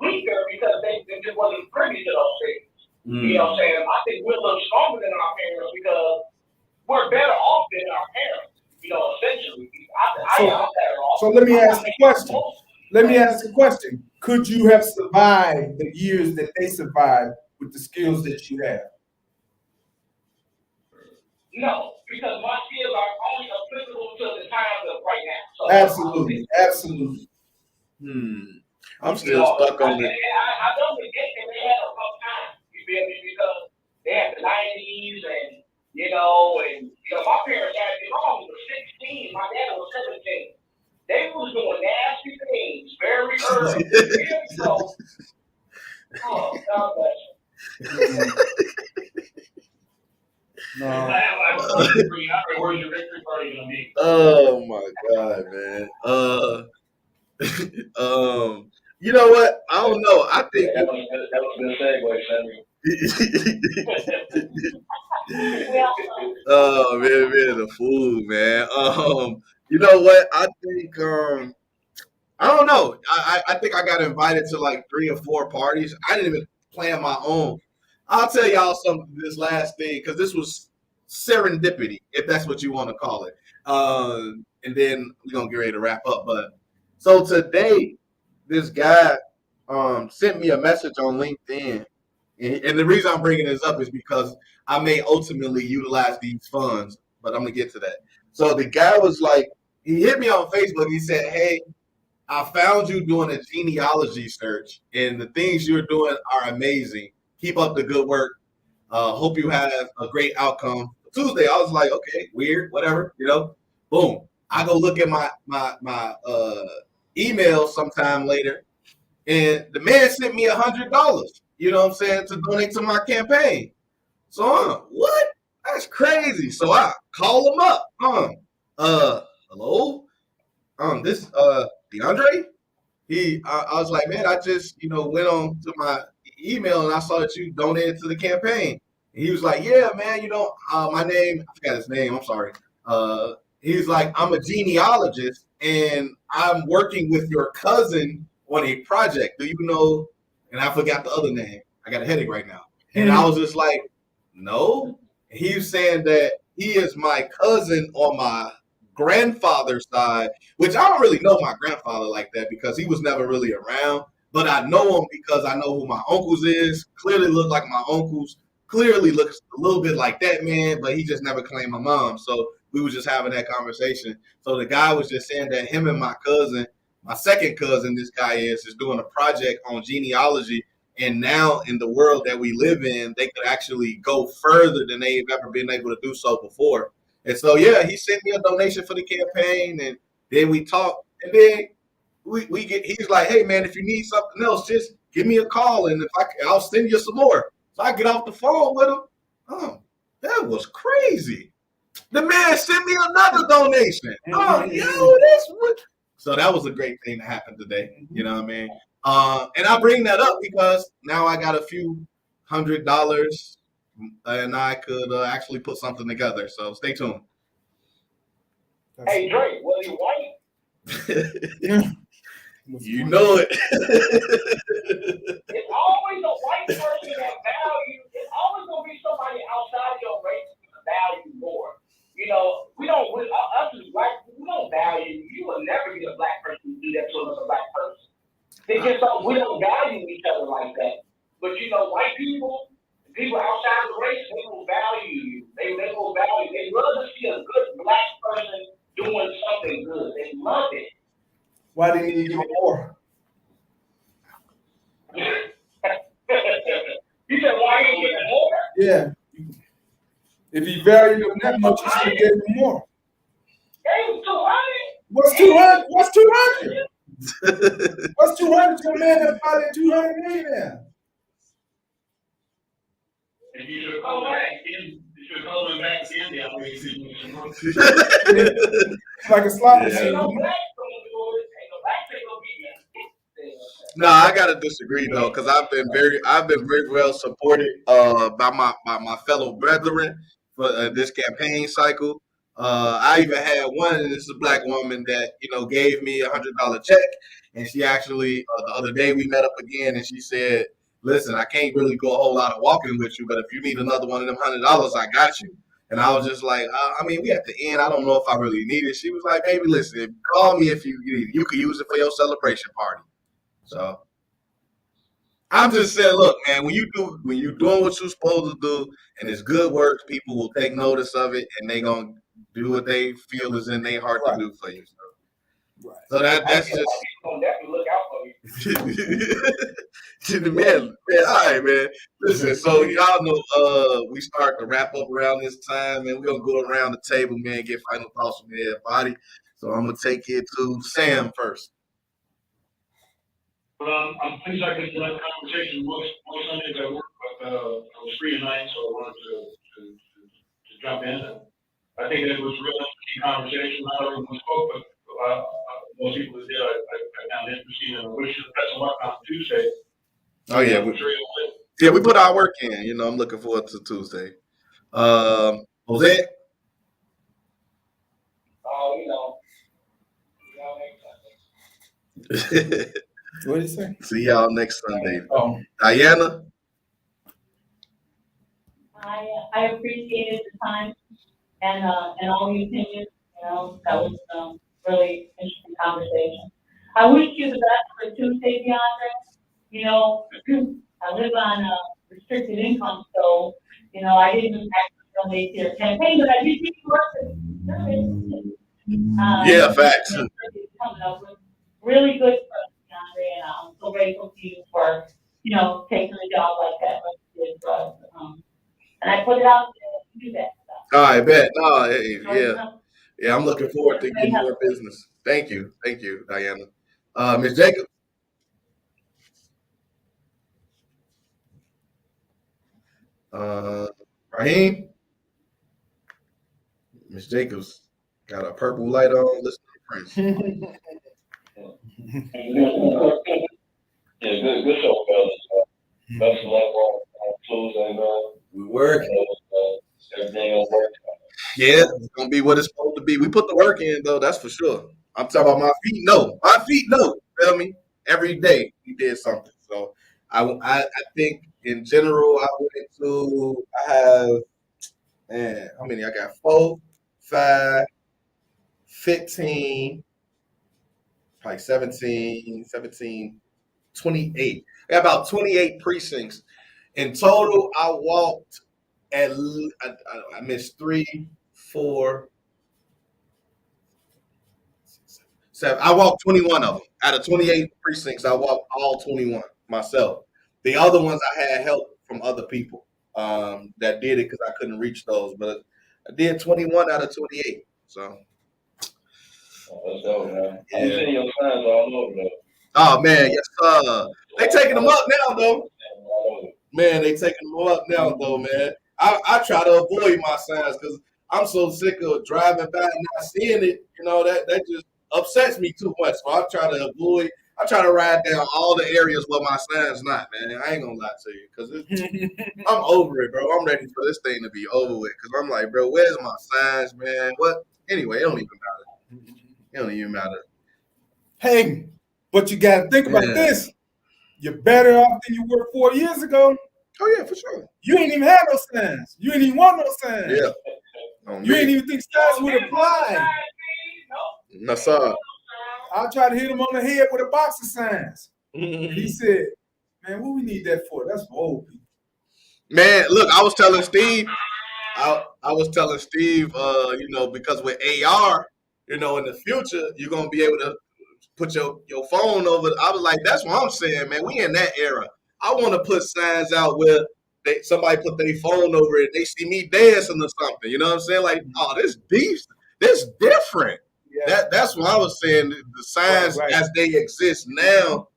Speaker 2: So let me ask the question. Let me ask the question. Could you have survived the years that they survived with the skills that you have?
Speaker 3: No, because my skills are only applicable to the times of right now. So
Speaker 2: Absolutely, absolutely.
Speaker 1: I'm still stuck on it.
Speaker 3: I don't forget that they had a rough time. You feel me? Because they had the 90s and my parents had me wrong. He was 16. My dad was 17. They was doing nasty things very early. So, God bless you.
Speaker 2: No.
Speaker 5: I have a question for you. Where's your victory party gonna be?
Speaker 1: Oh my God, man. You know what? I don't know. I think
Speaker 6: That was a good segue, Samuel.
Speaker 1: Oh man, the fool, man. You know what? I think I don't know. I think I got invited to like 3 or 4 parties. I didn't even plan my own. I'll tell y'all something this last thing because this was serendipity, if that's what you want to call it. And then we're gonna get ready to wrap up. But so today, this guy sent me a message on LinkedIn, and the reason I'm bringing this up is because I may ultimately utilize these funds, but I'm gonna get to that. So the guy was like, he hit me on Facebook. He said, "Hey, I found you doing a genealogy search, and the things you're doing are amazing. Keep up the good work. Hope you have a great outcome." Tuesday, I was like, okay, weird, whatever, Boom. I go look at my email sometime later, and the man sent me $100. You know what I'm saying, to donate to my campaign. So, what? That's crazy. So I call him up. Hello? This DeAndre? I was like, man, I just, went on to my email and I saw that you donated to the campaign. And he was like, yeah, man, my name, I forgot his name, I'm sorry. He's like, I'm a genealogist and I'm working with your cousin on a project. Do you know? And I forgot the other name. I got a headache right now. And I was just like, no. And he was saying that he is my cousin on my grandfather's side, which I don't really know my grandfather like that because he was never really around. But I know him because I know who my uncles is. Clearly look like my uncles. Clearly looks a little bit like that man, but he just never claimed my mom. So we was just having that conversation. So the guy was just saying that him and my cousin, my second cousin, this guy is doing a project on genealogy. And now in the world that we live in, they could actually go further than they've ever been able to do so before. And so, yeah, he sent me a donation for the campaign, and then we talked, and then he's like, hey, man, if you need something else, just give me a call, and I'll send you some more. So I get off the phone with him. Oh, that was crazy. The man sent me another donation. Oh, that's what. So that was a great thing to happen today. You know what I mean? And I bring that up because now I got a few $100 and I could actually put something together. So stay tuned.
Speaker 3: Hey, Drake, was he white?
Speaker 1: You know it.
Speaker 3: It's always a white person that value. It's always going to be somebody outside your race to value more. We don't, us as black people, we don't value. You will never get a black person to do that to another black person. They just don't, we don't value each other like that. But white people outside the race, they will value you. They will value. They love to see a good black person doing something good. They love it.
Speaker 2: Why didn't you give it more?
Speaker 3: You said why didn't you give it more?
Speaker 2: Yeah. If you value them that much, you should have given them more.
Speaker 3: Hey, 200.
Speaker 2: What's 200? What's 200? What's 200 to a man that's probably 200 millionaire?
Speaker 5: And you should have called back in. You should have called him back in. Yeah,
Speaker 2: It's like a slot machine.
Speaker 3: Ain't no black gonna do it. Ain't no black thing gonna be there.
Speaker 1: No, I gotta disagree though, because I've been very well supported by my fellow brethren for this campaign cycle. I even had one, and this is a black woman that gave me $100 check, and she actually the other day we met up again, and she said, "Listen, I can't really go a whole lot of walking with you, but if you need another one of them $100, I got you." And I was just like, I mean, we at the end. I don't know if I really need it. She was like, baby, listen, call me if you need it. You can use it for your celebration party. So I'm just saying, look, man, when you're doing what you're supposed to do and it's good work, people will take notice of it and they gonna do what they feel is in their heart to do for you.
Speaker 2: Right.
Speaker 1: So that's just
Speaker 3: Gonna definitely look out for you.
Speaker 1: man, all right, man. Listen, so y'all know we start to wrap up around this time, and we're gonna go around the table, man, get final thoughts from everybody. So I'm gonna take it to Sam first.
Speaker 5: But I'm pleased I could have conversation most Sundays I work, but I was free tonight, so I wanted to jump in. And I think it was a real interesting conversation. Not everyone spoke, but most people that did, I found interesting, and I wish you the best of luck on Tuesday.
Speaker 1: Oh yeah,
Speaker 5: I'm sure you'll win.
Speaker 1: yeah, we put our work in. You know, I'm looking forward to Tuesday. Jose.
Speaker 3: Oh, you know
Speaker 2: What did he say?
Speaker 1: See y'all next Sunday.
Speaker 2: Oh,
Speaker 1: Diana.
Speaker 4: I appreciated the time and all the opinions, that was, really interesting conversation. I wish you the best for Tuesday, DeAndre. I live on restricted income, so, I didn't actually donate to your campaign, but I did keep working.
Speaker 1: Yeah, facts.
Speaker 4: Coming up with really good stuff, DeAndre, and I'm so grateful to you for, taking a job like that, like you did for us. And I put it out there to do that stuff.
Speaker 1: All right, bet. No, hey, yeah, I'm looking forward to getting more business. Thank you, Diana. Ms. Jacob. Raheem. Ms. Jacobs got a purple light on. Listen to Prince.
Speaker 6: Yeah, good show, fellas. Best of luck on Tuesday, man.
Speaker 1: We work.
Speaker 6: Everything will work.
Speaker 1: Yeah, it's gonna be what it's supposed to be. We put the work in though, that's for sure. I'm talking about my feet. No, my feet. No, feel me? Every day we did something. So I think in general I have man, how many? I got 4, 5, 15, probably 17, 28. I got about 28 precincts. In total, I walked I missed 3, 4, 7. I walked 21 of them. Out of 28 precincts, I walked all 21 myself. The other ones I had help from other people that did it because I couldn't reach those. But I did 21 out of 28. So.
Speaker 6: Let's go, man.
Speaker 1: Yeah.
Speaker 6: I'm seeing your signs all over, though.
Speaker 1: Oh, man, yes, sir. They taking them up now, though. Man, they taking them up now, though, man. I try to avoid my signs because I'm so sick of driving by and not seeing it. That just upsets me too much. So I try to ride down all the areas where my sign's not, man. I ain't gonna lie to you because I'm over it, bro. I'm ready for this thing to be over with because I'm like, bro, where's my signs, man? What? Anyway, it don't even matter. It don't even matter.
Speaker 2: Hey, but you got to think about this. You're better off than you were 4 years ago.
Speaker 1: Oh, yeah, for sure.
Speaker 2: You ain't even have no signs. You ain't even want no signs.
Speaker 1: Yeah.
Speaker 2: You ain't even think signs would apply.
Speaker 1: No, sir.
Speaker 2: I tried to hit him on the head with a box of signs. He said, man, what we need that for? That's for old people.
Speaker 1: Man, look, I was telling Steve, because with AR, in the future, you're going to be able to put your phone over. I was like, that's what I'm saying, man. We in that era. I want to put signs out where somebody put their phone over it. They see me dancing or something. You know what I'm saying? Like, oh, this different. Yeah. That's what I was saying. The signs as they exist now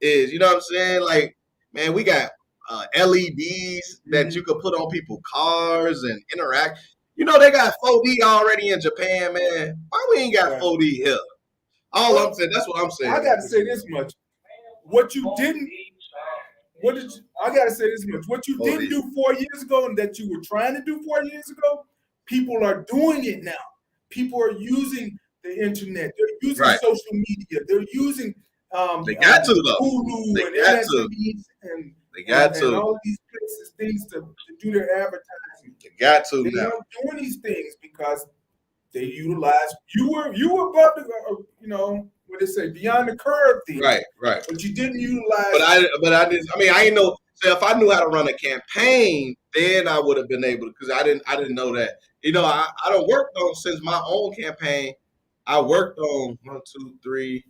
Speaker 1: is, you know what I'm saying? Like, man, we got LEDs that you could put on people's cars and interact. They got 4D already in Japan, man. Why we ain't got 4D here? I'm saying, that's what I'm saying.
Speaker 2: I got to say this much. What you didn't do 4 years ago and that you were trying to do 4 years ago, people are doing it now. People are using the internet. They're using social media. They're using
Speaker 1: they got to though.
Speaker 2: Hulu
Speaker 1: they
Speaker 2: and
Speaker 1: got
Speaker 2: MSNBC
Speaker 1: to. They got to.
Speaker 2: And all of these places, things to do their advertising. me.
Speaker 1: You got to
Speaker 2: They
Speaker 1: now.
Speaker 2: weren't doing these things because they utilized you were above the what they say beyond the curve thing.
Speaker 1: Right.
Speaker 2: But you didn't utilize.
Speaker 1: But I didn't. I mean, I ain't know. So if I knew how to run a campaign, then I would have been able to. Because I didn't know that. You know, I don't work on since my own campaign. I worked on 3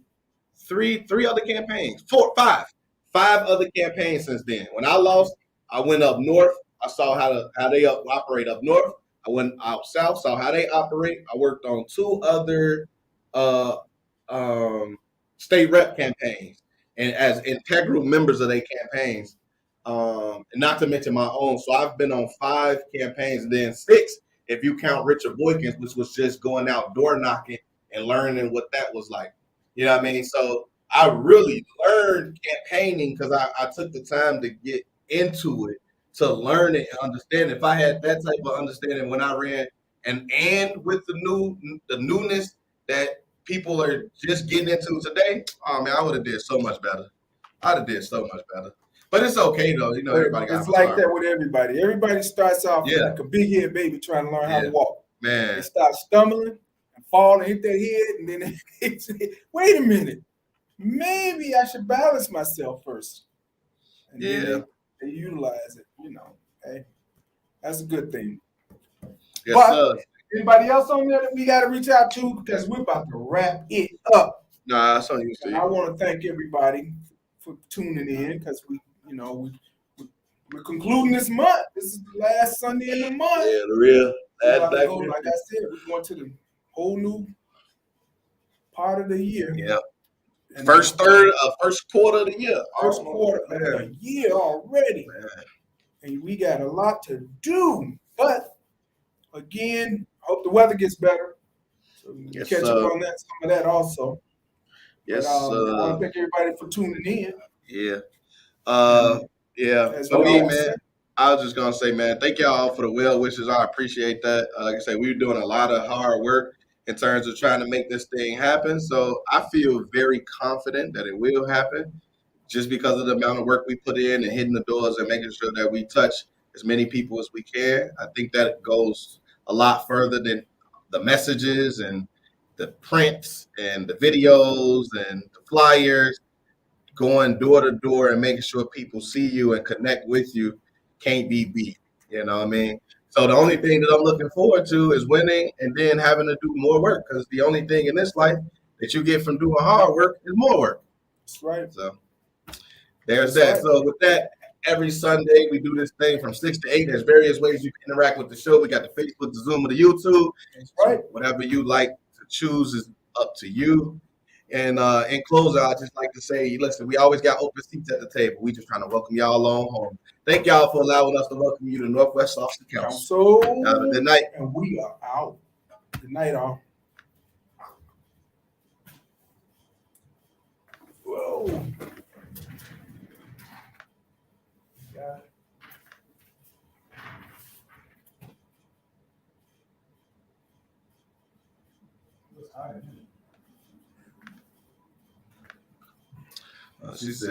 Speaker 1: other campaigns, 5 other campaigns since then. When I lost, I went up north. I saw how they operate up north. I went out south, saw how they operate. I worked on 2 other uh, state rep campaigns, and as integral members of their campaigns, and not to mention my own. So I've been on 5 campaigns, and then 6 if you count Richard Boykins, which was just going out door knocking and learning what that was like. You know what I mean? So I really learned campaigning because I took the time to get into it, to learn it and understand it. If I had that type of understanding when I ran, and with the newness that people are just getting into today, oh man, I would have did so much better. I'd have did so much better. But it's okay though. You know, everybody got
Speaker 2: it's like that with everybody. Everybody starts off like a big head baby trying to learn how to walk.
Speaker 1: Man,
Speaker 2: they start stumbling and fall and hit their head, and then they say, "Wait a minute, maybe I should balance myself first." And then they utilize it. You know, hey, that's a good thing.
Speaker 1: Yes,
Speaker 2: but
Speaker 1: sir.
Speaker 2: Anybody else on there that we got to reach out to, because we're about to wrap it up.
Speaker 1: Nah, that's on you, Steve.
Speaker 2: I want to thank everybody for tuning in, because we're concluding this month. This is the last Sunday in the month.
Speaker 1: Yeah, the real last day.
Speaker 2: Like I said, we're going to the whole new part of the year.
Speaker 1: Yeah. And first quarter of the year.
Speaker 2: First quarter of the year already. Man. And we got a lot to do. But again, I hope the weather gets better. So we can catch up on that, some of that also.
Speaker 1: Yes,
Speaker 2: I want to thank everybody for tuning in.
Speaker 1: Yeah. For me, man, I was just gonna say, man, thank y'all for the well wishes. I appreciate that. Like I said, we're doing a lot of hard work in terms of trying to make this thing happen. So I feel very confident that it will happen, just because of the amount of work we put in and hitting the doors and making sure that we touch as many people as we can. I think that goes a lot further than the messages and the prints and the videos and the flyers. Going door to door and making sure people see you and connect with you can't be beat. You know what I mean? So the only thing that I'm looking forward to is winning and then having to do more work, because the only thing in this life that you get from doing hard work is more work.
Speaker 2: That's right.
Speaker 1: So there's that. So with that, every Sunday we do this thing from 6 to 8. There's various ways you can interact with the show. We got the Facebook, the Zoom, or the YouTube.
Speaker 2: That's right.
Speaker 1: So whatever you like to choose is up to you. And in closing, I'd just like to say, listen, we always got open seats at the table. We just trying to welcome y'all along home. Thank y'all for allowing us to welcome you to Northwest Austin Council. Good night.
Speaker 2: And we are out. Good night, all. Whoa. Yeah.
Speaker 1: She said.